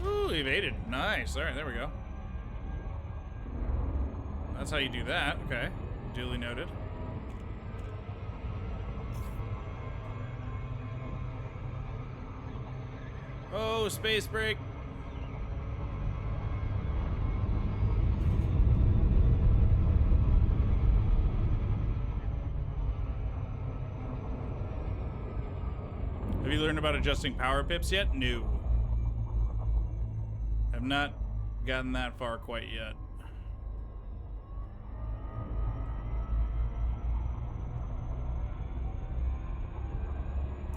Ooh, evaded. Nice. All right, there we go. That's how you do that. Okay. Duly noted. Oh, space break. Have you learned about adjusting power pips yet? No. Have not gotten that far quite yet.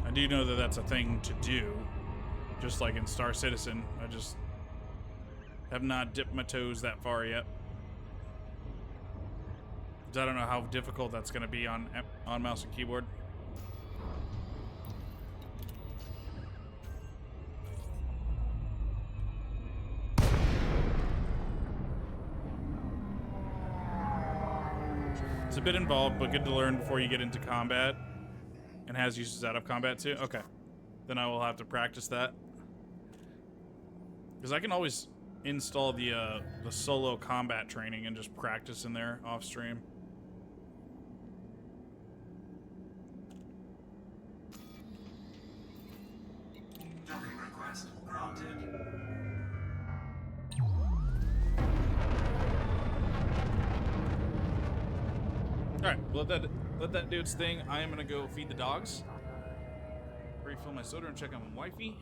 I do know that that's a thing to do, just like in Star Citizen. I just have not dipped my toes that far yet. 'Cause I don't know how difficult that's going to be on mouse and keyboard. It's a bit involved, but good to learn before you get into combat. And has uses out of combat too? Okay. Then I will have to practice that. Because I can always install the solo combat training and just practice in there off stream.
Docking request granted.
Alright, let that do its thing. I am gonna go feed the dogs. Refill my soda and check on wifey.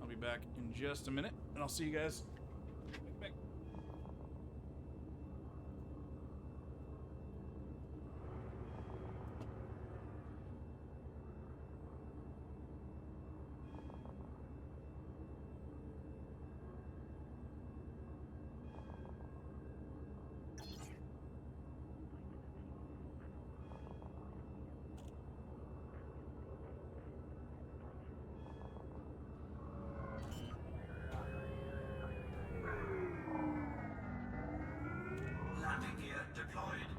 I'll be back in just a minute, and I'll see you guys. Back.
Landing gear deployed.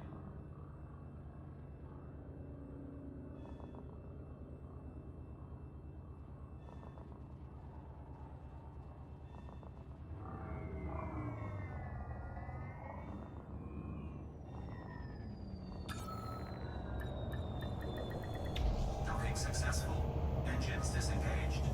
Docking successful. Engines disengaged.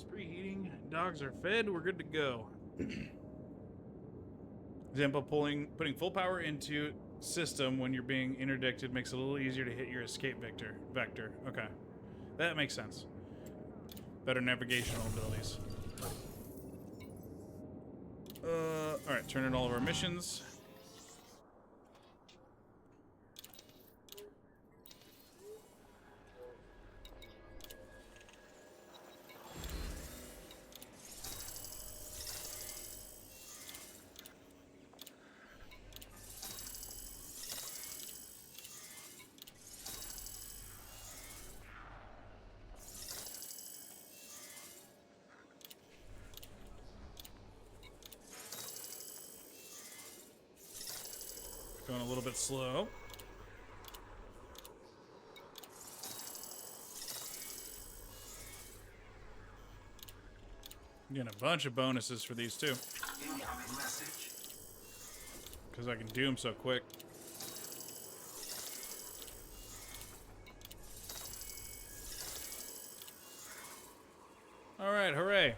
It's preheating. Dogs are fed. We're good to go. Example, putting full power into system when you're being interdicted makes it a little easier to hit your escape vector. Okay. That makes sense. Better navigational abilities. Alright, turn in all of our missions. Going a little bit slow. Getting a bunch of bonuses for these too.
Incoming message.
Because I can do them so quick. Alright, hooray.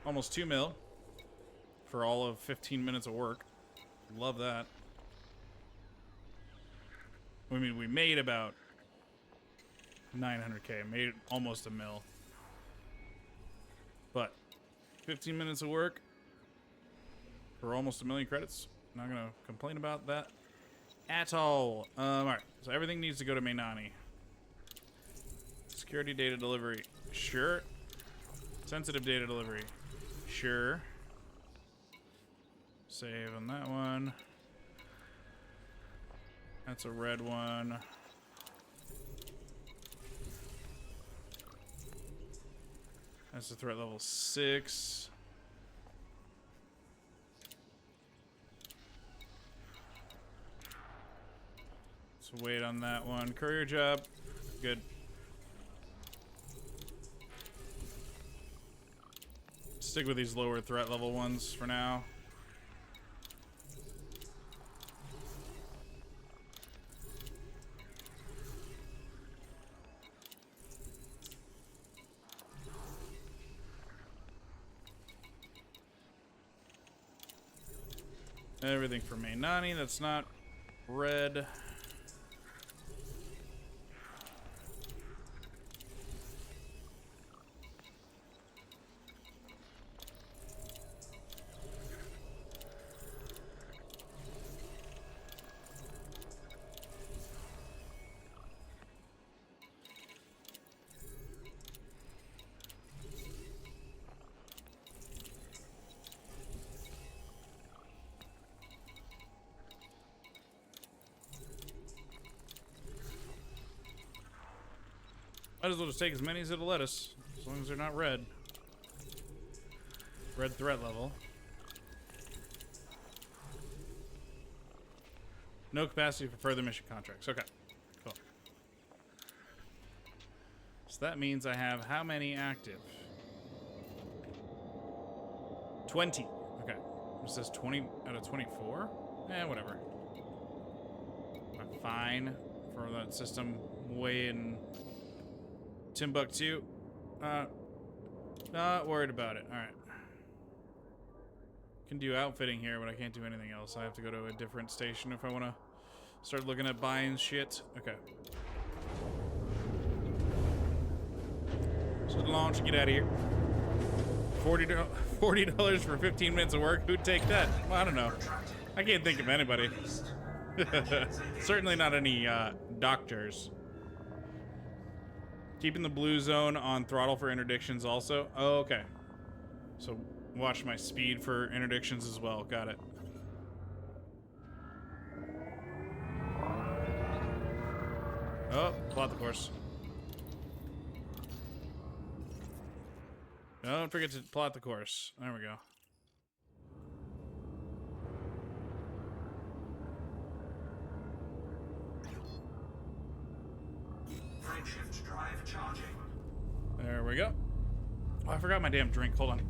Almost 2 mil. For all of 15 minutes of work. Love that. I mean, we made about 900K. Made almost a mil. But 15 minutes of work for almost 1 million credits. Not gonna complain about that at all. Alright, so everything needs to go to Mainani. Security data delivery. Sure. Sensitive data delivery. Sure. Save on that one. That's a red one. That's a threat level 6. Let's wait on that one. Courier job. Good. Stick with these lower threat level ones for now. Everything for Mainani that's not red. Might as well just take as many as it'll let us, as long as they're not red. Red threat level. No capacity for further mission contracts. Okay, cool. So that means I have how many active? 20. Okay. It says 20 out of 24? Eh, whatever. I'm fine for that system way in Timbuktu. Not worried about it. Alright. Can do outfitting here, but I can't do anything else. I have to go to a different station if I want to start looking at buying shit. Okay. So launch and get out of here. $40 for 15 minutes of work? Who'd take that? Well, I don't know. I can't think of anybody. Certainly not any doctors. Keeping the blue zone on throttle for interdictions also. Oh, okay. So watch my speed for interdictions as well. Got it. Oh, plot the course. Don't forget to plot the course. There we go.
Frameshift drive charging.
There we go. Oh, I forgot my damn drink. Hold on.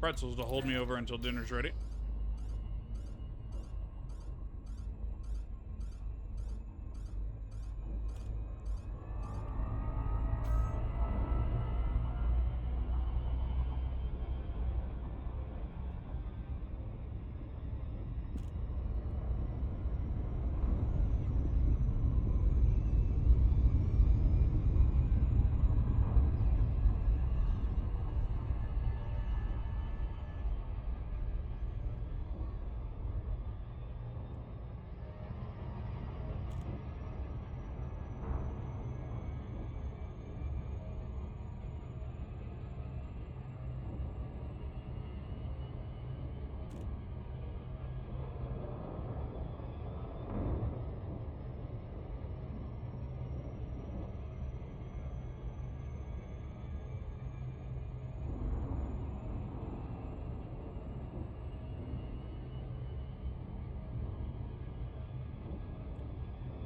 Pretzels to hold me over until dinner's ready.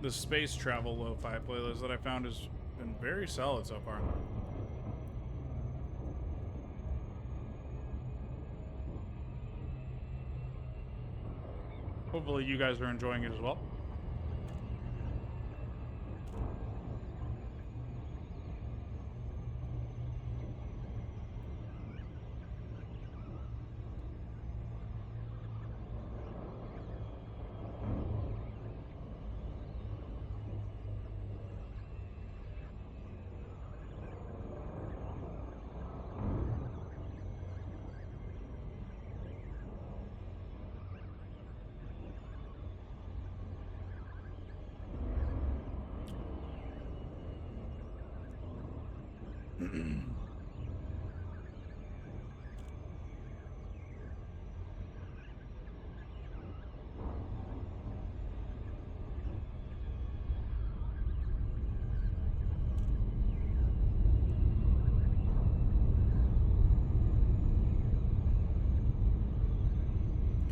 The space travel lo-fi playlist that I found has been very solid so far. Hopefully you guys are enjoying it as well.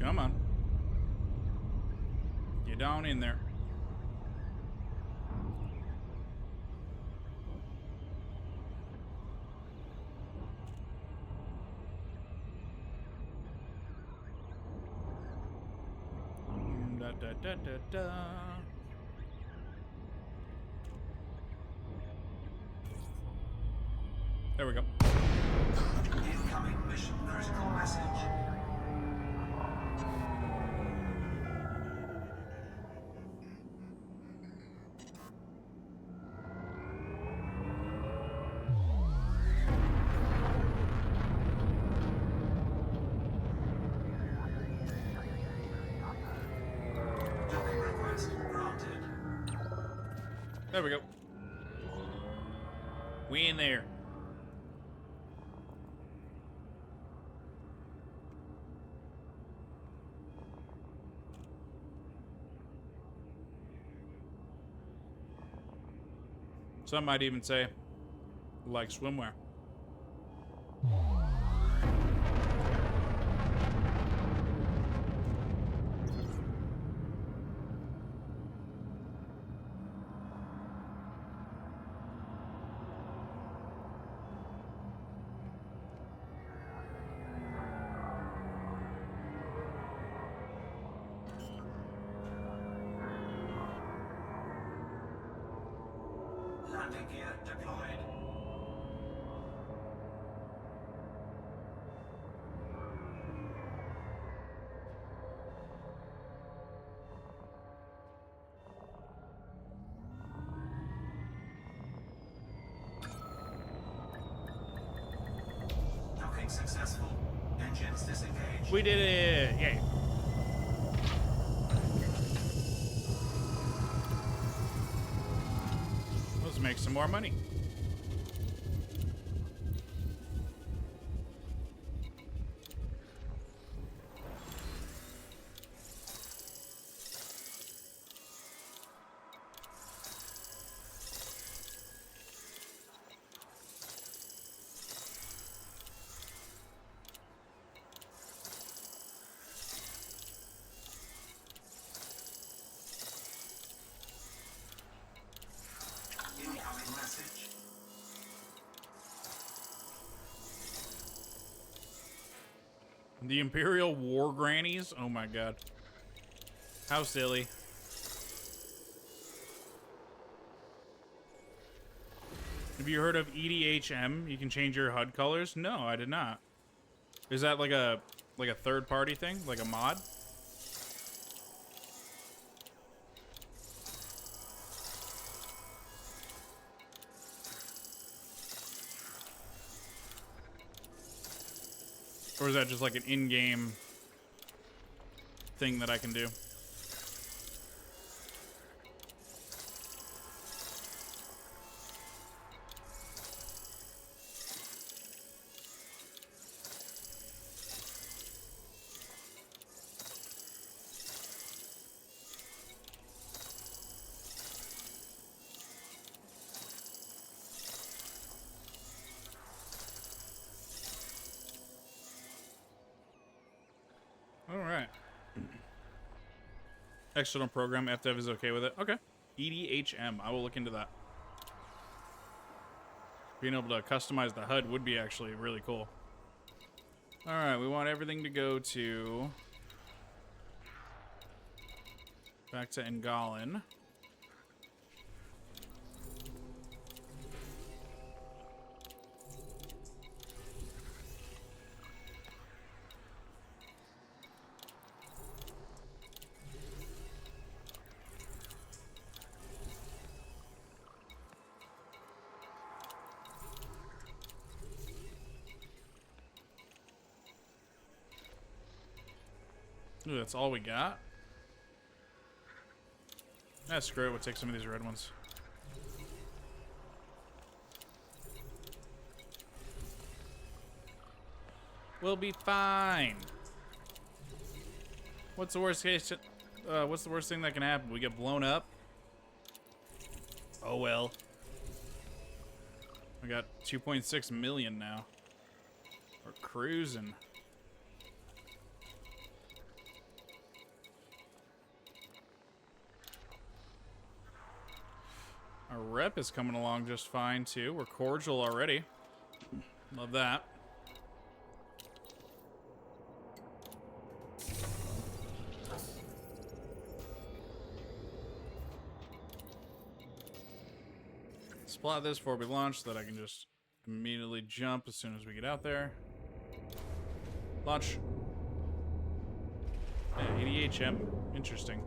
Come on. Get down in there. Da da da da da. There we go.
Incoming mission critical message. Docking request granted.
There we go. We in there. Some might even say, like swimwear.
Landing gear deployed. Docking successful. Engines disengaged.
We did it! Yay! Let's make some more money. The Imperial War Grannies? Oh my god. How silly. Have you heard of EDHM? You can change your HUD colors? No, I did not. Is that like a third party thing? Like a mod? Or is that just like an in-game thing that I can do? Alright. External program, FDev is okay with it. Okay. EDHM. I will look into that. Being able to customize the HUD would be actually really cool. Alright, we want everything to go to... back to Engalin. Ooh, that's all we got? Ah, screw it. We'll take some of these red ones. We'll be fine. What's the worst case? What's the worst thing that can happen? We get blown up? Oh well. We got 2.6 million now. We're cruising. Our rep is coming along just fine too. We're cordial already. Love that. Splat this before we launch so that I can just immediately jump as soon as we get out there. Launch. Yeah, ADHM. Interesting.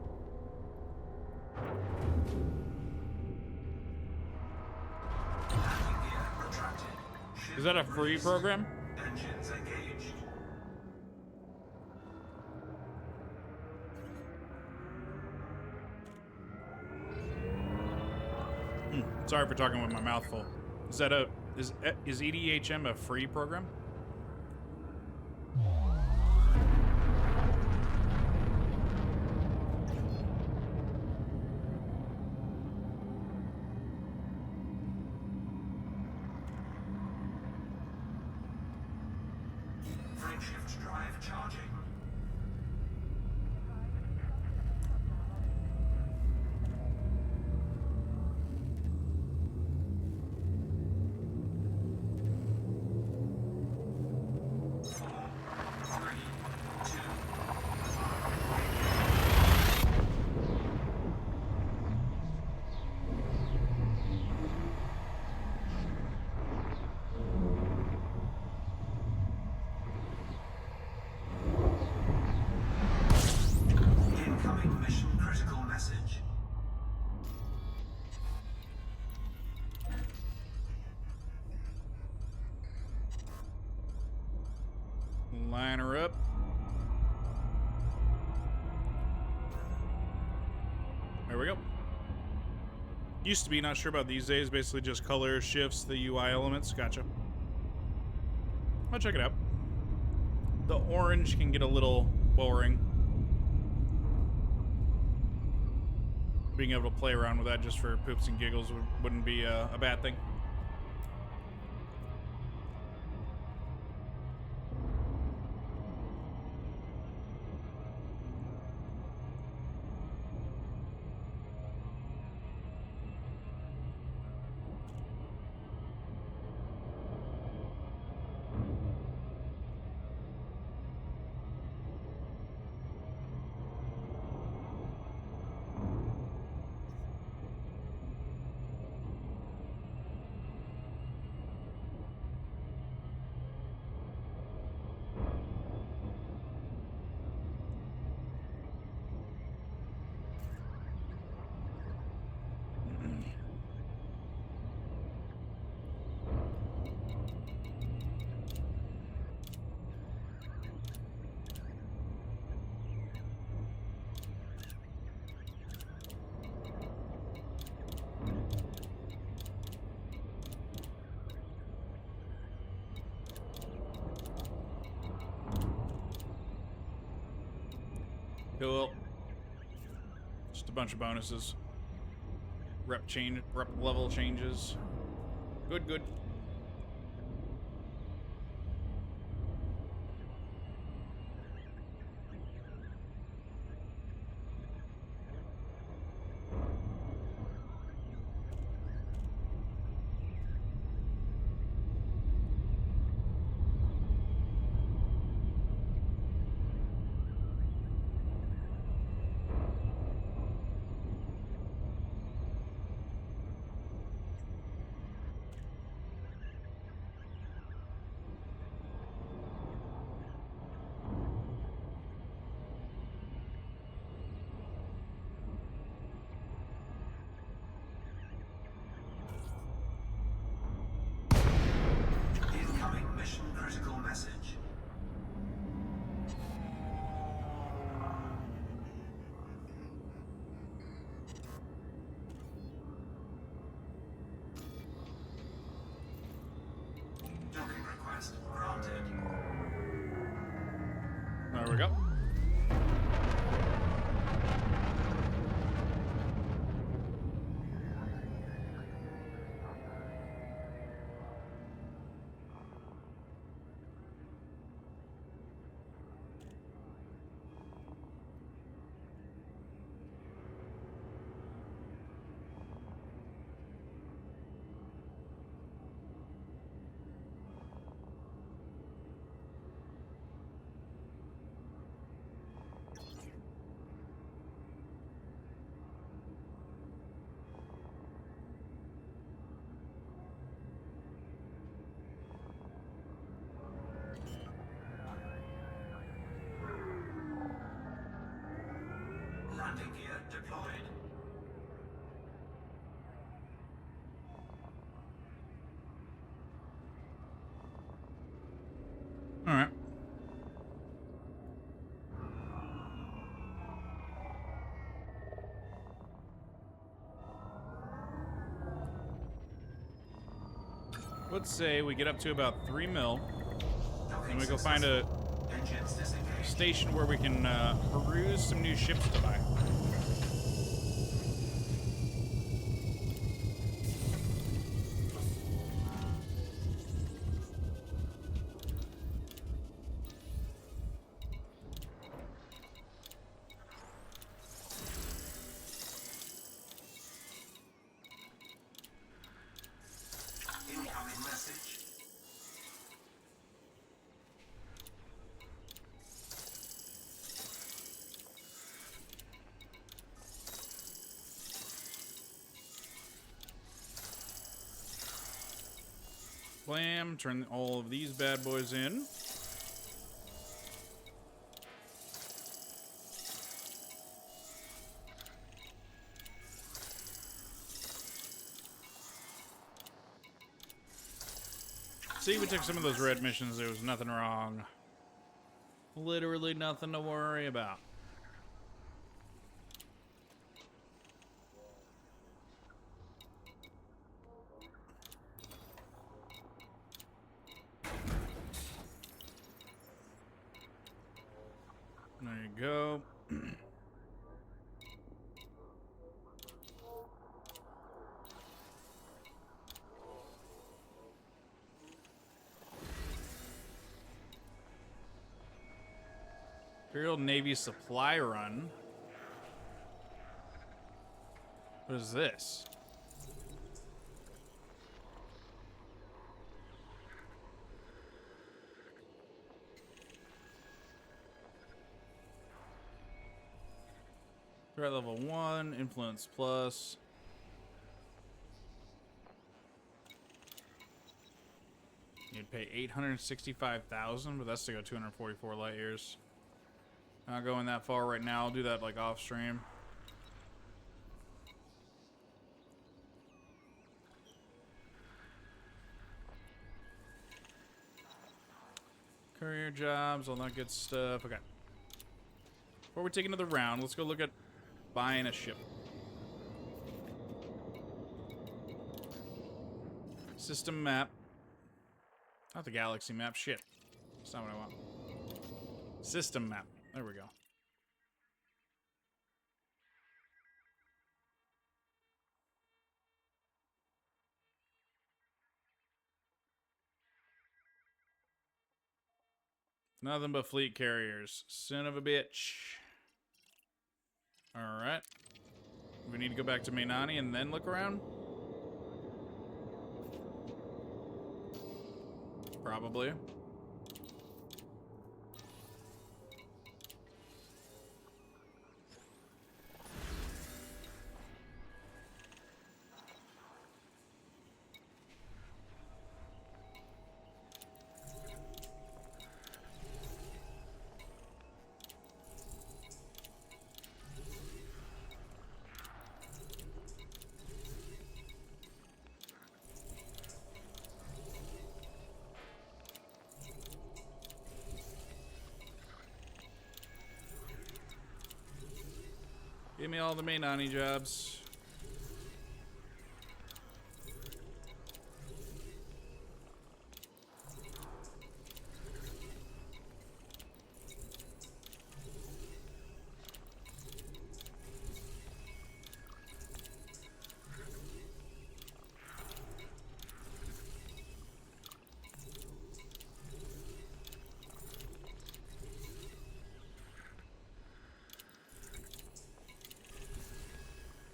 Is that a free program?
Engines engaged.
Sorry for talking with my mouth full. Is that is EDHM a free program?
Frameshift drive charging. Incoming mission critical message.
Line her up. There we go. Used to be, not sure about these days. Basically just color shifts the UI elements. Gotcha. I'll check it out. The orange can get a little boring. Being able to play around with that just for poops and giggles wouldn't be a bad thing. Cool. Just a bunch of bonuses. Rep level changes. Good, good.
Incoming mission critical message. Docking request granted.
There we go.
Landing gear deployed.
All right. Let's say we get up to about 3 mil, and we go find a
Engines disengaged.
station where we can peruse some new ships to buy.
Incoming message.
Blam, turn all of these bad boys in. See, we took some of those red missions. There was nothing wrong. Literally nothing to worry about. There you go. Imperial Navy supply run. What is this? Threat level 1, influence plus. You'd pay 865,000, but that's to go 244 light years. Not going that far right now. I'll do that like off stream. Courier jobs, all that good stuff. Okay. Before we take another round, let's go look at buying a ship. System map. Not the galaxy map. Shit. That's not what I want. System map. There we go. Nothing but fleet carriers. Son of a bitch. Alright. We need to go back to Mainani and then look around? Probably. Give me all the Mainani jobs.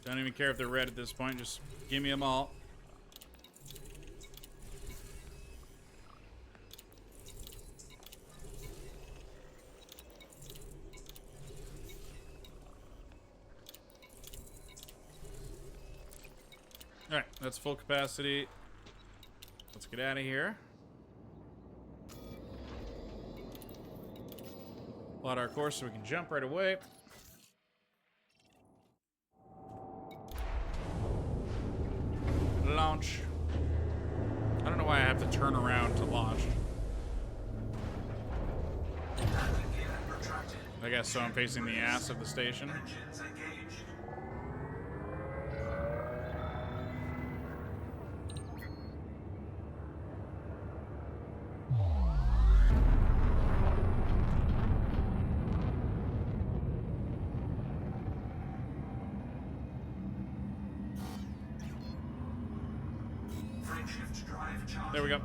Don't even care if they're red at this point. Just give me them all. Alright, that's full capacity. Let's get out of here. Plot our course so we can jump right away. Launch. I don't know why I have to turn around to launch.
Landing gear retracted.
I guess so I'm facing the ass of the station.
Engines engaged. Frameshift drive charging.
There we go.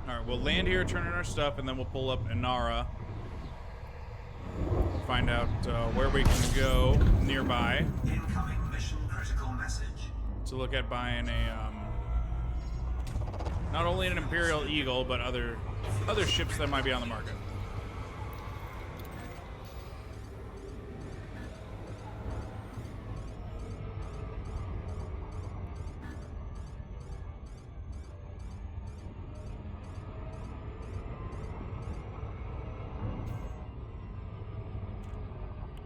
Alright, we'll land here, turn in our stuff, and then we'll pull up Inara. Find out where we can go nearby
Incoming mission critical message.
to look at buying a not only an Imperial Eagle but other ships that might be on the market.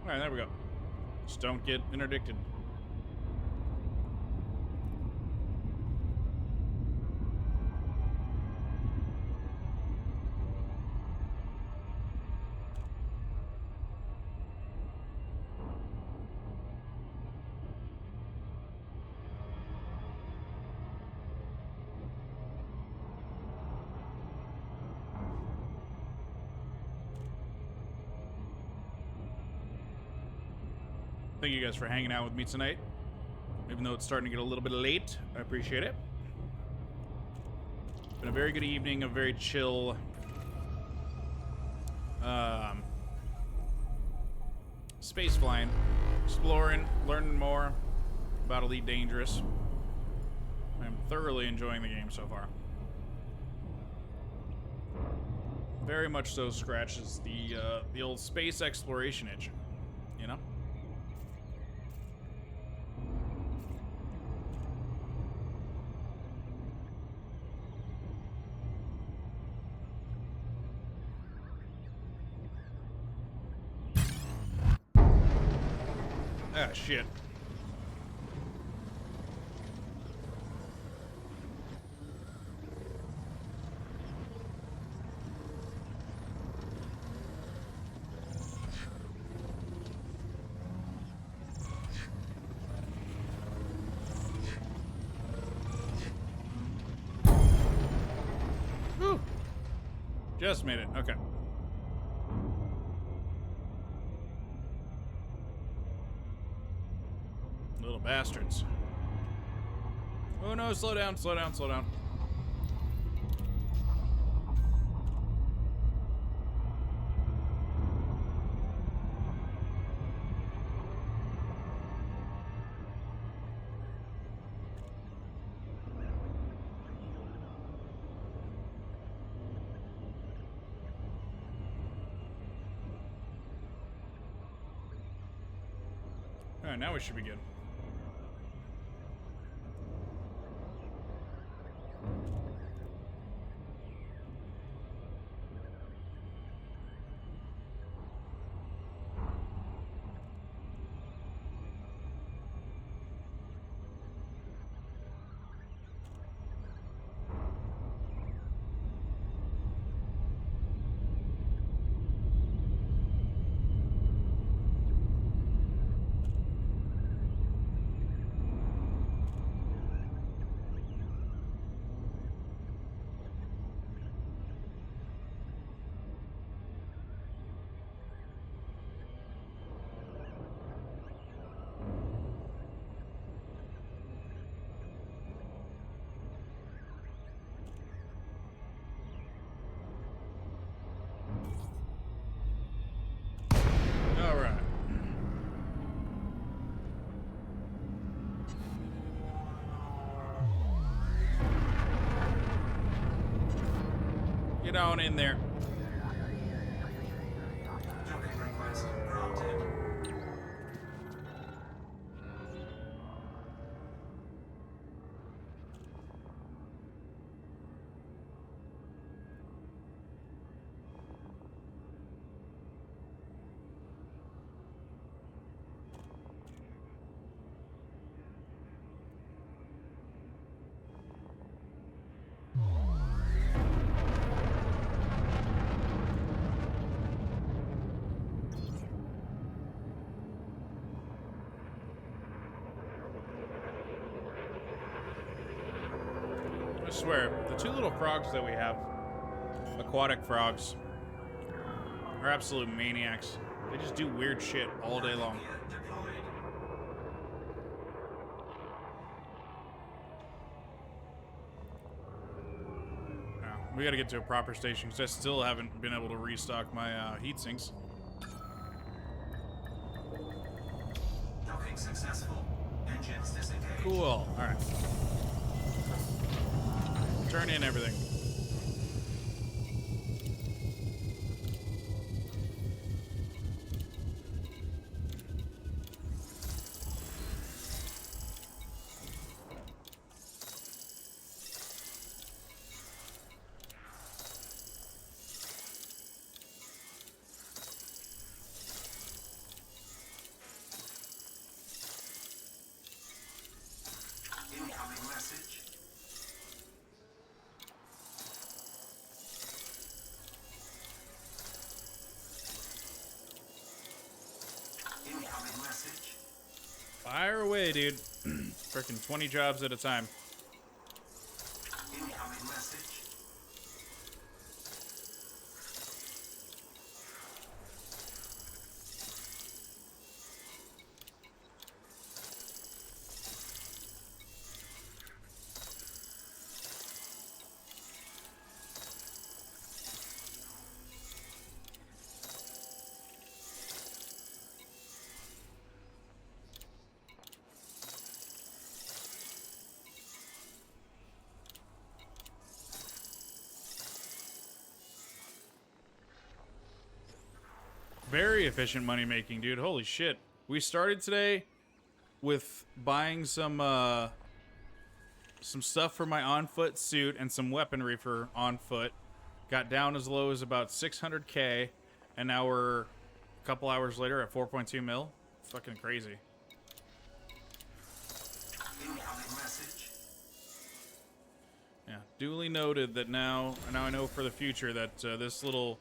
All right, there we go. Just don't get interdicted. Thank you guys for hanging out with me tonight. Even though it's starting to get a little bit late, I appreciate it. Been a very good evening, a very chill space flying, exploring, learning more about Elite Dangerous. I'm thoroughly enjoying the game so far. Very much so scratches the old space exploration itch, you know? Ah, shit. Just made it. Okay. Little bastards. Oh no, slow down, slow down, slow down. Alright, now we should be good. Alright. Get on in there.
Docking request granted.
I swear, the two little frogs that we have, aquatic frogs, are absolute maniacs. They just do weird shit all day long.
Gear deployed.
Now, we gotta get to a proper station because I still haven't been able to restock my heat sinks.
Docking successful. Engines disengaged.
Cool. Alright. Turn in everything.
Incoming message. Incoming message.
Fire away, dude. Frickin' 20 jobs at a time.
Incoming message.
Very efficient money making, dude. Holy shit. We started today with buying some stuff for my on-foot suit and some weaponry for on-foot. Got down as low as about 600k, and now we're a couple hours later at 4.2 mil. Fucking crazy.
Incoming message.
Yeah, duly noted that now I know for the future that this little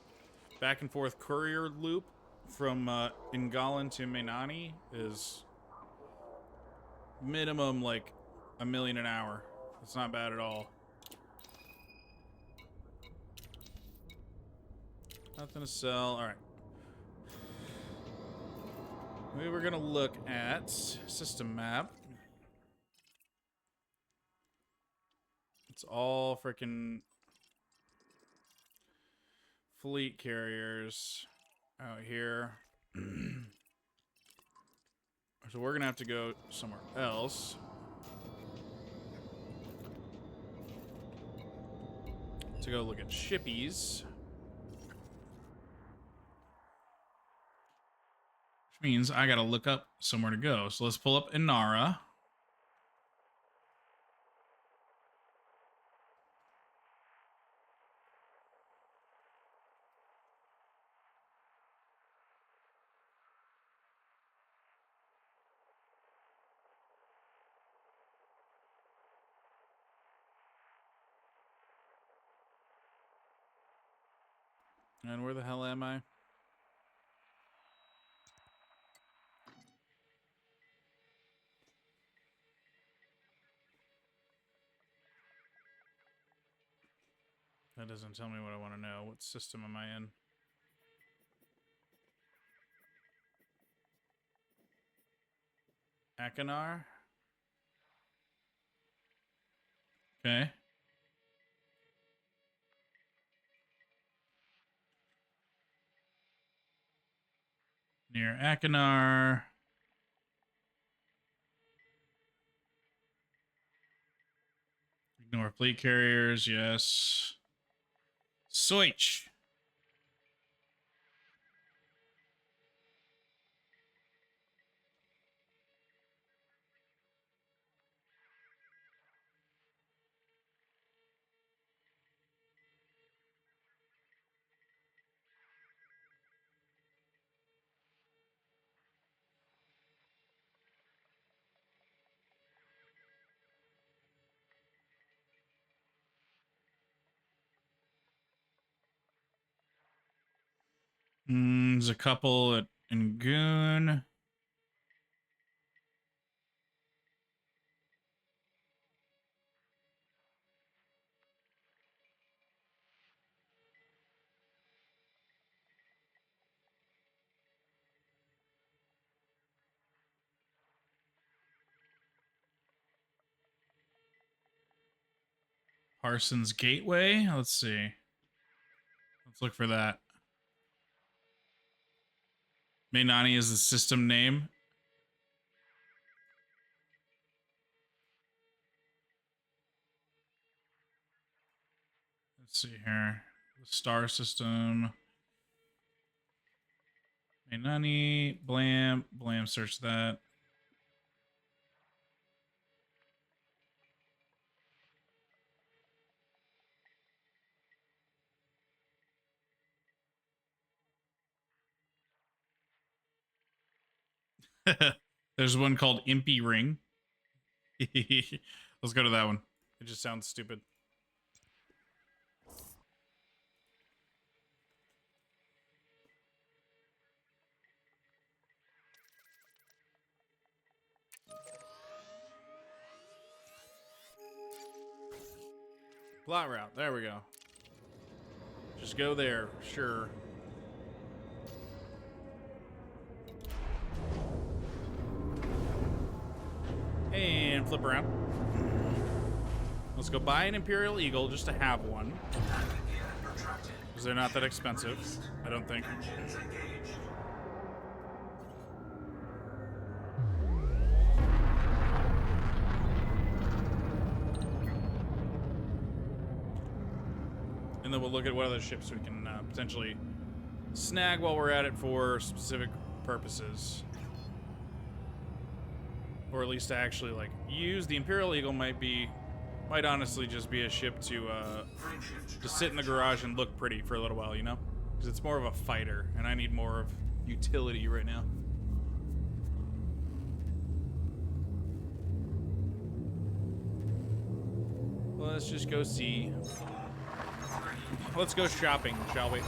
back and forth courier loop from Ingalan to Mainani is minimum like $1 million an hour. It's not bad at all. Nothing to sell. All right. We were gonna look at system map. It's all freaking fleet carriers out here. So we're gonna have to go somewhere else. To go look at shippies. Which means I gotta look up somewhere to go. So let's pull up Inara. And where the hell am I? That doesn't tell me what I want to know. What system am I in? Akinar? Okay. Near Akinar. Ignore fleet carriers, yes. Soich. There's a couple at Ngoon. Parsons Gateway. Let's see. Let's look for that. Mainani is the system name. Let's see here. The star system. Mainani. Blam. Blam, search that. There's one called Impy Ring. Let's go to that one. It just sounds stupid. Plot route. There we go. Just go there. Sure. And flip around. Let's go buy an Imperial Eagle just to have one. Because they're not that expensive, I don't think. And then we'll look at what other ships we can potentially snag while we're at it for specific purposes. Or at least to actually like use. The Imperial Eagle might honestly just be a ship to sit in the garage and look pretty for a little while, you know? Because it's more of a fighter, and I need more of utility right now. Let's just go see. Let's go shopping, shall we?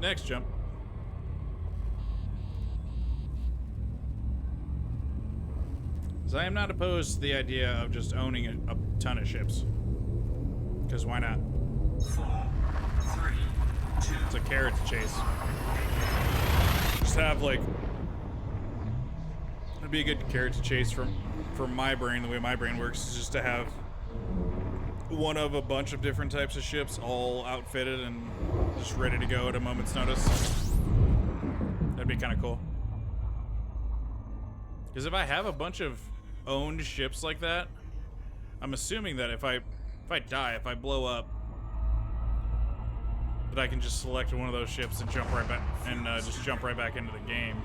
Next jump. Because I am not opposed to the idea of just owning a ton of ships. Because why not?
4, 3, 2.
It's a carrot to chase. Just have like... It'd be a good carrot to chase for my brain, the way my brain works, is just to have one of a bunch of different types of ships all outfitted and just ready to go at a moment's notice. That'd be kind of cool. Because if I have a bunch of owned ships like that, I'm assuming that if I die, if I blow up, that I can just select one of those ships and jump right back and just jump right back into the game,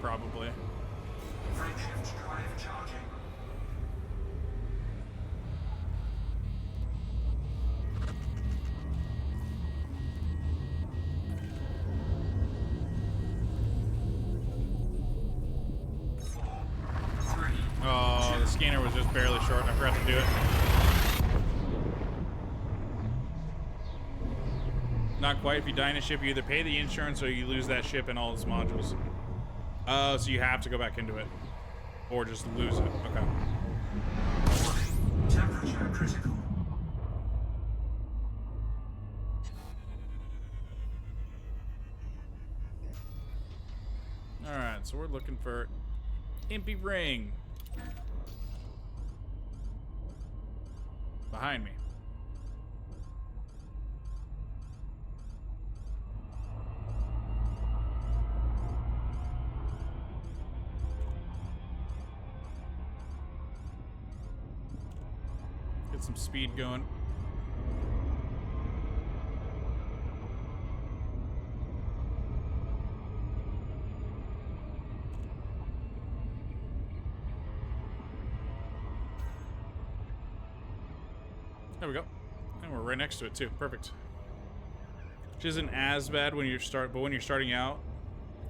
probably.
Frameshift drive charging.
Oh, the scanner was just barely short. I forgot to do it. Not quite. If you die in a ship, you either pay the insurance or you lose that ship and all its modules. Oh, so you have to go back into it. Or just lose it. Okay.
Warning. Temperature critical.
Alright, so we're looking for Impy Ring. Behind me. Get some speed going. There we go. And we're right next to it too. Perfect. Which isn't as bad when you're starting out,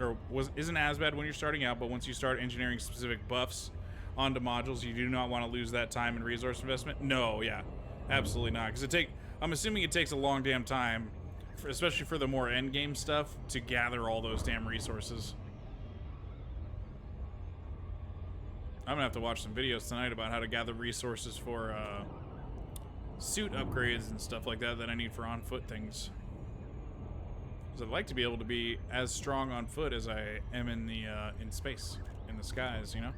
or isn't as bad when you're starting out, but once you start engineering specific buffs onto modules, you do not want to lose that time and resource investment. No, yeah, absolutely not. Because I'm assuming it takes a long damn time, especially for the more end game stuff, to gather all those damn resources. I'm gonna have to watch some videos tonight about how to gather resources for suit upgrades and stuff like that I need for on foot things. Because I'd like to be able to be as strong on foot as I am in the in space, in the skies, you know.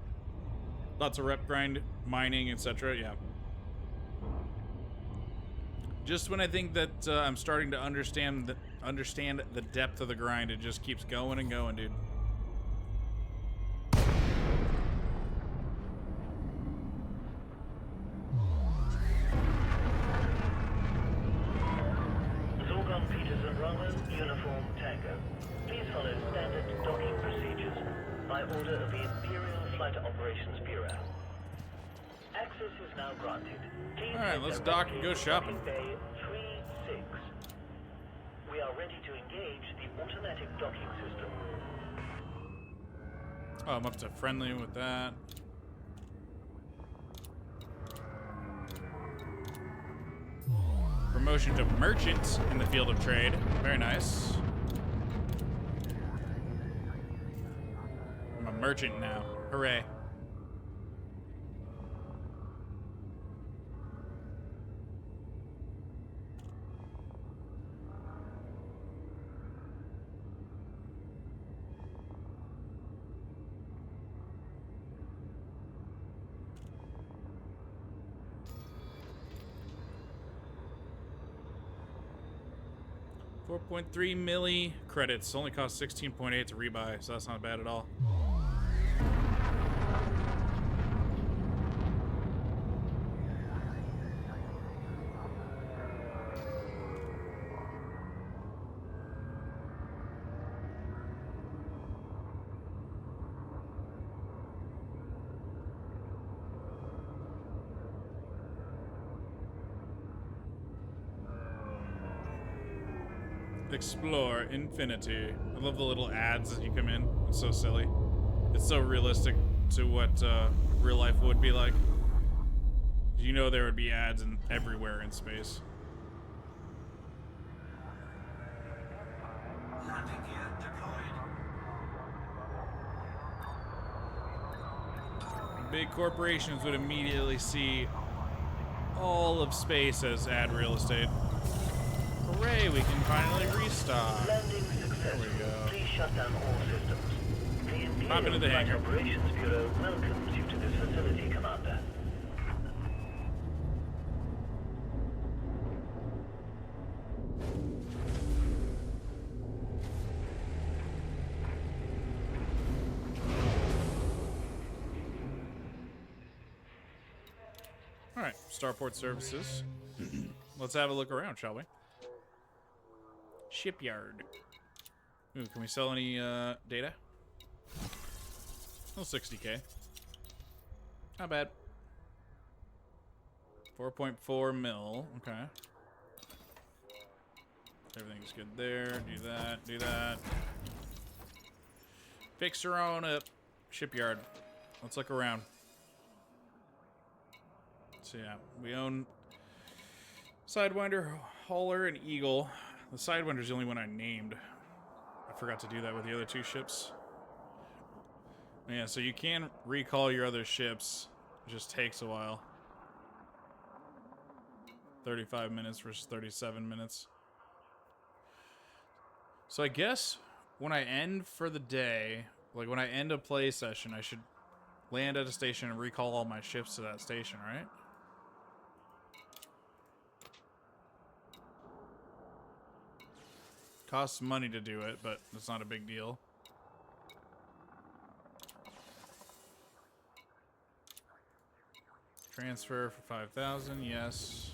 Lots of rep grind, mining, etc. Yeah. Just when I think that I'm starting to understand the depth of the grind, it just keeps going and going, dude.
Uniform Tango. Please follow standard docking procedures by order of the Imperial Flight Operations Bureau. Access is now granted. Please
Alright, let's dock and go shopping.
Bay 36. We are ready to engage the automatic docking system.
Oh, I'm up to friendly with that. Promotion to merchant in the field of trade. Very nice. I'm a merchant now. Hooray. $4.3 milli credits. Only cost 16.8 to rebuy, so that's not bad at all. Explore Infinity. I love the little ads as you come in. It's so silly. It's so realistic to what real life would be like. You know there would be ads everywhere in space.
Landing
big corporations would immediately see all of space as ad real estate. Hooray, we can finally restock.
Landing successful.
There we go.
Please shut down all systems. The
Pop into
Imperial
the
Flight
hangar.
Operations Bureau welcomes you to this facility, Commander.
Alright, Starport Services. Let's have a look around, shall we? Shipyard. Ooh, can we sell any data? Oh, 60K. Not bad. 4.4 mil. Okay. Everything's good there. Do that. Do that. Fix her on up. Shipyard. Let's look around. So yeah, we own Sidewinder, Hauler, and Eagle. The Sidewinder's the only one I named. I forgot to do that with the other two ships. Yeah, so you can recall your other ships. It just takes a while. 35 minutes versus 37 minutes. So I guess when I end for the day, like when I end a play session, I should land at a station and recall all my ships to that station, right? Costs money to do it, but it's not a big deal. Transfer for 5,000, yes.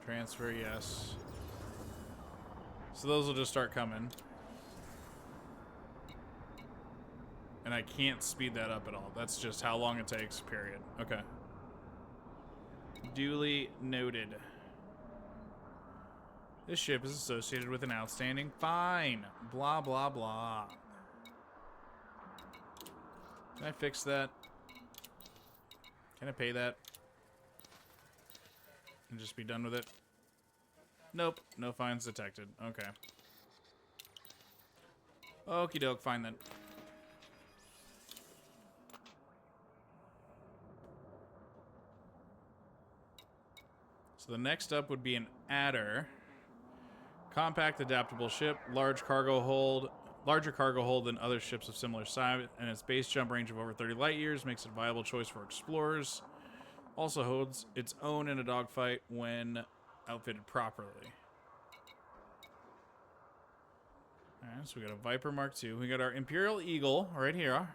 Transfer, yes. So those will just start coming. And I can't speed that up at all. That's just how long it takes, period. Okay. Duly noted. This ship is associated with an outstanding fine. Blah, blah, blah. Can I fix that? Can I pay that? And just be done with it? Nope. No fines detected. Okay. Okie doke. Fine then. So the next up would be an adder. Compact, adaptable ship, larger cargo hold than other ships of similar size, and its base jump range of over 30 light years makes it a viable choice for explorers. Also holds its own in a dogfight when outfitted properly. Alright, so we got a Viper Mark II. We got our Imperial Eagle right here.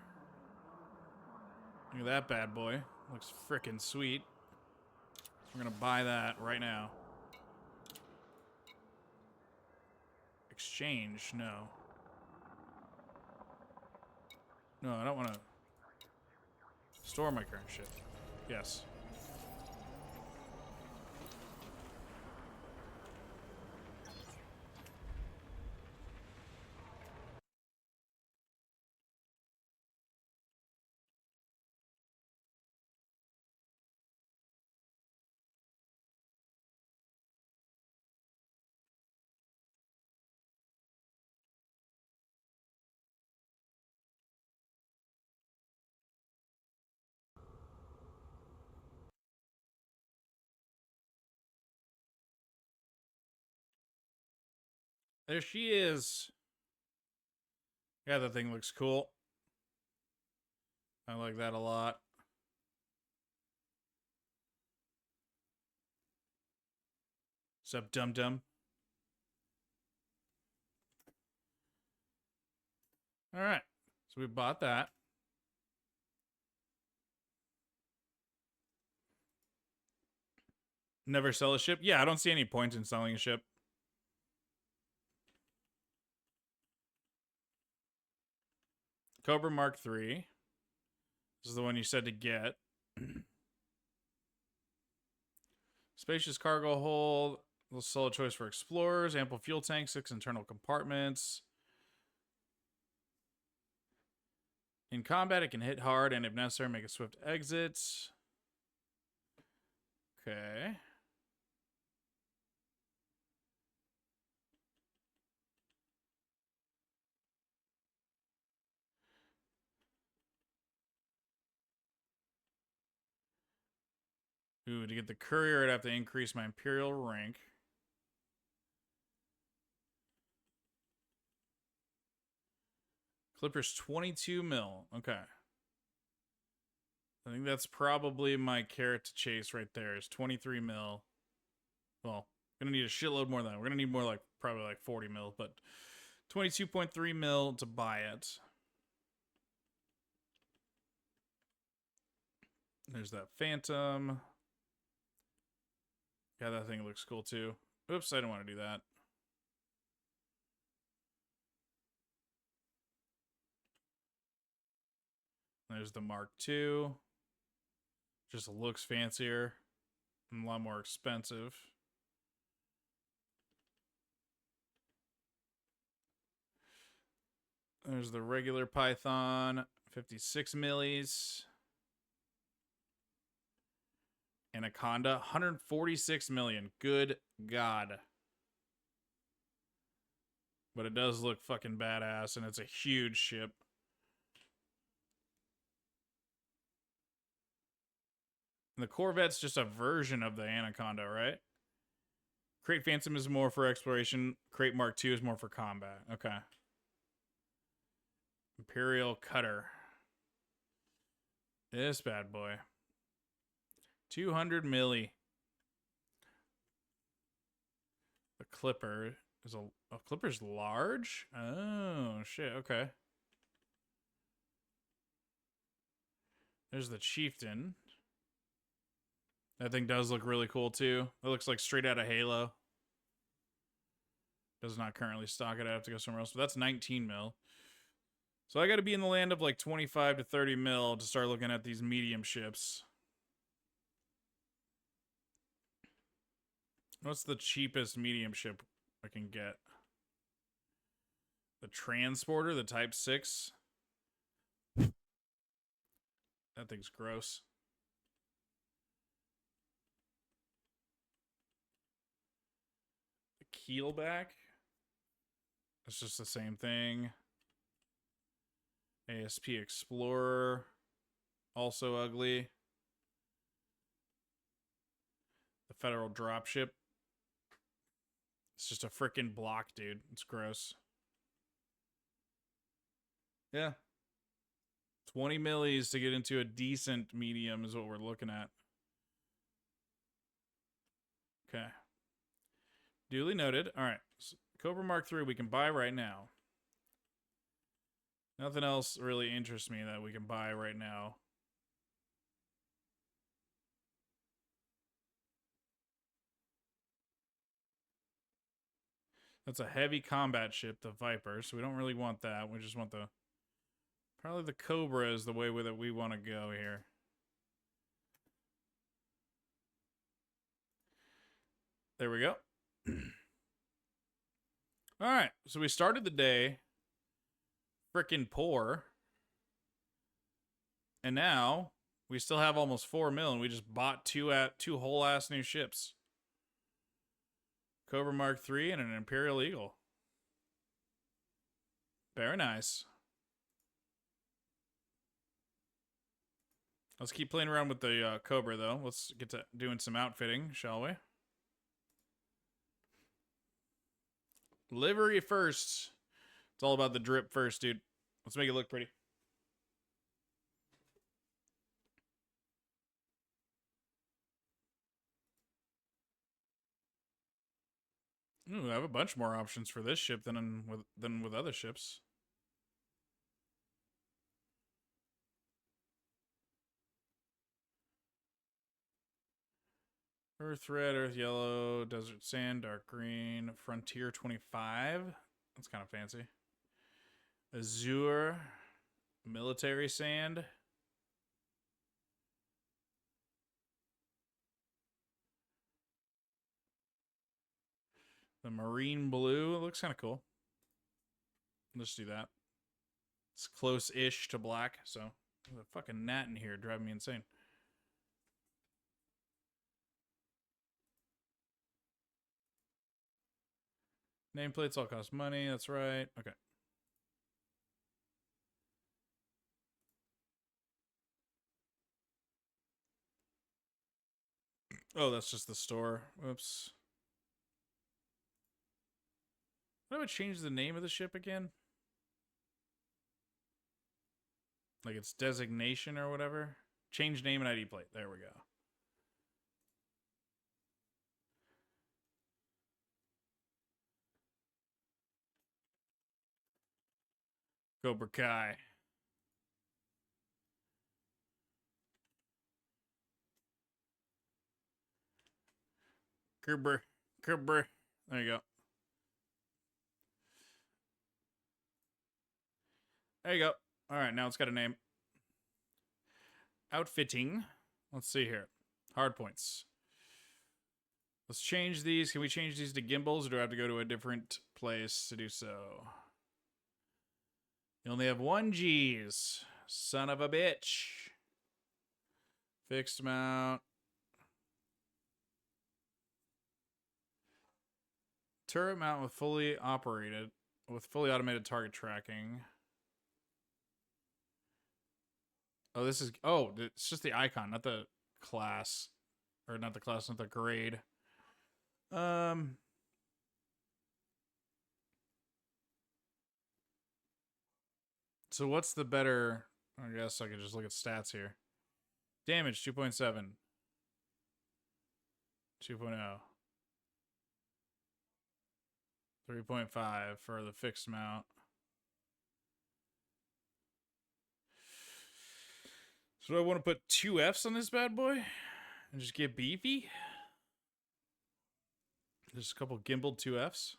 Look at that bad boy. Looks frickin' sweet. We're gonna buy that right now. Exchange, no. No, I don't want to store my current ship. Yes. There she is. Yeah, that thing looks cool. I like that a lot. Sup, dum-dum? Alright. So we bought that. Never sell a ship? Yeah, I don't see any point in selling a ship. Cobra Mark III. This is the one you said to get. Spacious cargo hold. A solid choice for explorers. Ample fuel tank. 6 internal compartments. In combat, it can hit hard and, if necessary, make a swift exit. Okay. Ooh, to get the courier, I'd have to increase my Imperial rank. Clipper's 22 mil. Okay. I think that's probably my carrot to chase right there is 23 mil. Well, gonna need a shitload more than that. We're gonna need more like probably like 40 mil, but 22.3 mil to buy it. There's that Phantom. Yeah, that thing looks cool too. Oops, I didn't want to do that. There's the Mark II. Just looks fancier and a lot more expensive. There's the regular Python, 56 millis. Anaconda, 146 million. Good God. But it does look fucking badass, and it's a huge ship. And the Corvette's just a version of the Anaconda, right? Crate Phantom is more for exploration. Crate Mark II is more for combat. Okay. Imperial Cutter. This bad boy. 200 milli. The Clipper is a Clipper's large? Oh, shit. Okay. There's the Chieftain. That thing does look really cool, too. It looks like straight out of Halo. Does not currently stock it. I have to go somewhere else. But that's 19 mil. So I got to be in the land of like 25 to 30 mil to start looking at these medium ships. What's the cheapest medium ship I can get? The Transporter, the Type 6. That thing's gross. The Keelback. It's just the same thing. ASP Explorer. Also ugly. The Federal Dropship. It's just a freaking block, dude. It's gross. Yeah. 20 millis to get into a decent medium is what we're looking at. Okay. Duly noted. All right. So Cobra Mark III we can buy right now. Nothing else really interests me that we can buy right now. That's a heavy combat ship, the Viper, so we don't really want that. We just want the... Probably the Cobra is the way that we want to go here. There we go. Alright, so we started the day frickin' poor. And now, we still have almost 4 mil, and we just bought two whole-ass new ships. Cobra Mark III and an Imperial Eagle. Very nice. Let's keep playing around with the Cobra, though. Let's get to doing some outfitting, shall we? Livery first. It's all about the drip first, dude. Let's make it look pretty. Ooh, I have a bunch more options for this ship than with other ships. Earth red, earth yellow, desert sand, dark green, frontier 25. That's kind of fancy. Azure, military sand. The marine blue, it looks kind of cool. Let's do that. It's close-ish to black, so there's a fucking gnat in here driving me insane. Nameplates all cost money, that's right. Okay. Oh, that's just the store. Whoops. How do I change the name of the ship again? Like its designation or whatever? Change name and ID plate. There we go. Cobra Kai. Cobra. Cobra. There you go. There you go. All right, now it's got a name. Outfitting. Let's see here. Hard points. Let's change these. Can we change these to gimbals, or do I have to go to a different place to do so? You only have 1 G's. Son of a bitch. Fixed mount. Turret mount with fully automated target tracking. Oh, this is, oh, it's just the icon, not the class. Or not the class, not the grade. So what's the better, I guess I could just look at stats here. Damage, 2.7. 2.0. 3.5 for the fixed mount. So do I want to put 2 Fs on this bad boy? And just get beefy? Just a couple gimbaled 2 Fs.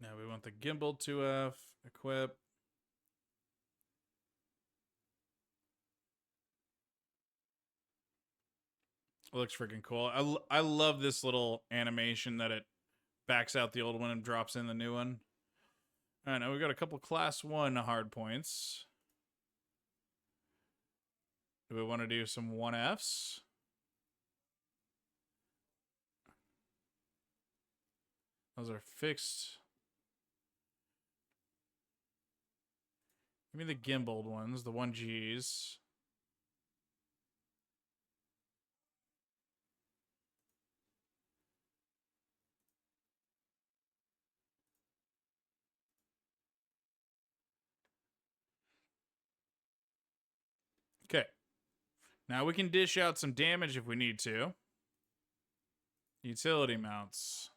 Now we want the gimbal 2F, equip. It looks freaking cool. I love this little animation that it backs out the old one and drops in the new one. All right, now we got a couple class 1 hard points. Do we want to do some 1Fs? Those are fixed. Give me the gimbaled ones, the 1Gs. Okay. Now we can dish out some damage if we need to. Utility mounts.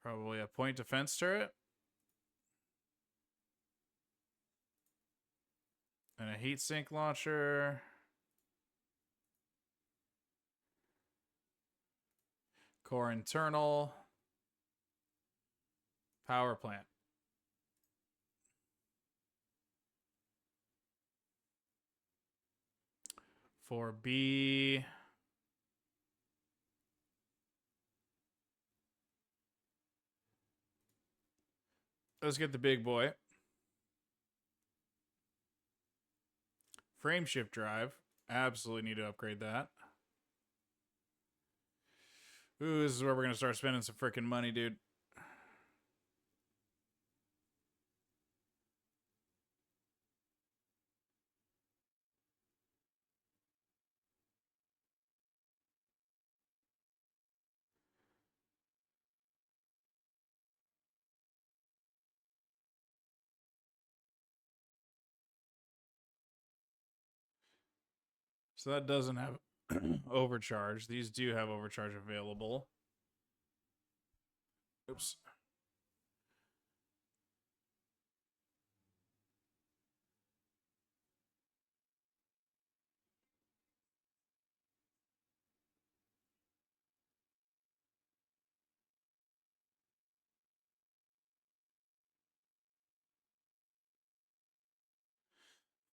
Probably a point defense turret. And a heat sink launcher. Core internal. Power plant. For B. Let's get the big boy. Frame shift drive. Absolutely need to upgrade that. Ooh, this is where we're going to start spending some freaking money, dude. So that doesn't have overcharge. These do have overcharge available. Oops.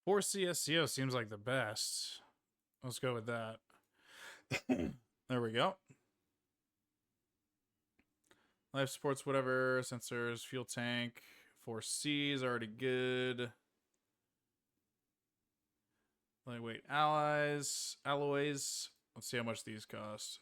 Four CSCO seems like the best. Let's go with that. There we go. Life supports whatever. Sensors, fuel tank. 4C is already good. Lightweight alloys. Let's see how much these cost.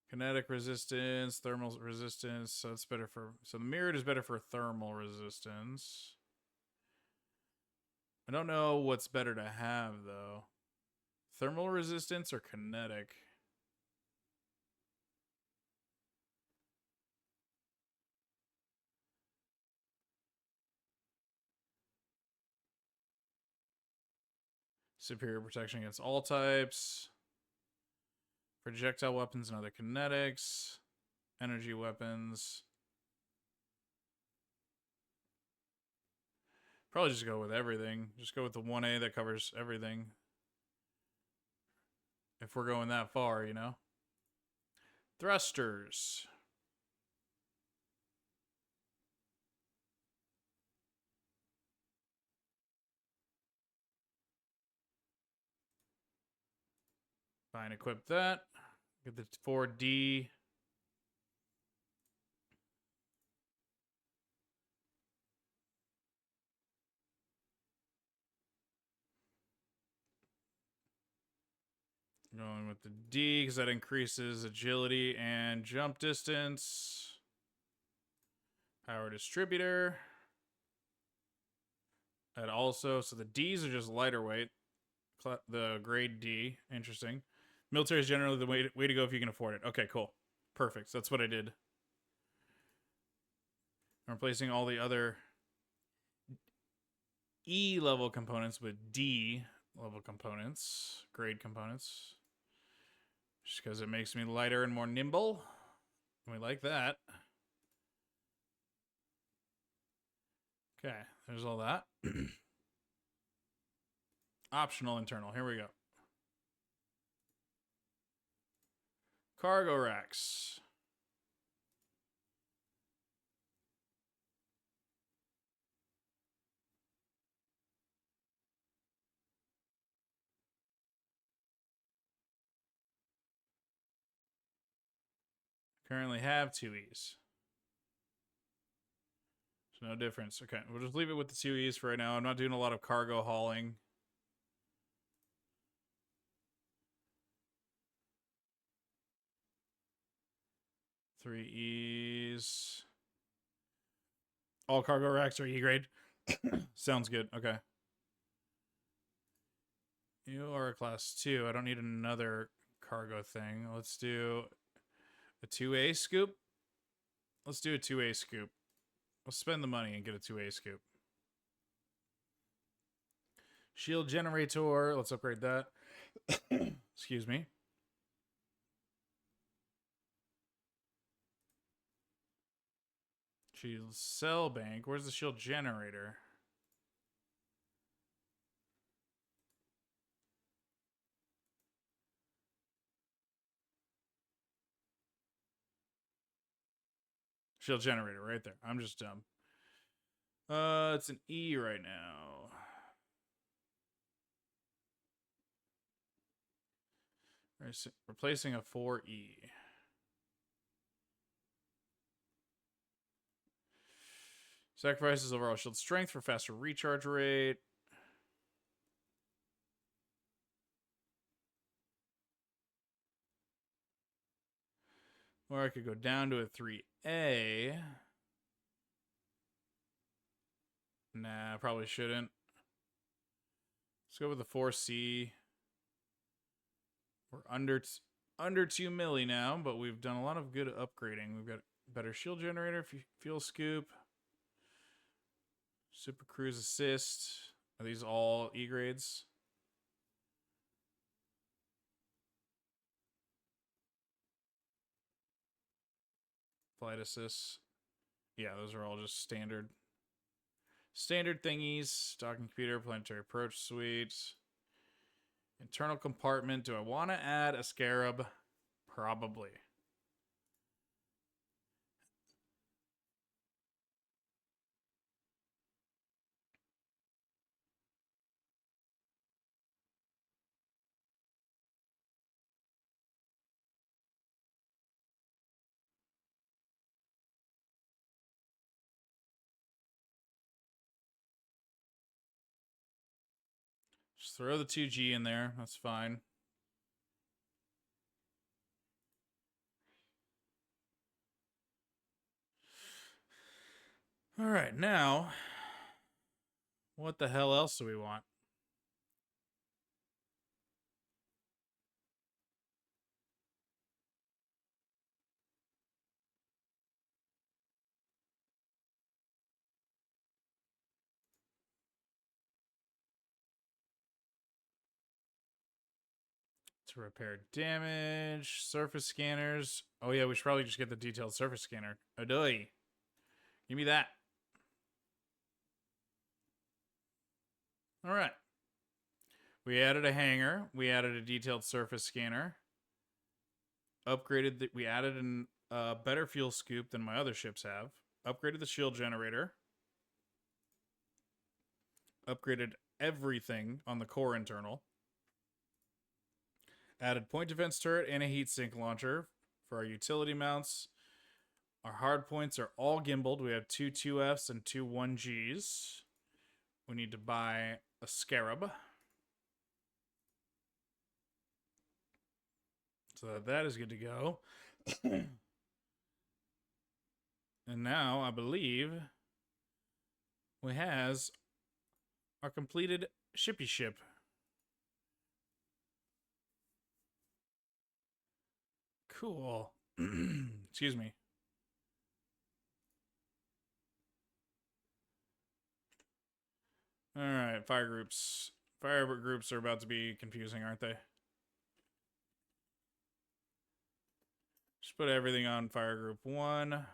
Kinetic resistance, thermal resistance. So it's better for. So the mirrored is better for thermal resistance. I don't know what's better to have though. Thermal resistance or kinetic? Superior protection against all types. Projectile weapons and other kinetics. Energy weapons. Probably just go with everything. Just go with the 1A that covers everything. If we're going that far, you know? Thrusters. Fine, equip that. Get the 4D. Going with the D because that increases agility and jump distance. Power distributor. That also, so the D's are just lighter weight. The grade D, interesting. Military is generally the way to go if you can afford it. Okay, cool. Perfect. So that's what I did. I'm replacing all the other E level components with D level components, grade components. Just because it makes me lighter and more nimble. We like that. Okay, there's all that. Optional internal. Here we go. Cargo racks. Currently have 2Es. So no difference. Okay, we'll just leave it with the 2Es for right now. I'm not doing a lot of cargo hauling. Three E's. All cargo racks are E grade. Sounds good. Okay. You are a class 2. I don't need another cargo thing. Let's do a 2A scoop. Let's do a 2A scoop. We'll spend the money and get a 2A scoop. Shield generator. Let's upgrade that. Excuse me. Shield cell bank. Where's the shield generator? Shield generator right there. I'm just dumb. It's an E right now. Replacing a 4E. Sacrifices overall shield strength for faster recharge rate. Or I could go down to a 3A. Nah, probably shouldn't. Let's go with the 4C. We're under 2 milli now, but we've done a lot of good upgrading. We've got better shield generator, fuel scoop, super cruise assist. Are these all E grades? Flight assist. Yeah, those are all just standard thingies. Docking computer, planetary approach suite. Internal compartment. Do I want to add a scarab? Probably. Just throw the 2G in there. That's fine. All right, now, what the hell else do we want? To repair damage, surface scanners. Oh yeah, we should probably just get the detailed surface scanner. Adoy. Give me that. All right. We added a hangar. We added a detailed surface scanner. Upgraded that. We added a better fuel scoop than my other ships have. Upgraded the shield generator. Upgraded everything on the core internal. Added point defense turret and a heat sink launcher for our utility mounts. Our hard points are all gimbaled. We have two 2Fs and two 1Gs. We need to buy a scarab. So that is good to go. And now, I believe, we has our completed shippy ship. Cool. Excuse me. All right, fire groups. Fire groups are about to be confusing, aren't they? Just put everything on fire group 1.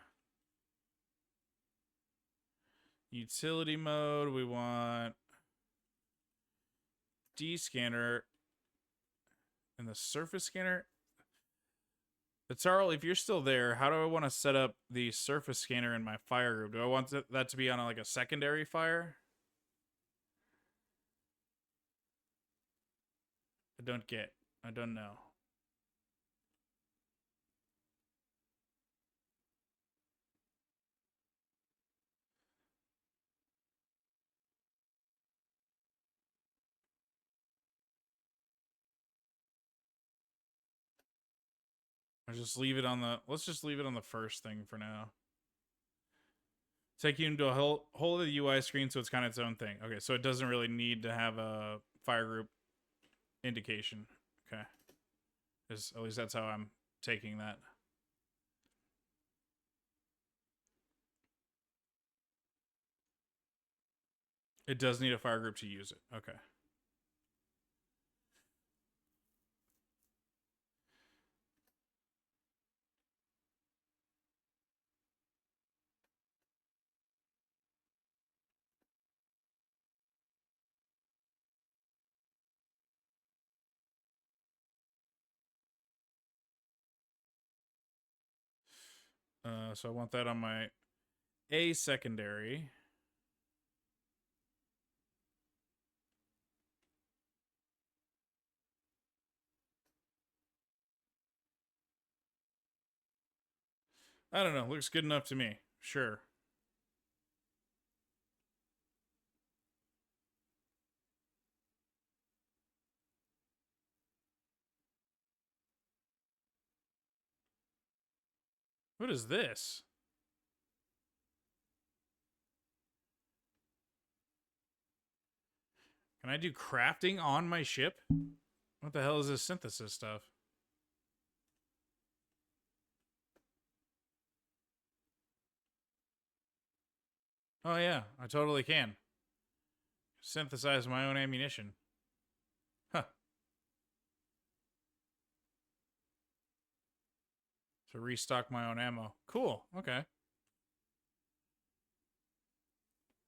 Utility mode, we want D-scanner and the surface scanner. Tarl, if you're still there, how do I want to set up the surface scanner in my fire group? Do I want that to be on like a secondary fire? I don't know. Let's just leave it on the first thing for now. Take you into a whole of the UI screen so it's kind of its own thing. Okay, so it doesn't really need to have a fire group indication. Okay. At least that's how I'm taking that. It does need a fire group to use it. Okay. So I want that on my A secondary. I don't know. Looks good enough to me. Sure. What is this? Can I do crafting on my ship? What the hell is this synthesis stuff? Oh yeah, I totally can. Synthesize my own ammunition. Huh. To restock my own ammo. Cool, okay.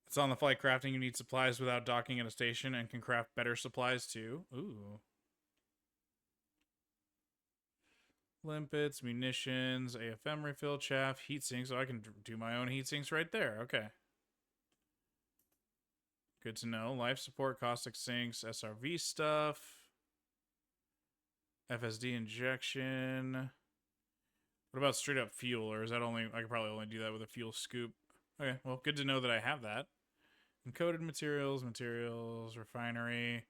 It's on the flight crafting. You need supplies without docking at a station and can craft better supplies too. Ooh. Limpets, munitions, AFM refill, chaff, heat sinks. So I can do my own heat sinks right there. Okay. Good to know. Life support, caustic sinks, SRV stuff. FSD injection. What about straight up fuel? Or is that only... I could probably only do that with a fuel scoop. Okay, well, good to know that I have that. Encoded materials, refinery.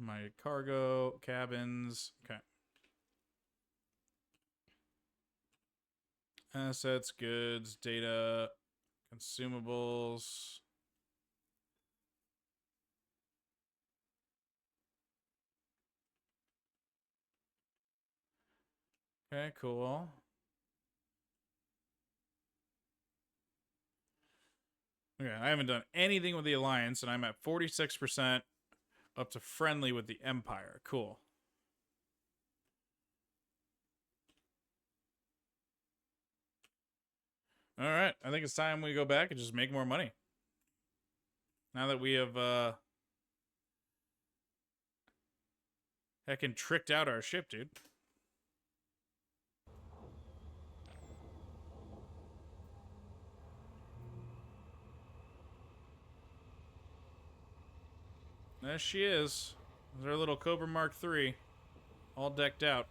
My cargo, cabins. Okay. Assets, goods, data, consumables. Okay, cool. Okay, I haven't done anything with the Alliance, and I'm at 46% up to friendly with the Empire. Cool. All right, I think it's time we go back and just make more money. Now that we have heckin' tricked out our ship, dude. There she is. There's our little Cobra Mark III. All decked out.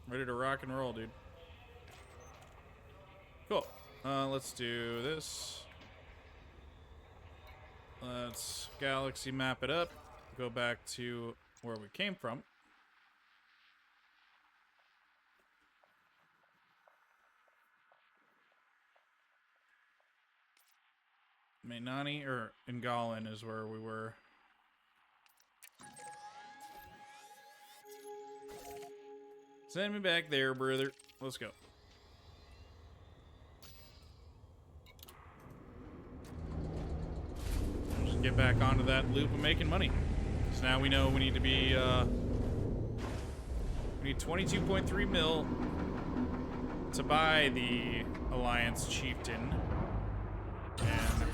Ready to rock and roll, dude. Cool. Let's do this. Let's galaxy map it up. Go back to where we came from. Mainani, or Ingalen is where we were. Send me back there, brother. Let's go. Just get back onto that loop of making money. So now we know we need to be, we need 22.3 mil to buy the Alliance Chieftain. And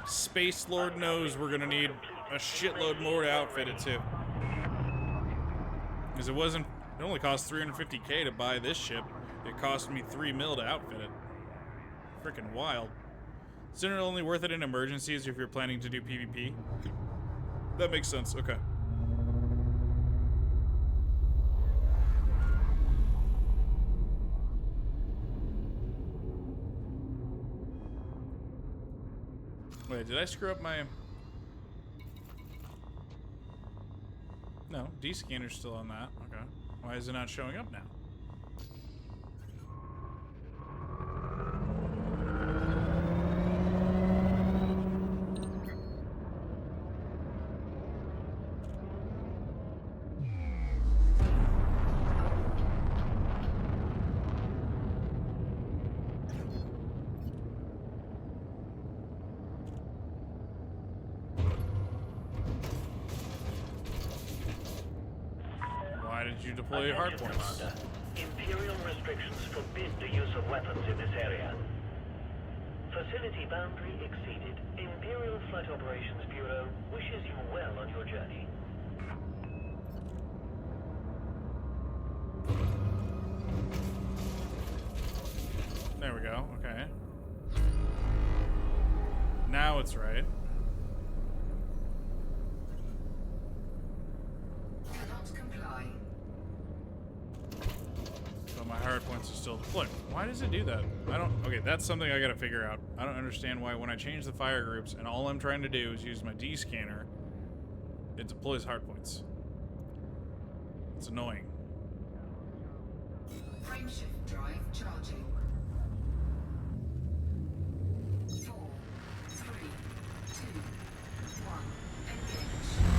Space Lord knows we're gonna need a shitload more to outfit it too. Because it only cost 350k to buy this ship. It cost me 3 mil to outfit it. Freaking wild. Isn't it only worth it in emergencies if you're planning to do PvP? That makes sense, okay. Wait, did I screw up my... No, D-scanner's still on that. Okay. Why is it not showing up now? Why did you deploy your hard
Attention,
points?
Commander. Imperial restrictions forbid the use of weapons in this area. Facility boundary exceeded. Imperial Flight Operations Bureau wishes you well on your journey.
There we go, okay. Now it's right.
Cannot comply.
So my hard points are still deployed. Why does it do that? Okay, that's something I gotta figure out. I don't understand why when I change the fire groups and all I'm trying to do is use my D-scanner, it deploys hard points. It's annoying.
Frameshift drive charging. 4, 3, 2, 1. Engage.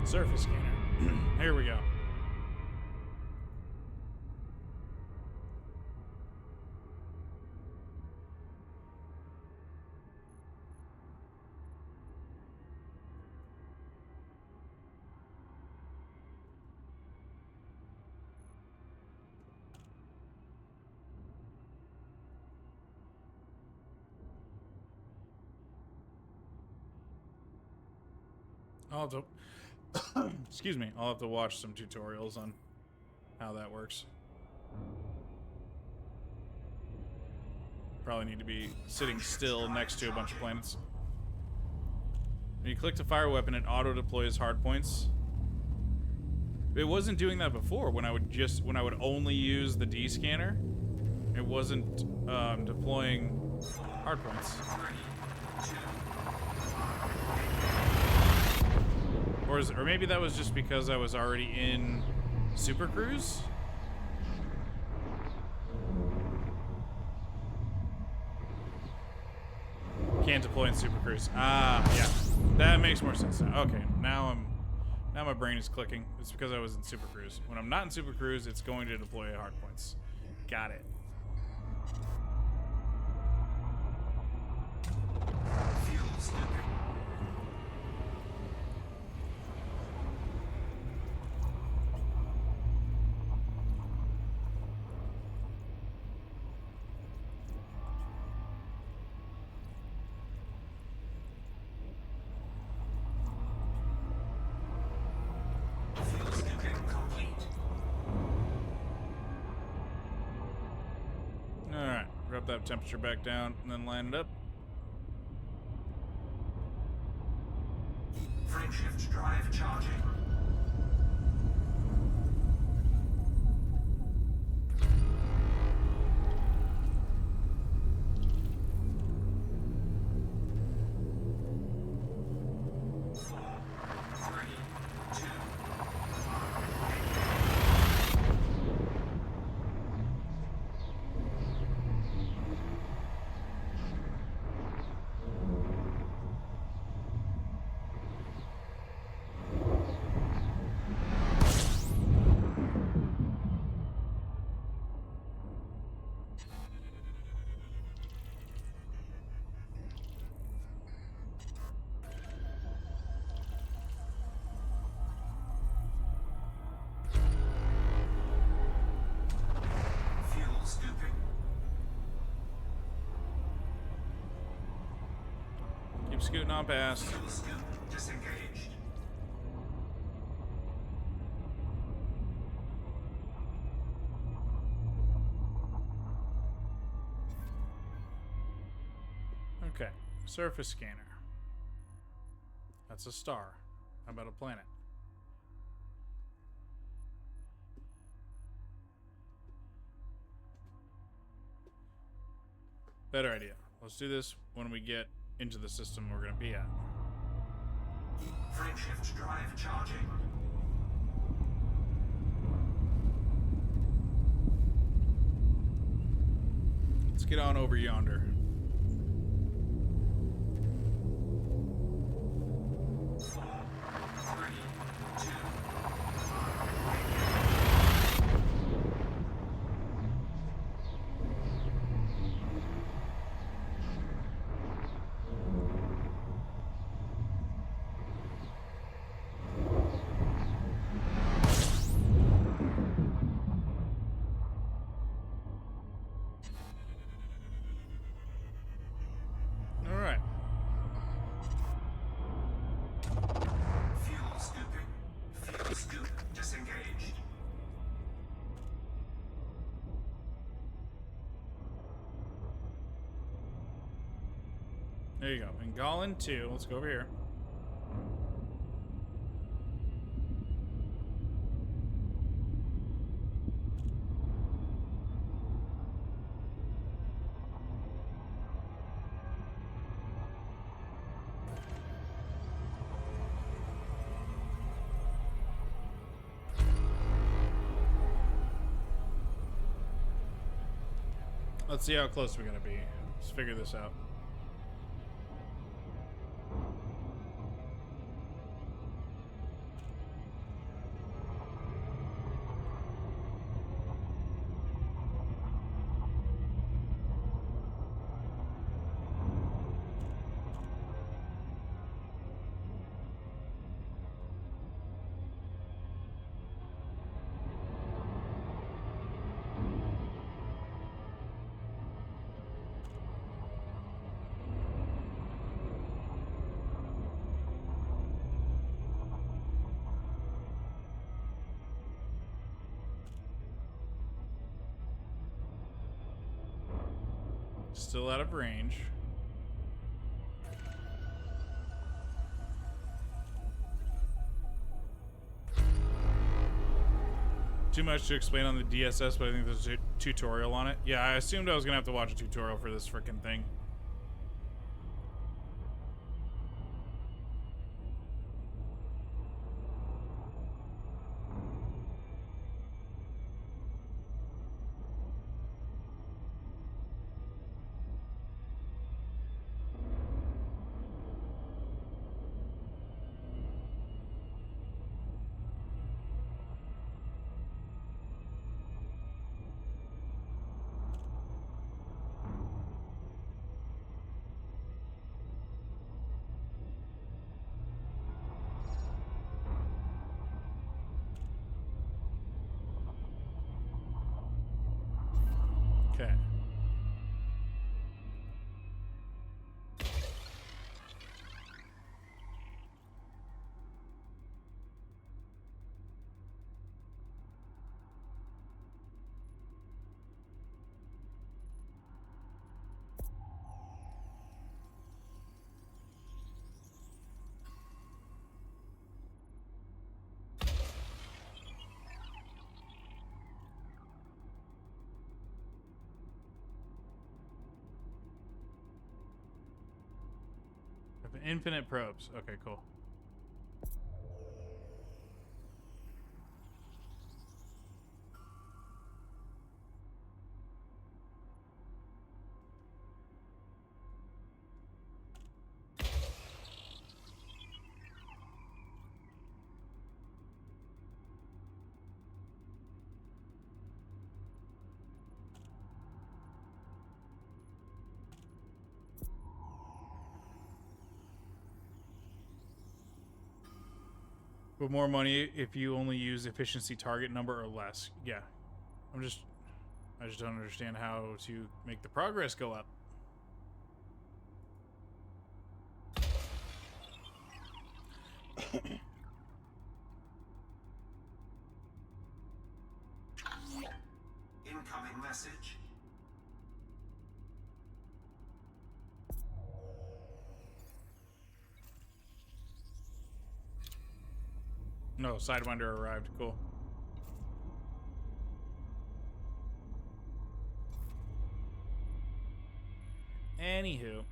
Surface scanner. Here we go. I'll have to excuse me, I'll have to watch some tutorials on how that works. Probably need to be sitting still next to a bunch of planets. When you click to fire weapon, it auto deploys hard points. It wasn't doing that before when I would only use the D scanner. it wasn't deploying hardpoints. Or maybe that was just because I was already in Super Cruise? Can't deploy in Super Cruise. Ah, yeah. That makes more sense now. Okay, now my brain is clicking. It's because I was in Super Cruise. When I'm not in Super Cruise, it's going to deploy hardpoints. Got it.
Fuel snipping. Fuel snipping complete.
Alright, drop that temperature back down and then line it up.
Frameshift drive charging. Fuel scooping.
Keep scooting on past.
Fuel scoop disengaged.
Okay, surface scanner. That's a star. How about a planet? Better idea. Let's do this when we get into the system we're going to be at.
Frameshift drive charging.
Let's get on over yonder. All right.
Fuel scooping. Fuel scoop disengaged.
There you go. And Gollin 2. Let's go over here. Let's see how close we're going to be. Let's figure this out. Still out of range. too much to explain on the DSS, but I think there's a tutorial on it. Yeah, I assumed I was gonna have to watch a tutorial for this frickin' thing. Okay. Infinite probes. Okay, cool. But more money if you only use efficiency target number or less. Yeah. I just don't understand how to make the progress go up.
Incoming message.
No, Sidewinder arrived. Cool. Anywho.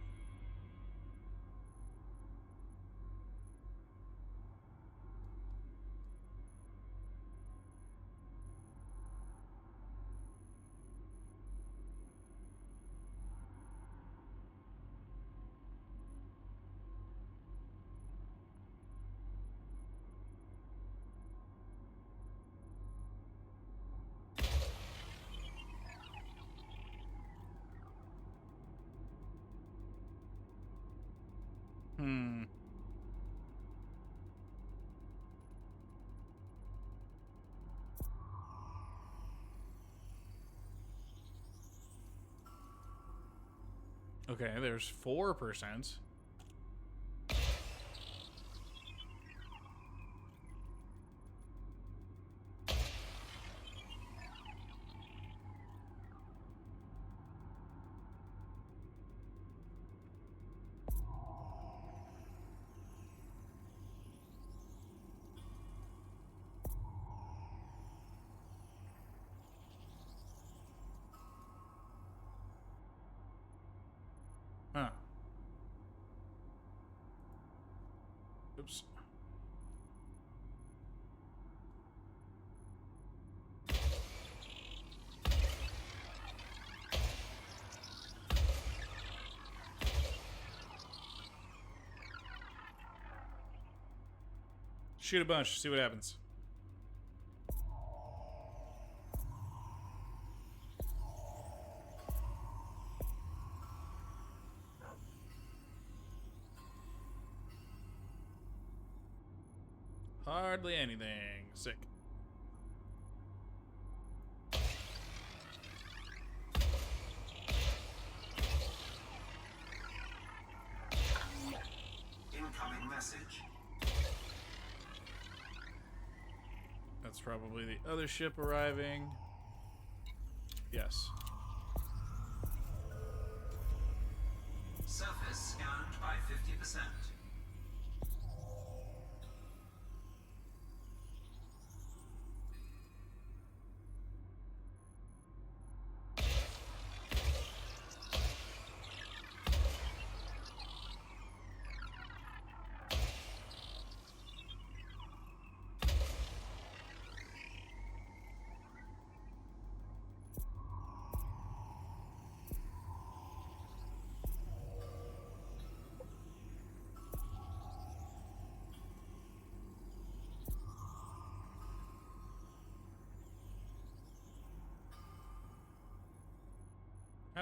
Okay, there's 4%. Huh. Oops. Shoot a bunch, see what happens. Hardly anything. Sick.
Incoming message.
That's probably the other ship arriving. Yes.
Surface scanned by 50%.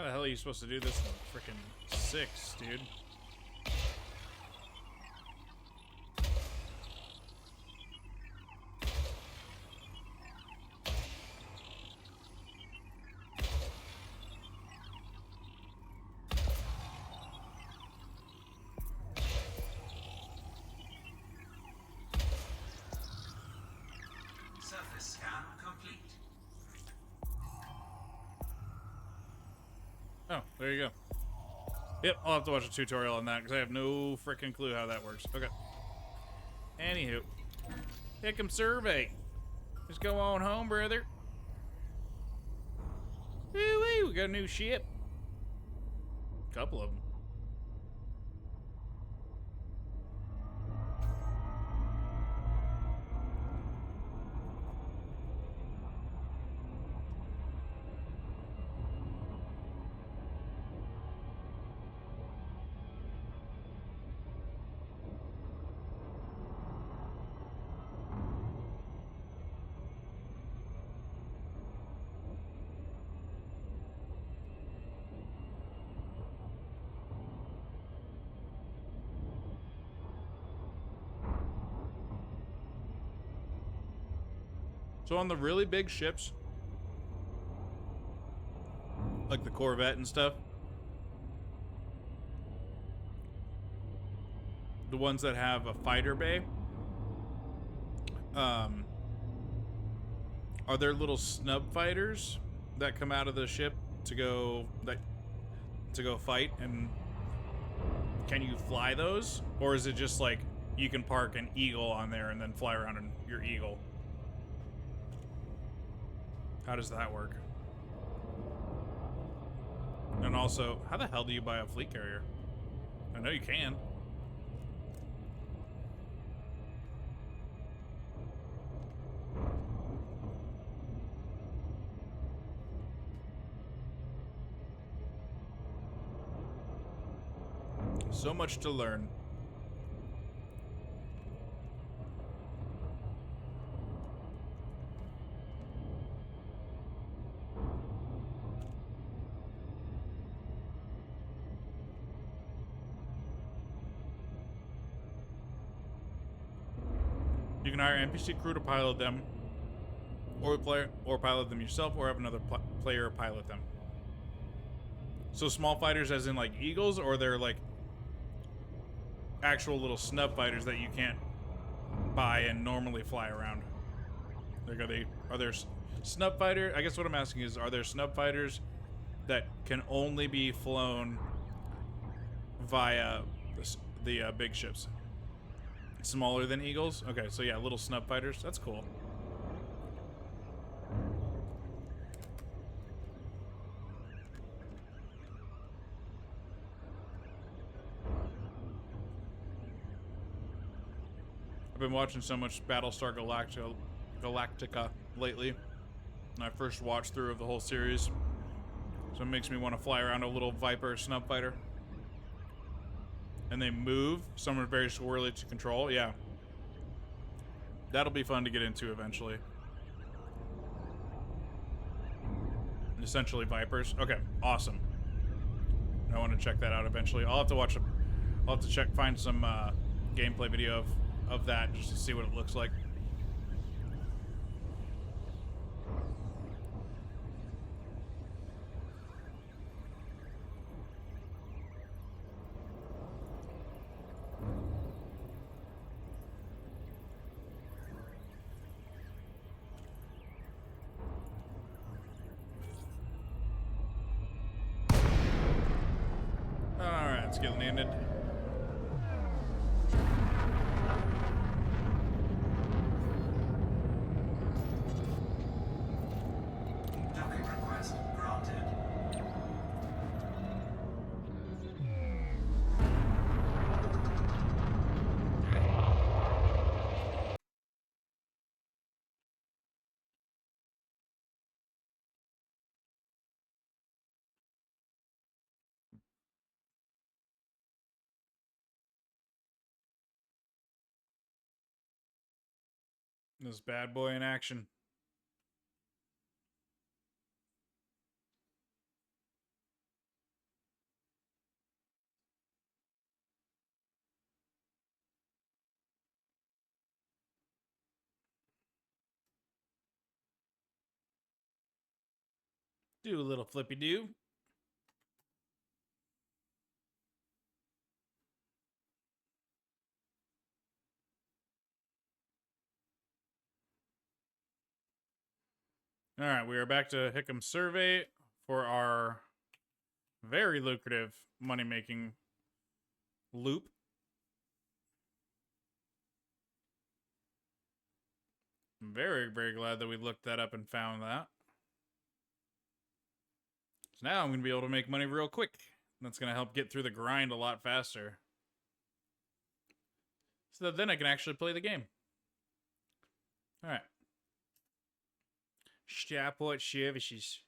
How the hell are you supposed to do this in freaking 6, dude?
Surface scan complete.
Oh, there you go. Yep, I'll have to watch a tutorial on that because I have no freaking clue how that works. Okay. Anywho. Pick'em survey. Just go on home, brother. Woo-wee, we got a new ship. Couple of them. So on the really big ships, like the Corvette and stuff, the ones that have a fighter bay, are there little snub fighters that come out of the ship to go fight? And can you fly those, or is it just like you can park an Eagle on there and then fly around in your Eagle? How does that work? And also, how the hell do you buy a fleet carrier? I know you can. So much to learn. You can hire NPC crew to pilot them, or pilot them yourself, or have another player pilot them. So small fighters, as in like Eagles, or they're like actual little snub fighters that you can't buy and normally fly around. Are there snub fighter? I guess what I'm asking is, are there snub fighters that can only be flown via the big ships? Smaller than Eagles? Okay, so yeah, little snub fighters. That's cool. I've been watching so much Battlestar Galactica lately. And I first watched through of the whole series. So it makes me want to fly around a little Viper snub fighter. And they move. Some are very swirly to control. Yeah. That'll be fun to get into eventually. Essentially Vipers. Okay, awesome. I want to check that out eventually. I'll have to find some gameplay video of that just to see what it looks like. Alright, let's get landed.
Docking request granted.
This bad boy in action. Do a little flippy do. All right, we are back to Hickam Survey for our very lucrative money-making loop. I'm very, very glad that we looked that up and found that. So now I'm going to be able to make money real quick. That's going to help get through the grind a lot faster. So that then I can actually play the game. All right. Starport services.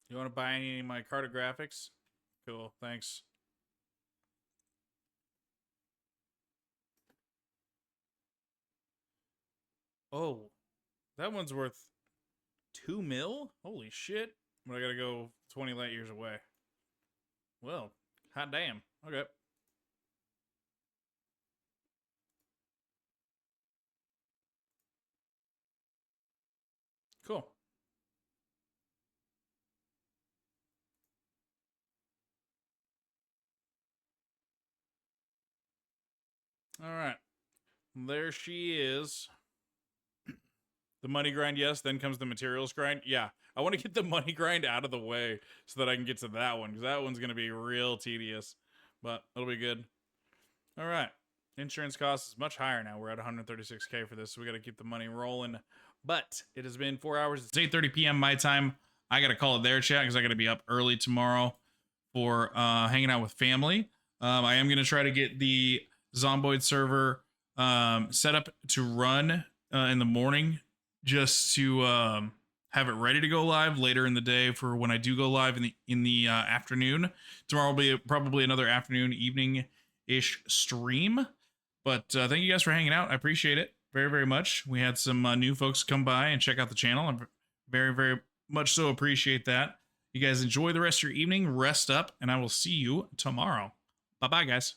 You want to buy any of my cartographics? Cool, thanks. Oh, that one's worth 2 mil? Holy shit. But I gotta go 20 light years away. Well, hot damn. Okay. Cool. All right. There she is. The money grind, yes. Then comes the materials grind. Yeah. I want to get the money grind out of the way so that I can get to that one, because that one's going to be real tedious. But it'll be good. All right. Insurance cost is much higher now. We're at 136K for this, so we got to keep the money rolling. But it has been 4 hours. It's 8:30 p.m. my time. I got to call it there, chat, because I got to be up early tomorrow for hanging out with family. I am going to try to get the Zomboid server set up to run in the morning, just to have it ready to go live later in the day for when I do go live in the afternoon. Tomorrow will be probably another afternoon, evening-ish stream. But thank you guys for hanging out. I appreciate it very, very much. We had some new folks come by and check out the channel. I very, very much so appreciate that. You guys enjoy the rest of your evening, rest up, and I will see you tomorrow. Bye-bye, guys.